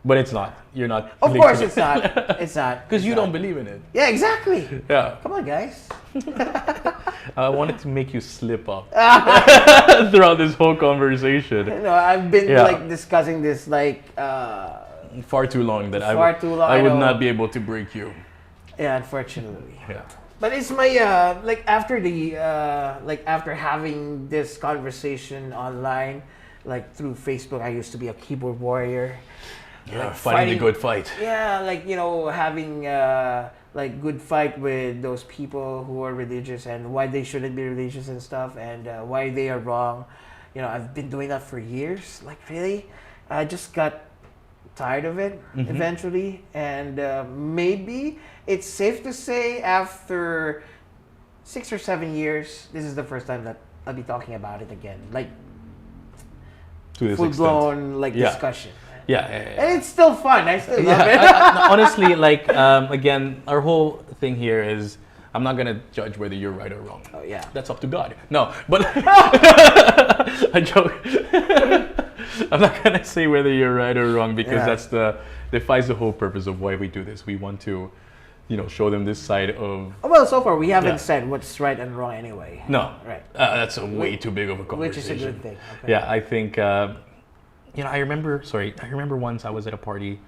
[SPEAKER 1] but it's not. You're not.
[SPEAKER 2] Of course, it's not. It's not.
[SPEAKER 1] Because you don't believe in it.
[SPEAKER 2] Yeah, exactly.
[SPEAKER 1] Yeah.
[SPEAKER 2] Come on, guys.
[SPEAKER 1] I wanted to make you slip up throughout this whole conversation.
[SPEAKER 2] I've been like discussing this like
[SPEAKER 1] far too long that I would not be able to break you.
[SPEAKER 2] Yeah, unfortunately.
[SPEAKER 1] Yeah.
[SPEAKER 2] But it's my like after having this conversation online, like through Facebook. I used to be a keyboard warrior.
[SPEAKER 1] Yeah, fighting the good fight.
[SPEAKER 2] Yeah, like having like good fight with those people who are religious and why they shouldn't be religious and stuff, and why they are wrong. I've been doing that for years. Like really, I just got tired of it eventually, and maybe it's safe to say after 6 or 7 years, this is the first time that I'll be talking about it again, like full blown like discussion.
[SPEAKER 1] Yeah.
[SPEAKER 2] And it's still fun. I still love it.
[SPEAKER 1] Honestly, like again, our whole thing here is I'm not gonna judge whether you're right or wrong.
[SPEAKER 2] Oh yeah,
[SPEAKER 1] that's up to God. No, but I joke. I'm not gonna say whether you're right or wrong because defies the whole purpose of why we do this. We want to, show them this side of.
[SPEAKER 2] Well, so far we haven't said what's right and wrong anyway.
[SPEAKER 1] No,
[SPEAKER 2] right.
[SPEAKER 1] That's way too big of a conversation.
[SPEAKER 2] Which is a good thing. Okay.
[SPEAKER 1] Yeah, I think. I remember once I was at a party,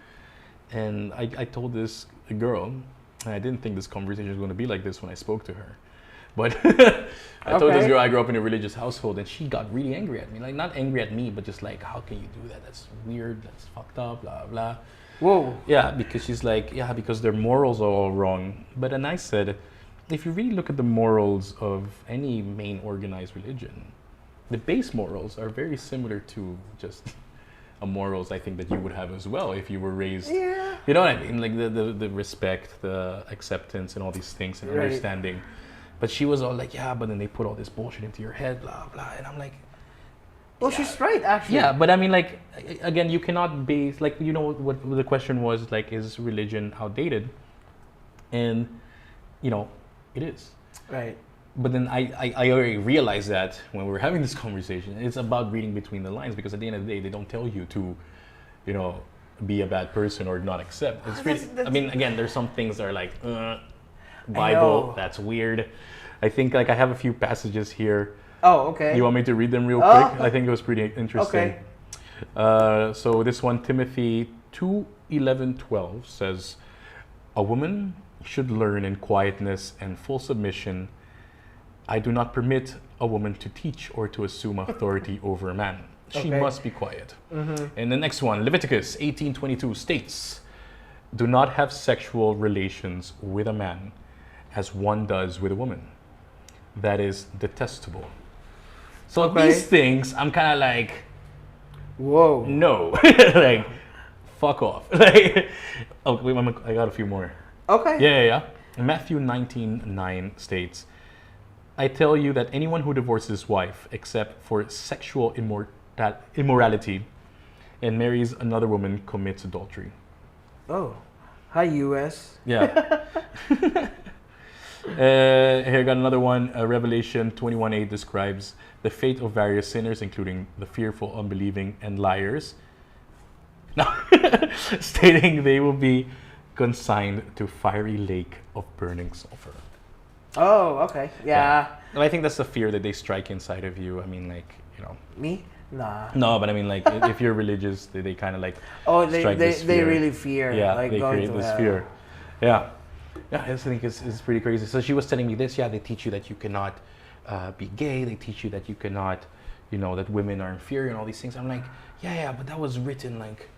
[SPEAKER 1] and I told this girl, and I didn't think this conversation was going to be like this when I spoke to her, but I told this girl I grew up in a religious household, and she got really angry at me. Like not angry at me, but just like, how can you do that? That's weird. That's fucked up. Blah blah.
[SPEAKER 2] Whoa.
[SPEAKER 1] Yeah, because she's like, because their morals are all wrong. But then I said, if you really look at the morals of any main organized religion, the base morals are very similar to just morals I think that you would have as well if you were raised.
[SPEAKER 2] Yeah.
[SPEAKER 1] You know what I mean? Like the respect, the acceptance, and all these things, and understanding. But she was all like, but then they put all this bullshit into your head, blah blah. And I'm like,
[SPEAKER 2] well, she's right actually.
[SPEAKER 1] Yeah, but I mean, like, again, you cannot base like what the question was like, is religion outdated? And it is.
[SPEAKER 2] Right.
[SPEAKER 1] But then I already realized that when we were having this conversation, it's about reading between the lines, because at the end of the day, they don't tell you to, be a bad person or not accept. It's really, I mean, again, there's some things that are like, Bible, that's weird. I think like I have a few passages here.
[SPEAKER 2] Oh, okay.
[SPEAKER 1] You want me to read them real quick? I think it was pretty interesting.
[SPEAKER 2] Okay.
[SPEAKER 1] So this one, Timothy 2:11-12 says, a woman should learn in quietness and full submission. I do not permit a woman to teach or to assume authority over a man. She must be quiet. And the next one, Leviticus 18:22 states, do not have sexual relations with a man as one does with a woman. That is detestable. So these things, I'm kind of like,
[SPEAKER 2] whoa,
[SPEAKER 1] no, like, fuck off. Like, wait, I got a few more.
[SPEAKER 2] Okay.
[SPEAKER 1] Yeah. Matthew 19:9 states, I tell you that anyone who divorces his wife except for sexual immorality and marries another woman commits adultery.
[SPEAKER 2] Oh, hi US.
[SPEAKER 1] Yeah. Here, got another one. Revelation 21:8 describes the fate of various sinners, including the fearful, unbelieving, and liars. Now, stating they will be consigned to fiery lake of burning sulfur.
[SPEAKER 2] Oh, okay. Yeah.
[SPEAKER 1] And I think that's the fear that they strike inside of you. I mean, like,
[SPEAKER 2] Me? Nah.
[SPEAKER 1] No, but I mean, like, if you're religious, they kind of like strike this
[SPEAKER 2] they
[SPEAKER 1] fear.
[SPEAKER 2] really fear.
[SPEAKER 1] Yeah,
[SPEAKER 2] like
[SPEAKER 1] they
[SPEAKER 2] going
[SPEAKER 1] create
[SPEAKER 2] to
[SPEAKER 1] this
[SPEAKER 2] hell.
[SPEAKER 1] fear. Yeah. Yeah, I just think it's pretty crazy. So she was telling me this. Yeah, they teach you that you cannot be gay. They teach you that you cannot, that women are inferior and all these things. I'm like, yeah, but that was written like.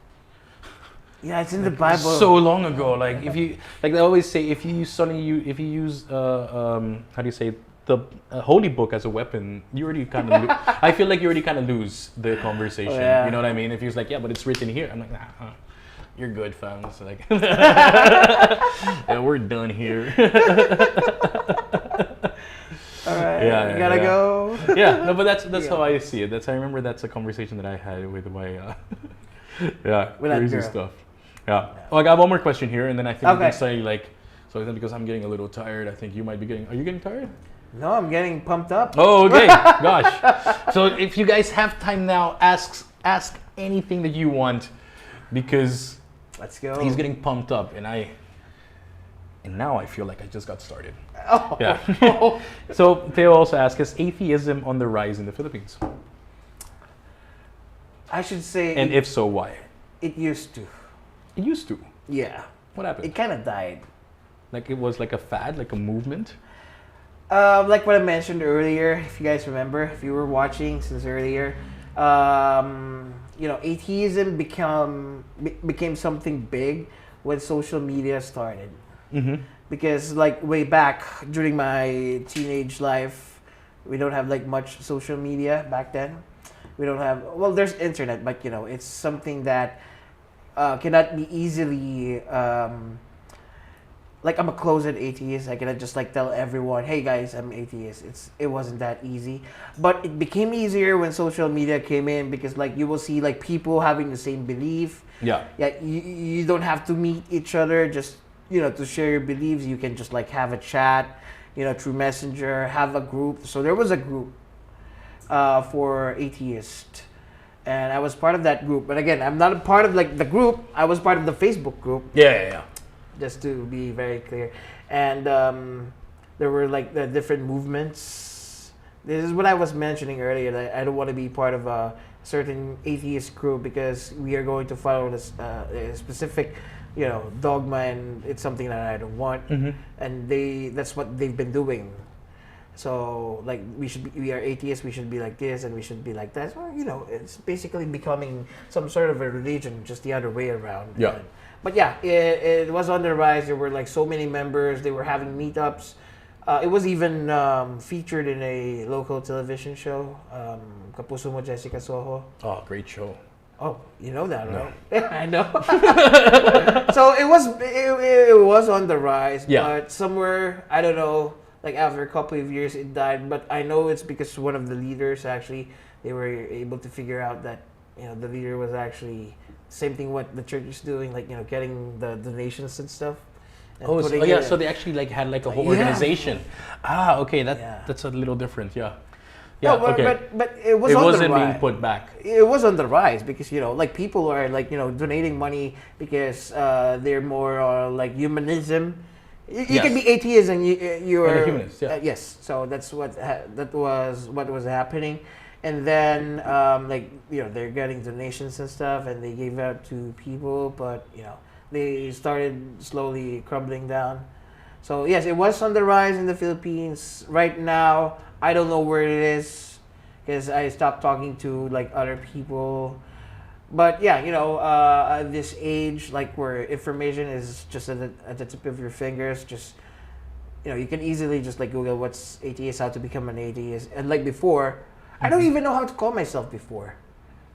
[SPEAKER 2] Yeah, it's in the Bible.
[SPEAKER 1] So long ago. Like if you, like they always say, if you use how do you say, the holy book as a weapon, you already kind of. I feel like you already kind of lose the conversation.
[SPEAKER 2] Oh, yeah.
[SPEAKER 1] You know what I mean? If he was like, yeah, but it's written here. I'm like, nah. You're good, fam. It's like, yeah, we're done here.
[SPEAKER 2] All right,
[SPEAKER 1] Yeah,
[SPEAKER 2] gotta
[SPEAKER 1] yeah.
[SPEAKER 2] go.
[SPEAKER 1] Yeah, no, but that's
[SPEAKER 2] Yeah.
[SPEAKER 1] how I see it. I remember that's a conversation that I had with my, yeah,
[SPEAKER 2] With that
[SPEAKER 1] crazy
[SPEAKER 2] girl.
[SPEAKER 1] stuff. Yeah. Oh, I got one more question here, and then I think we
[SPEAKER 2] Okay.
[SPEAKER 1] can say like, so then because I'm getting a little tired, I think you might be getting. Are you getting tired?
[SPEAKER 2] No, I'm getting pumped up.
[SPEAKER 1] Oh, okay. Gosh. So if you guys have time now, ask anything that you want, because
[SPEAKER 2] Let's go.
[SPEAKER 1] he's getting pumped up, and now I feel like I just got started.
[SPEAKER 2] Oh.
[SPEAKER 1] Yeah. So Theo also asks, is atheism on the rise in the Philippines?
[SPEAKER 2] I should say.
[SPEAKER 1] And if so, why?
[SPEAKER 2] it used to.
[SPEAKER 1] It used to.
[SPEAKER 2] Yeah.
[SPEAKER 1] What happened?
[SPEAKER 2] It kind of died.
[SPEAKER 1] Like it was like a fad, like a movement?
[SPEAKER 2] Like what I mentioned earlier, if you guys remember, if you were watching since earlier, atheism became something big when social media started.
[SPEAKER 1] Mm-hmm.
[SPEAKER 2] Because like way back during my teenage life, we don't have like much social media back then. We don't have, well, there's internet, but it's something that cannot be easily like I'm a closet atheist. I cannot just like tell everyone, hey guys, I'm atheist. It wasn't that easy. But it became easier when social media came in, because like you will see like people having the same belief.
[SPEAKER 1] Yeah.
[SPEAKER 2] Yeah, you don't have to meet each other just to share your beliefs. You can just like have a chat, through Messenger, have a group. So there was a group for atheists, and I was part of that group. But again, I'm not a part of like the group. I was part of the Facebook group.
[SPEAKER 1] Yeah.
[SPEAKER 2] Just to be very clear. And there were like the different movements. This is what I was mentioning earlier, that I don't want to be part of a certain atheist group because we are going to follow this a specific dogma, and it's something that I don't want.
[SPEAKER 1] Mm-hmm.
[SPEAKER 2] And that's what they've been doing. So like we are atheists, we should be like this and we should be like that. So, it's basically becoming some sort of a religion, just the other way around.
[SPEAKER 1] Yeah.
[SPEAKER 2] But yeah, it was on the rise. There were like so many members. They were having meetups. It was even featured in a local television show, Kapuso Mo Jessica Soho.
[SPEAKER 1] Oh, great show.
[SPEAKER 2] Oh, you know that,
[SPEAKER 1] No.
[SPEAKER 2] right? I know. So it was on the rise,
[SPEAKER 1] Yeah.
[SPEAKER 2] but somewhere, I don't know, like after a couple of years it died. But I know it's because one of the leaders actually, they were able to figure out that the leader was actually same thing what the church is doing, like getting the donations and stuff. And putting it-
[SPEAKER 1] So they actually like had like a whole
[SPEAKER 2] Yeah.
[SPEAKER 1] organization. Ah, okay,
[SPEAKER 2] Yeah.
[SPEAKER 1] that's a little different. Yeah. Yeah.
[SPEAKER 2] No,
[SPEAKER 1] Okay.
[SPEAKER 2] but it was
[SPEAKER 1] It
[SPEAKER 2] on
[SPEAKER 1] wasn't
[SPEAKER 2] the rise.
[SPEAKER 1] being put back.
[SPEAKER 2] It was on the rise because like people are like donating money because they're more like humanism. You
[SPEAKER 1] Yes.
[SPEAKER 2] can be atheist and you're
[SPEAKER 1] And a humanist, yeah.
[SPEAKER 2] yes, so that's what that was what was happening, and then they're getting donations and stuff, and they gave out to people, but they started slowly crumbling down. So yes, it was on the rise in the Philippines. Right now, I don't know where it is because I stopped talking to like other people. But yeah, at this age, like where information is just at the tip of your fingers, just you can easily just like Google what's atheist, how to become an atheist, and like before, I don't even know how to call myself before.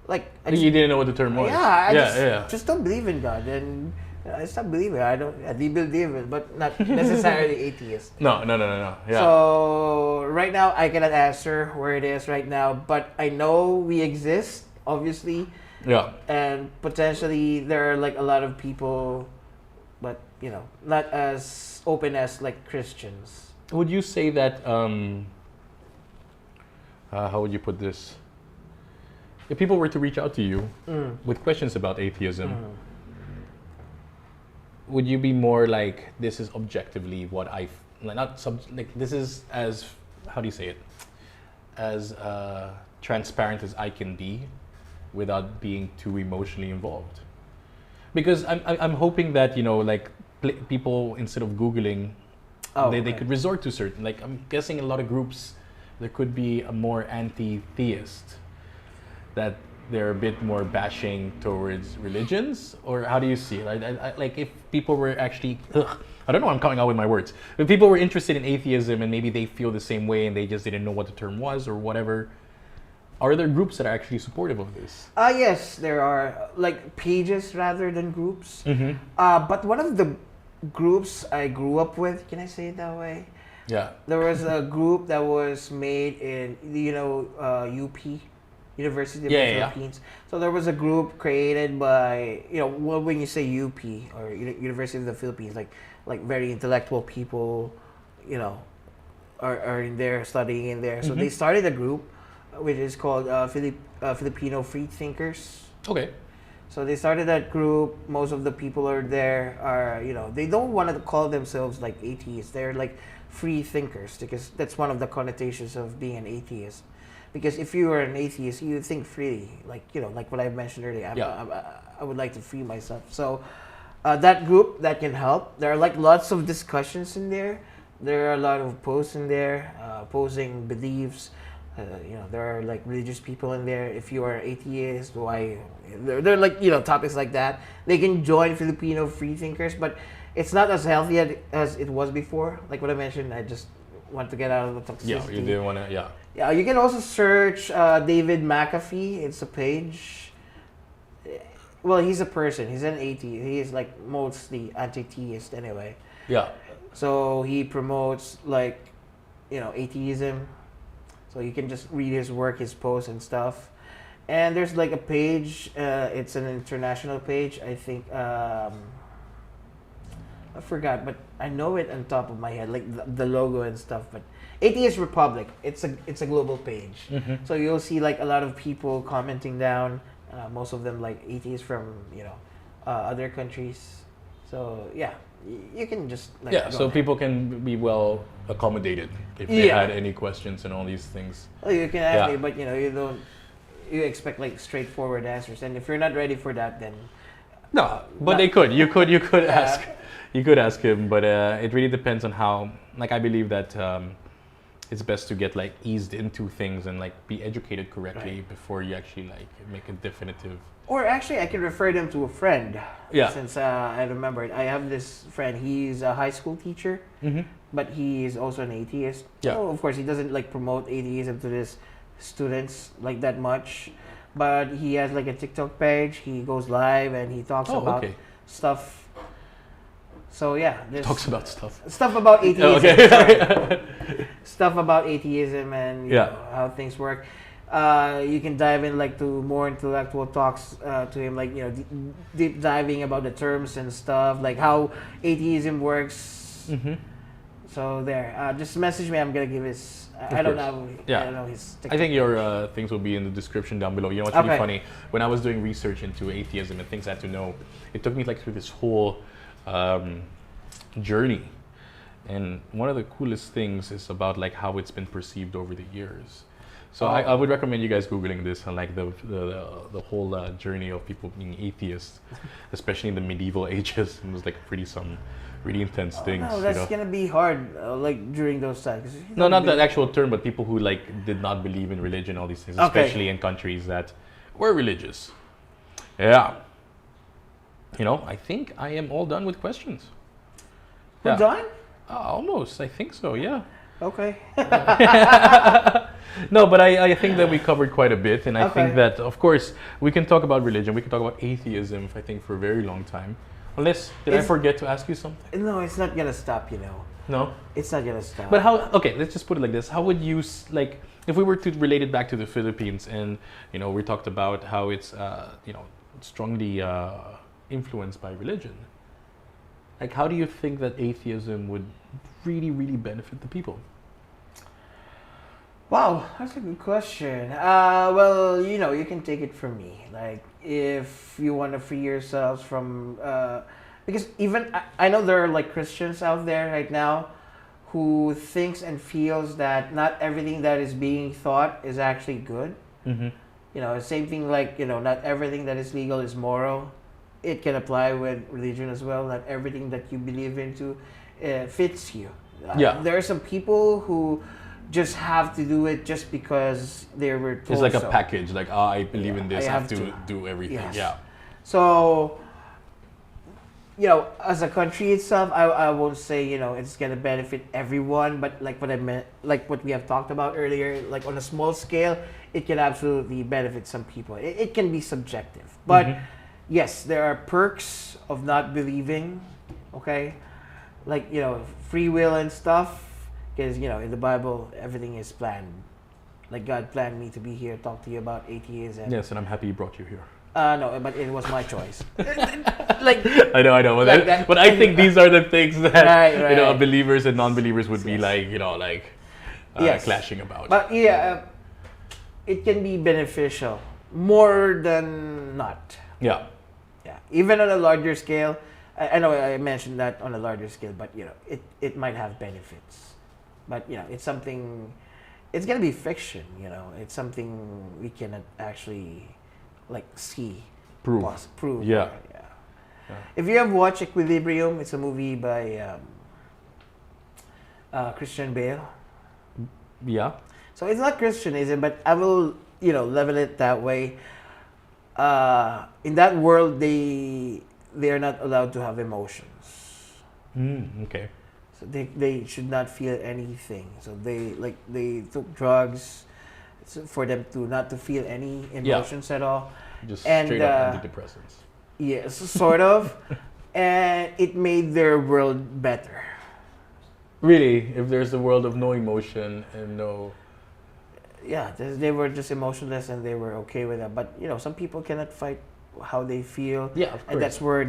[SPEAKER 2] Like
[SPEAKER 1] You didn't know what the term was.
[SPEAKER 2] I
[SPEAKER 1] Yeah.
[SPEAKER 2] just don't believe in God, and I stopped believing. I do believe it, but not necessarily atheist.
[SPEAKER 1] No. Yeah.
[SPEAKER 2] So right now I cannot answer where it is right now, but I know we exist, obviously,
[SPEAKER 1] Yeah.
[SPEAKER 2] and potentially there are like a lot of people, but not as open as like Christians.
[SPEAKER 1] would you say that, how would you put this? If people were to reach out to you with questions about atheism, would you be more like, this is objectively what like not like this is as, how do you say it, as transparent as I can be without being too emotionally involved? Because I'm hoping that, you know, like people, instead of Googling, they could resort to certain, like, I'm guessing a lot of groups, there could be a more anti-theist, that they're a bit more bashing towards religions, or how do you see it? Like, if people were actually, I don't know, I'm coming out with my words. If people were interested in atheism and maybe they feel the same way and they just didn't know what the term was or whatever, are there groups that are actually supportive of this?
[SPEAKER 2] Yes, there are, like, pages rather than groups. But one of the groups I grew up with, can I say it that way?
[SPEAKER 1] Yeah.
[SPEAKER 2] There was a group that was made in, you know, UP, University of the Philippines. So there was a group created by, you know, well, when you say UP or University of the Philippines, like very intellectual people, you know, are in there, studying in there. So they started a group which is called Filipino Free Thinkers.
[SPEAKER 1] Okay.
[SPEAKER 2] So they started that group. Most of the people are there are, you know, they don't want to call themselves like atheists. They're like free thinkers, because that's one of the connotations of being an atheist. Because if you are an atheist, you think freely, like, you know, like what I mentioned earlier. I would like to free myself. So that group, that can help. There are like lots of discussions in there. There are a lot of posts in there, opposing beliefs. You know, there are like religious people in there. If you are atheist, why? They're like, you know, topics like that. They can join Filipino Free Thinkers, but it's not as healthy as it was before. Like what I mentioned, I just want to get out of the toxicity.
[SPEAKER 1] Yeah, you didn't want to, yeah.
[SPEAKER 2] Yeah, you can also search David McAfee. It's a page. Well, he's a person. He's an atheist. He is like mostly anti-theist anyway.
[SPEAKER 1] Yeah.
[SPEAKER 2] So he promotes like, you know, atheism. So you can just read his work, his posts and stuff. And there's like a page. It's an international page. I think I forgot, but I know it on top of my head, like the logo and stuff. But Atheist Republic. It's a global page. So you'll see like a lot of people commenting down. Most of them like atheists from, you know, other countries. So yeah, you can just like,
[SPEAKER 1] so people can be well accommodated if they had any questions and all these things.
[SPEAKER 2] Well, you can ask me, but you know, you expect like straightforward answers, and if you're not ready for that, then
[SPEAKER 1] no. But you could ask. You could ask him, but it really depends on how. Like, I believe that it's best to get like eased into things and like be educated correctly before you actually like make a definitive.
[SPEAKER 2] Or actually, I can refer them to a friend.
[SPEAKER 1] Yeah.
[SPEAKER 2] Since I remembered, I have this friend. He's a high school teacher, but he is also an atheist.
[SPEAKER 1] Yeah.
[SPEAKER 2] So of course, he doesn't like promote atheism to his students like that much, but he has like a TikTok page. He goes live and he talks about stuff. So yeah,
[SPEAKER 1] talks about stuff
[SPEAKER 2] about atheism.
[SPEAKER 1] Okay.
[SPEAKER 2] Stuff about atheism and you know, how things work. You can dive in like to more intellectual talks to him, like, you know, deep diving about the terms and stuff, like how atheism works. So there, just message me. I'm gonna give his. I don't know.
[SPEAKER 1] Yeah.
[SPEAKER 2] I don't know his TikTok
[SPEAKER 1] I think your things will be in the description down below. You know what's really funny? When I was doing research into atheism and things I had to know, it took me like through this whole journey, and one of the coolest things is about like how it's been perceived over the years. So I would recommend you guys googling this and like the whole journey of people being atheists, especially in the medieval ages. It was like some really intense things.
[SPEAKER 2] No, that's gonna be hard, like during those times.
[SPEAKER 1] No, not the actual term, but people who like did not believe in religion, all these things, especially in countries that were religious. Yeah. You know, I think I am all done with questions.
[SPEAKER 2] We're done?
[SPEAKER 1] Almost. I think so, yeah.
[SPEAKER 2] Okay.
[SPEAKER 1] No, but I think that we covered quite a bit. And I think that, of course, we can talk about religion. We can talk about atheism, I think, for a very long time. Unless, did I forget to ask you something?
[SPEAKER 2] No, it's not going to stop, you know.
[SPEAKER 1] No?
[SPEAKER 2] It's not going to stop.
[SPEAKER 1] But how, okay, let's just put it like this. How would you, like, if we were to relate it back to the Philippines and, you know, we talked about how it's, you know, strongly influenced by religion. Like, how do you think that atheism would really, really benefit the people?
[SPEAKER 2] Wow, that's a good question. Well, you can take it from me. Like, if you want to free yourselves from, because even I know there are like Christians out there right now who thinks and feels that not everything that is being thought is actually good.
[SPEAKER 1] Mm-hmm.
[SPEAKER 2] Same thing like, not everything that is legal is moral. It can apply with religion as well. Not everything that you believe into fits you.
[SPEAKER 1] Yeah.
[SPEAKER 2] There are some people who just have to do it just because they were told
[SPEAKER 1] It's like
[SPEAKER 2] so.
[SPEAKER 1] a package. Like, I believe in this.
[SPEAKER 2] I
[SPEAKER 1] I have
[SPEAKER 2] have
[SPEAKER 1] to
[SPEAKER 2] to.
[SPEAKER 1] do everything.
[SPEAKER 2] Yes.
[SPEAKER 1] Yeah.
[SPEAKER 2] So, as a country itself, I won't say, it's going to benefit everyone, but like what I meant, like what we have talked about earlier, like on a small scale, it can absolutely benefit some people. It can be subjective. But yes, there are perks of not believing, okay? Like, free will and stuff, because, in the Bible, everything is planned. Like God planned me to be here, talk to you about atheism.
[SPEAKER 1] Yes, and I'm happy he brought you here.
[SPEAKER 2] No, but it was my choice. Like
[SPEAKER 1] I know, but,
[SPEAKER 2] like
[SPEAKER 1] but I think these are the things that
[SPEAKER 2] Right.
[SPEAKER 1] believers and non-believers would be like,
[SPEAKER 2] Yes.
[SPEAKER 1] clashing about.
[SPEAKER 2] But yeah, it can be beneficial more than not.
[SPEAKER 1] Yeah,
[SPEAKER 2] Yeah, even on a larger scale. I know I mentioned that on a larger scale, but it might have benefits. But it's something. It's gonna be fiction. It's something we cannot actually like see, prove.
[SPEAKER 1] Yeah.
[SPEAKER 2] Yeah. If you have watched Equilibrium, it's a movie by Christian Bale.
[SPEAKER 1] Yeah.
[SPEAKER 2] So it's not Christianism, but I will, level it that way. In that world, they are not allowed to have emotions.
[SPEAKER 1] Okay.
[SPEAKER 2] So they should not feel anything. So they took drugs for them to not to feel any emotions at all.
[SPEAKER 1] Just
[SPEAKER 2] And,
[SPEAKER 1] straight up antidepressants.
[SPEAKER 2] Yes, sort of. And it made their world better.
[SPEAKER 1] Really, if there's a world of no emotion and no...
[SPEAKER 2] Yeah, they were just emotionless and they were okay with that. But some people cannot fight how they feel.
[SPEAKER 1] Yeah, of course.
[SPEAKER 2] And that's where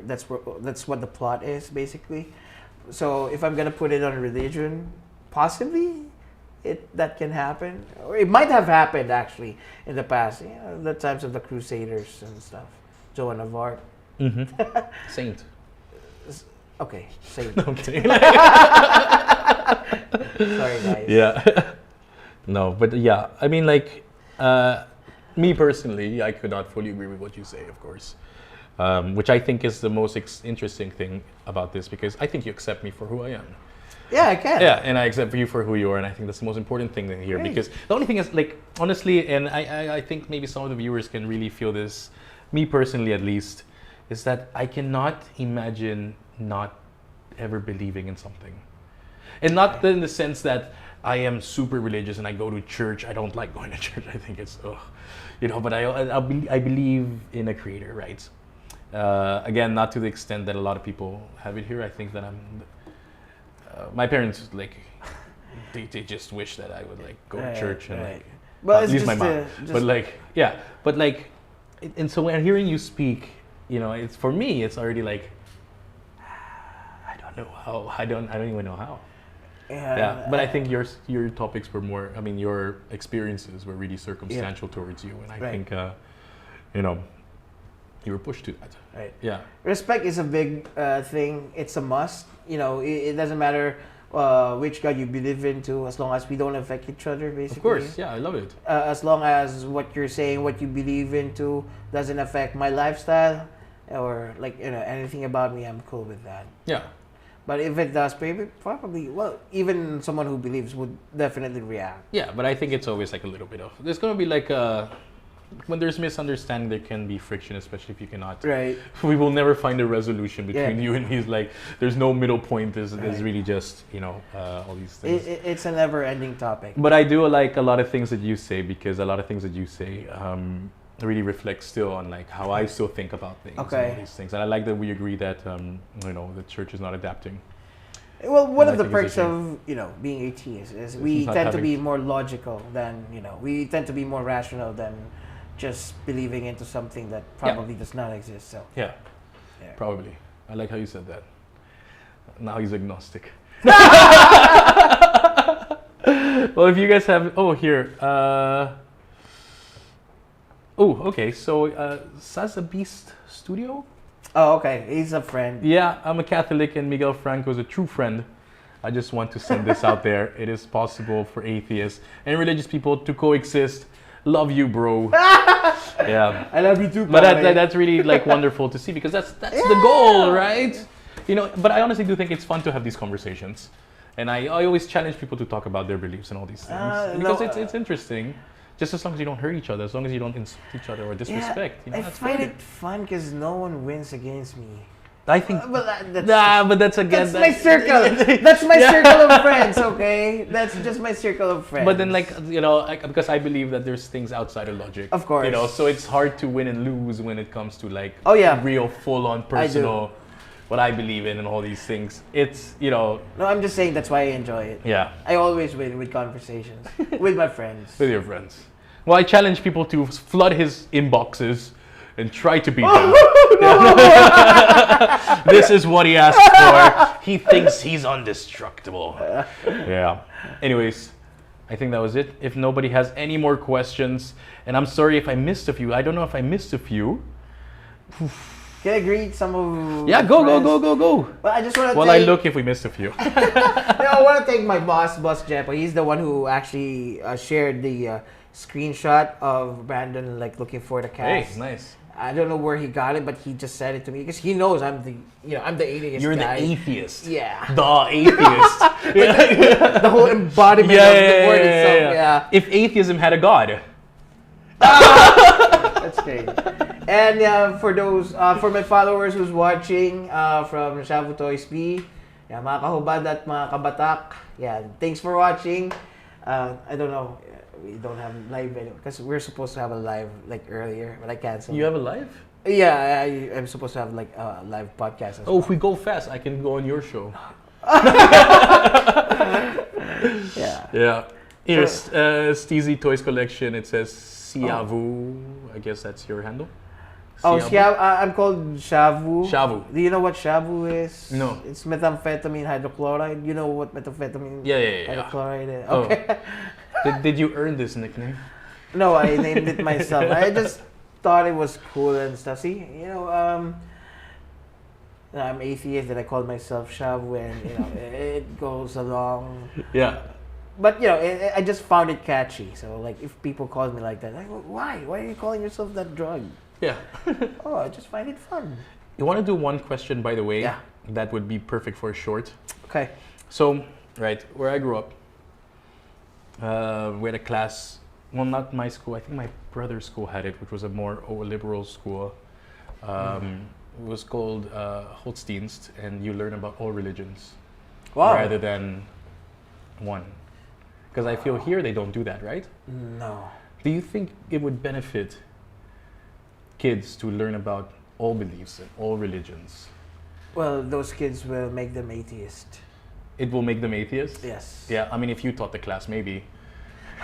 [SPEAKER 2] that's what the plot is basically. So if I'm gonna put it on religion, possibly that can happen, or it might have happened actually in the past. The times of the Crusaders and stuff. Joan of Arc.
[SPEAKER 1] Saint.
[SPEAKER 2] Okay, same.
[SPEAKER 1] No, I'm kidding.
[SPEAKER 2] Sorry, guys.
[SPEAKER 1] Yeah. No, but yeah, I mean, like, me personally, I could not fully agree with what you say, of course. Which I think is the most interesting thing about this, because I think you accept me for who I am.
[SPEAKER 2] Yeah, I can.
[SPEAKER 1] Yeah, and I accept you for who you are, and I think that's the most important thing here.
[SPEAKER 2] Great.
[SPEAKER 1] Because the only thing is, like, honestly, and I think maybe some of the viewers can really feel this, me personally at least, is that I cannot imagine not ever believing in something. And not in the sense that I am super religious and I go to church. I don't like going to church. I think it's, but I believe in a creator, right? Again, not to the extent that a lot of people have it here. I think that my parents, like, they just wish that I would, like, go to church and, like,
[SPEAKER 2] well,
[SPEAKER 1] at least my mom. But, like, yeah. But, like, and so when hearing you speak, it's, for me, it's already like, I don't know how. I don't even know how. Yeah, but I think your topics were more. I mean, your experiences were really circumstantial towards you, and I think, you were pushed to that.
[SPEAKER 2] Right.
[SPEAKER 1] Yeah.
[SPEAKER 2] Respect is a big thing. It's a must. It doesn't matter which God you believe into, as long as we don't affect each other, basically.
[SPEAKER 1] Of course. Yeah, I love it.
[SPEAKER 2] As long as what you're saying, what you believe into, doesn't affect my lifestyle, or like anything about me, I'm cool with that.
[SPEAKER 1] Yeah.
[SPEAKER 2] But if it does, probably, well, even someone who believes would definitely react.
[SPEAKER 1] Yeah, but I think it's always like a little bit of. There's gonna be like when there's misunderstanding, there can be friction, especially if you cannot.
[SPEAKER 2] Right.
[SPEAKER 1] We will never find a resolution between you and me. It's like there's no middle point. There's really just all these things.
[SPEAKER 2] It's a never-ending topic.
[SPEAKER 1] But I do like a lot of things that you say, because a lot of things that you say really reflect still on like how I still think about things.
[SPEAKER 2] Okay.
[SPEAKER 1] And all these things, and I like that we agree that the church is not adapting.
[SPEAKER 2] Well, one of
[SPEAKER 1] I
[SPEAKER 2] the
[SPEAKER 1] think
[SPEAKER 2] perks
[SPEAKER 1] it's
[SPEAKER 2] of being atheist is we
[SPEAKER 1] not
[SPEAKER 2] tend to
[SPEAKER 1] having
[SPEAKER 2] be more logical than we tend to be more rational than just believing into something that probably does not exist. So
[SPEAKER 1] Yeah, probably. I like how you said that. Now he's agnostic. Well, if you guys have, here. Okay. So, Saza Beast Studio.
[SPEAKER 2] Oh, okay. He's a friend.
[SPEAKER 1] Yeah, I'm a Catholic, and Miguel Franco is a true friend. I just want to send this out there. It is possible for atheists and religious people to coexist. Love you, bro. Yeah.
[SPEAKER 2] I love you too.
[SPEAKER 1] But that's really like wonderful to see, because that's the goal, right? You know, but I honestly do think it's fun to have these conversations. And I always challenge people to talk about their beliefs and all these things. Because it's interesting. Just as long as you don't hurt each other, as long as you don't insult each other or disrespect.
[SPEAKER 2] Yeah, I find it fun because no one wins against me.
[SPEAKER 1] I think.
[SPEAKER 2] But
[SPEAKER 1] that's again.
[SPEAKER 2] That's my circle. That's my circle of friends. Okay, that's just my circle of friends.
[SPEAKER 1] But then, because I believe that there's things outside of logic.
[SPEAKER 2] Of course.
[SPEAKER 1] So it's hard to win and lose when it comes to real, full-on personal, what I believe in and all these things. It's No,
[SPEAKER 2] I'm just saying that's why I enjoy it.
[SPEAKER 1] Yeah.
[SPEAKER 2] I always win with conversations with my friends.
[SPEAKER 1] With your friends. Well, I challenge people to flood his inboxes and try to beat him. This is what he asked for. He thinks he's indestructible. Yeah. Anyways, I think that was it. If nobody has any more questions, and I'm sorry if I missed a few. I don't know if I missed a few.
[SPEAKER 2] Can I greet some of?
[SPEAKER 1] Yeah, go.
[SPEAKER 2] Well, I just want to.
[SPEAKER 1] While I look if we missed a few.
[SPEAKER 2] I want to thank my boss Jepo. He's the one who actually shared the screenshot of Brandon looking for the cast.
[SPEAKER 1] Hey, nice.
[SPEAKER 2] I don't know where he got it, but he just said it to me because he knows I'm the atheist.
[SPEAKER 1] You're
[SPEAKER 2] guy.
[SPEAKER 1] the atheist.
[SPEAKER 2] Yeah.
[SPEAKER 1] The atheist.
[SPEAKER 2] The whole embodiment of the word itself. Yeah.
[SPEAKER 1] If atheism had a god.
[SPEAKER 2] That's great. And for my followers who's watching from Shavu Toys B, mga kahubad at mga kabatak, thanks for watching. I don't know. We don't have live video because we're supposed to have a live earlier, but I canceled.
[SPEAKER 1] You have a live?
[SPEAKER 2] Yeah, I'm supposed to have a live podcast.
[SPEAKER 1] If we go fast, I can go on your show.
[SPEAKER 2] Yeah.
[SPEAKER 1] Yeah. Here's Steezy Toys Collection. It says Siavu. I guess that's your handle.
[SPEAKER 2] Siavu. I'm called Shavu.
[SPEAKER 1] Shavu.
[SPEAKER 2] Do you know what Shavu is?
[SPEAKER 1] No.
[SPEAKER 2] It's methamphetamine hydrochloride. You know what methamphetamine hydrochloride is? Okay.
[SPEAKER 1] Oh. Did you earn this nickname?
[SPEAKER 2] No, I named it myself. I just thought it was cool and stuff. See, I'm atheist and I call myself Shavu, and it goes along.
[SPEAKER 1] Yeah.
[SPEAKER 2] But I just found it catchy. So if people call me like that, why? Why are you calling yourself that drug?
[SPEAKER 1] Yeah.
[SPEAKER 2] I just find it fun.
[SPEAKER 1] You want to do one question, by the way?
[SPEAKER 2] Yeah.
[SPEAKER 1] That would be perfect for a short.
[SPEAKER 2] Okay.
[SPEAKER 1] So, right, where I grew up, we had a class, well, not my school, I think my brother's school had it, which was a more liberal school. It was called Holsteinst, and you learn about all religions rather than one. Because I feel here they don't do that, right?
[SPEAKER 2] No.
[SPEAKER 1] Do you think it would benefit kids to learn about all beliefs and all religions?
[SPEAKER 2] Well, those kids will make them atheist.
[SPEAKER 1] It will make them atheists?
[SPEAKER 2] Yes.
[SPEAKER 1] Yeah, I mean, if you taught the class, maybe.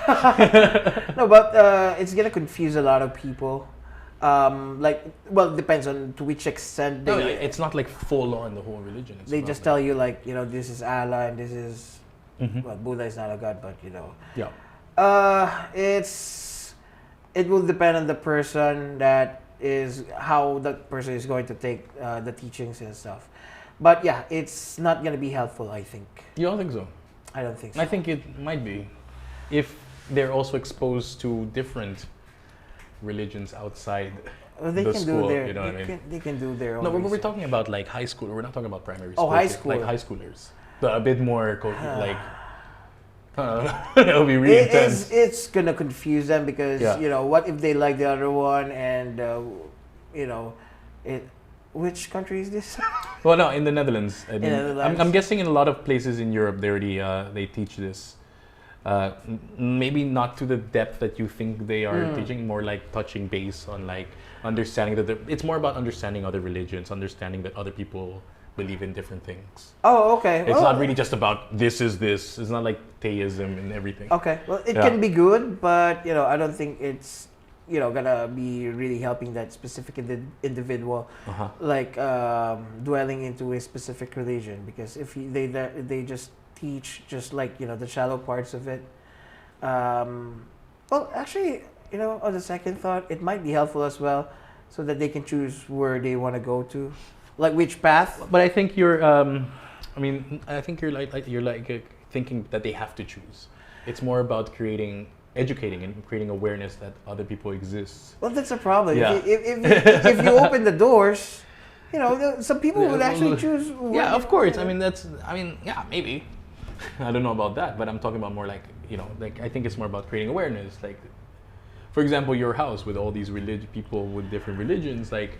[SPEAKER 2] No, but it's gonna confuse a lot of people. It depends on to which extent they.
[SPEAKER 1] No, it's not full on the whole religion.
[SPEAKER 2] They just tell you this is Allah and this is Buddha is not a god, but
[SPEAKER 1] Yeah.
[SPEAKER 2] It will depend on the person, that is how that person is going to take the teachings and stuff. But yeah, it's not gonna be helpful, I think.
[SPEAKER 1] You don't think so?
[SPEAKER 2] I don't think so.
[SPEAKER 1] I think it might be, if they're also exposed to different religions outside the school. You know what I mean?
[SPEAKER 2] They can do their own.
[SPEAKER 1] No, but we're
[SPEAKER 2] research.
[SPEAKER 1] talking about high school. We're not talking about primary school.
[SPEAKER 2] High school.
[SPEAKER 1] High schoolers. A bit more it'll be really intense.
[SPEAKER 2] It's gonna confuse them because what if they like the other one and which country is this?
[SPEAKER 1] Well, no, in the Netherlands. I mean,
[SPEAKER 2] Netherlands.
[SPEAKER 1] I'm guessing in a lot of places in Europe they already they teach this. Maybe not to the depth that you think they are teaching, more touching base on understanding that it's more about understanding other religions, understanding that other people believe in different things.
[SPEAKER 2] Oh, okay.
[SPEAKER 1] It's not really just about this is this. It's not like theism and everything.
[SPEAKER 2] Okay. Well, it can be good, but I don't think it's gonna be really helping that specific individual,
[SPEAKER 1] Uh-huh.
[SPEAKER 2] like dwelling into a specific religion. Because if they just teach just like the shallow parts of it, well, actually, on the second thought, it might be helpful as well, so that they can choose where they want to go to, like which path.
[SPEAKER 1] But I think you're, I think you're thinking that they have to choose. It's more about educating and creating awareness that other people exist.
[SPEAKER 2] Well, that's a problem.
[SPEAKER 1] Yeah.
[SPEAKER 2] If you open the doors, some people would actually choose.
[SPEAKER 1] Yeah, of course. Yeah, maybe. I don't know about that, but I'm talking about more like, I think it's more about creating awareness. Like, for example, your house with all these people with different religions, like,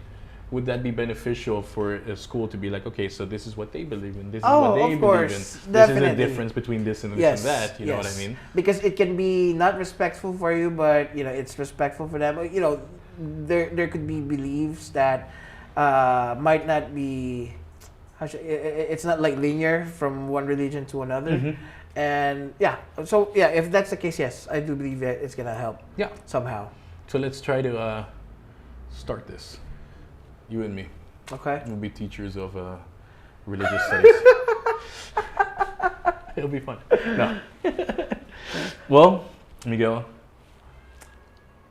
[SPEAKER 1] would that be beneficial for a school to be like, okay, so this is what they believe in, this is what they
[SPEAKER 2] of
[SPEAKER 1] believe
[SPEAKER 2] course,
[SPEAKER 1] in.
[SPEAKER 2] definitely.
[SPEAKER 1] This is the difference between this and this
[SPEAKER 2] Yes,
[SPEAKER 1] and that. You know what I
[SPEAKER 2] yes.
[SPEAKER 1] mean?
[SPEAKER 2] Because it can be not respectful for you, but it's respectful for them. There could be beliefs that might not be. It's not like linear from one religion to another.
[SPEAKER 1] Mm-hmm.
[SPEAKER 2] And if that's the case, yes, I do believe that it's gonna help.
[SPEAKER 1] Yeah.
[SPEAKER 2] Somehow.
[SPEAKER 1] So let's try to start this. You and me.
[SPEAKER 2] Okay.
[SPEAKER 1] We'll be teachers of religious studies. It'll be fun. No. Well, Miguel,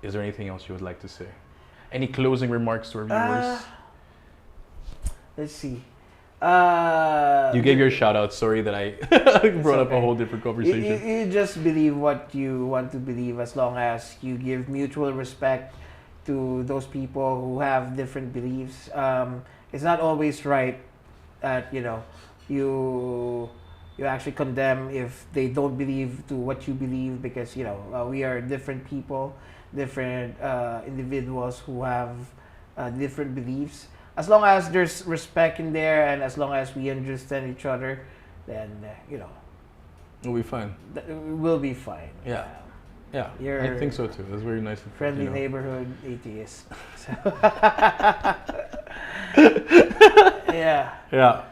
[SPEAKER 1] is there anything else you would like to say? Any closing remarks to our viewers?
[SPEAKER 2] Let's see.
[SPEAKER 1] You gave your shout out. Sorry that I brought up a whole different conversation.
[SPEAKER 2] You just believe what you want to believe, as long as you give mutual respect to those people who have different beliefs. It's not always right that you actually condemn if they don't believe to what you believe, because we are different people, different individuals who have different beliefs. As long as there's respect in there, and as long as we understand each other, then
[SPEAKER 1] We'll be fine.
[SPEAKER 2] We'll be fine.
[SPEAKER 1] Yeah. Yeah, I think so too. That's very nice.
[SPEAKER 2] Friendly neighborhood atheist. So yeah.
[SPEAKER 1] Yeah.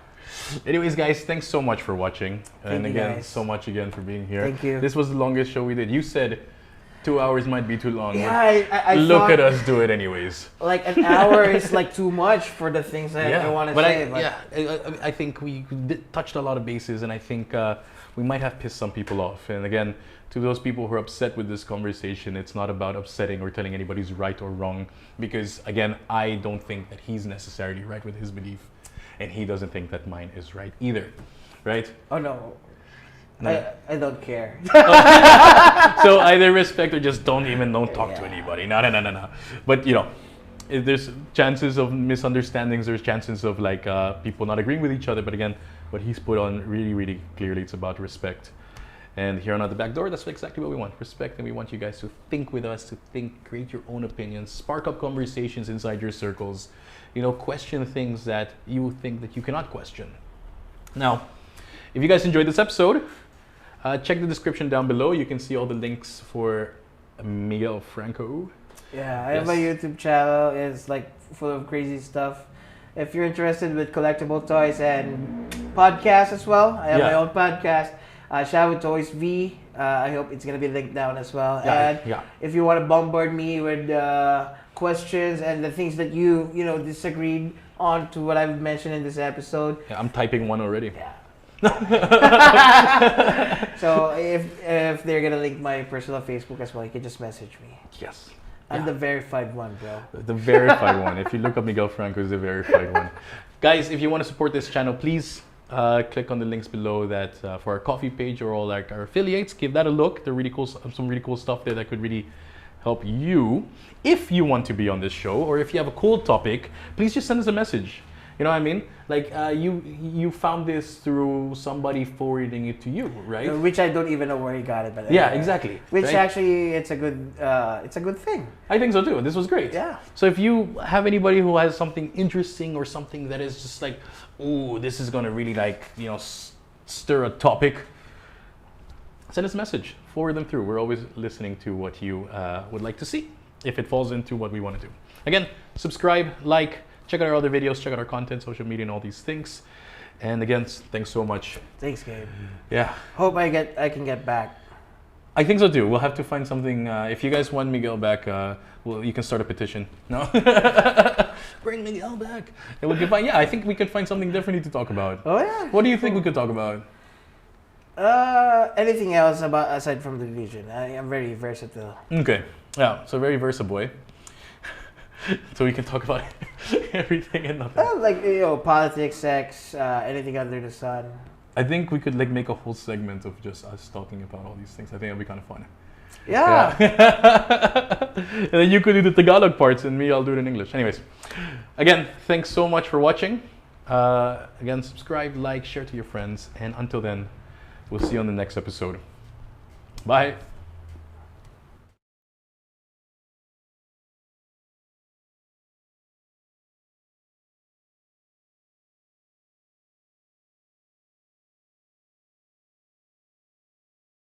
[SPEAKER 1] Anyways, guys, thanks so much for watching.
[SPEAKER 2] Thank you,
[SPEAKER 1] again,
[SPEAKER 2] guys.
[SPEAKER 1] so much again for being here.
[SPEAKER 2] Thank you.
[SPEAKER 1] This was the longest show we did. You said 2 hours might be too long.
[SPEAKER 2] Yeah, I
[SPEAKER 1] Look
[SPEAKER 2] thought,
[SPEAKER 1] at us do it anyways.
[SPEAKER 2] Like an hour is like too much for the things that I want to say.
[SPEAKER 1] I think we touched a lot of bases, and I think we might have pissed some people off. And again, to those people who are upset with this conversation, it's not about upsetting or telling anybody's right or wrong, because again, I don't think that he's necessarily right with his belief, and he doesn't think that mine is right either, right?
[SPEAKER 2] Oh no. I don't care.
[SPEAKER 1] So either respect or just don't talk to anybody. No. But if there's chances of misunderstandings, there's chances of like people not agreeing with each other. But again, what he's put on really, really clearly, it's about respect. And here on At the Backdoor, that's exactly what we want. Respect, and we want you guys to think with us, to think, create your own opinions, spark up conversations inside your circles, question things that you think that you cannot question. Now, if you guys enjoyed this episode, check the description down below. You can see all the links for Miguel Franco.
[SPEAKER 2] Yeah, I have a YouTube channel. It's like full of crazy stuff. If you're interested with collectible toys and podcasts as well, I have my own podcast, Shadow Toys V. I hope it's gonna be linked down as well. If you want to bombard me with questions and the things that you disagreed on to what I've mentioned in this episode,
[SPEAKER 1] I'm typing one already.
[SPEAKER 2] Yeah. So if they're gonna link my personal Facebook as well, you can just message me.
[SPEAKER 1] Yes.
[SPEAKER 2] I'm the verified one, bro.
[SPEAKER 1] The verified one. If you look up Miguel Franco, is the verified one. Guys, if you want to support this channel, please click on the links below that for our coffee page or all like our affiliates. Give that a look. They're really cool. Some really cool stuff there that could really help you. If you want to be on this show, or if you have a cool topic, please just send us a message. You know what I mean? Like you found this through somebody forwarding it to you, right?
[SPEAKER 2] Which I don't even know where he got it, but
[SPEAKER 1] exactly.
[SPEAKER 2] Which actually, it's a good thing.
[SPEAKER 1] I think so too. This was great.
[SPEAKER 2] Yeah.
[SPEAKER 1] So if you have anybody who has something interesting or something that is just like, ooh, this is gonna really stir a topic, send us a message. Forward them through. We're always listening to what you would like to see, if it falls into what we want to do. Again, subscribe, like. Check out our other videos, check out our content, social media, and all these things. And again, thanks so much.
[SPEAKER 2] Thanks, Gabe.
[SPEAKER 1] Yeah.
[SPEAKER 2] Hope I can get back.
[SPEAKER 1] I think so too. We'll have to find something. If you guys want Miguel back, well, you can start a petition. No, bring Miguel back. And we can find. Yeah, I think we could find something differently to talk about.
[SPEAKER 2] Oh yeah.
[SPEAKER 1] What do you think we could talk about?
[SPEAKER 2] Anything else about aside from the religion? I am very versatile.
[SPEAKER 1] Okay. Yeah. So very versa boy. So we can talk about everything and nothing.
[SPEAKER 2] Like politics, sex, anything under the sun.
[SPEAKER 1] I think we could like make a whole segment of just us talking about all these things. I think it'd be kind of fun.
[SPEAKER 2] Yeah.
[SPEAKER 1] And then you could do the Tagalog parts and me, I'll do it in English. Anyways, again, thanks so much for watching. Again, subscribe, like, share to your friends. And until then, we'll see you on the next episode. Bye.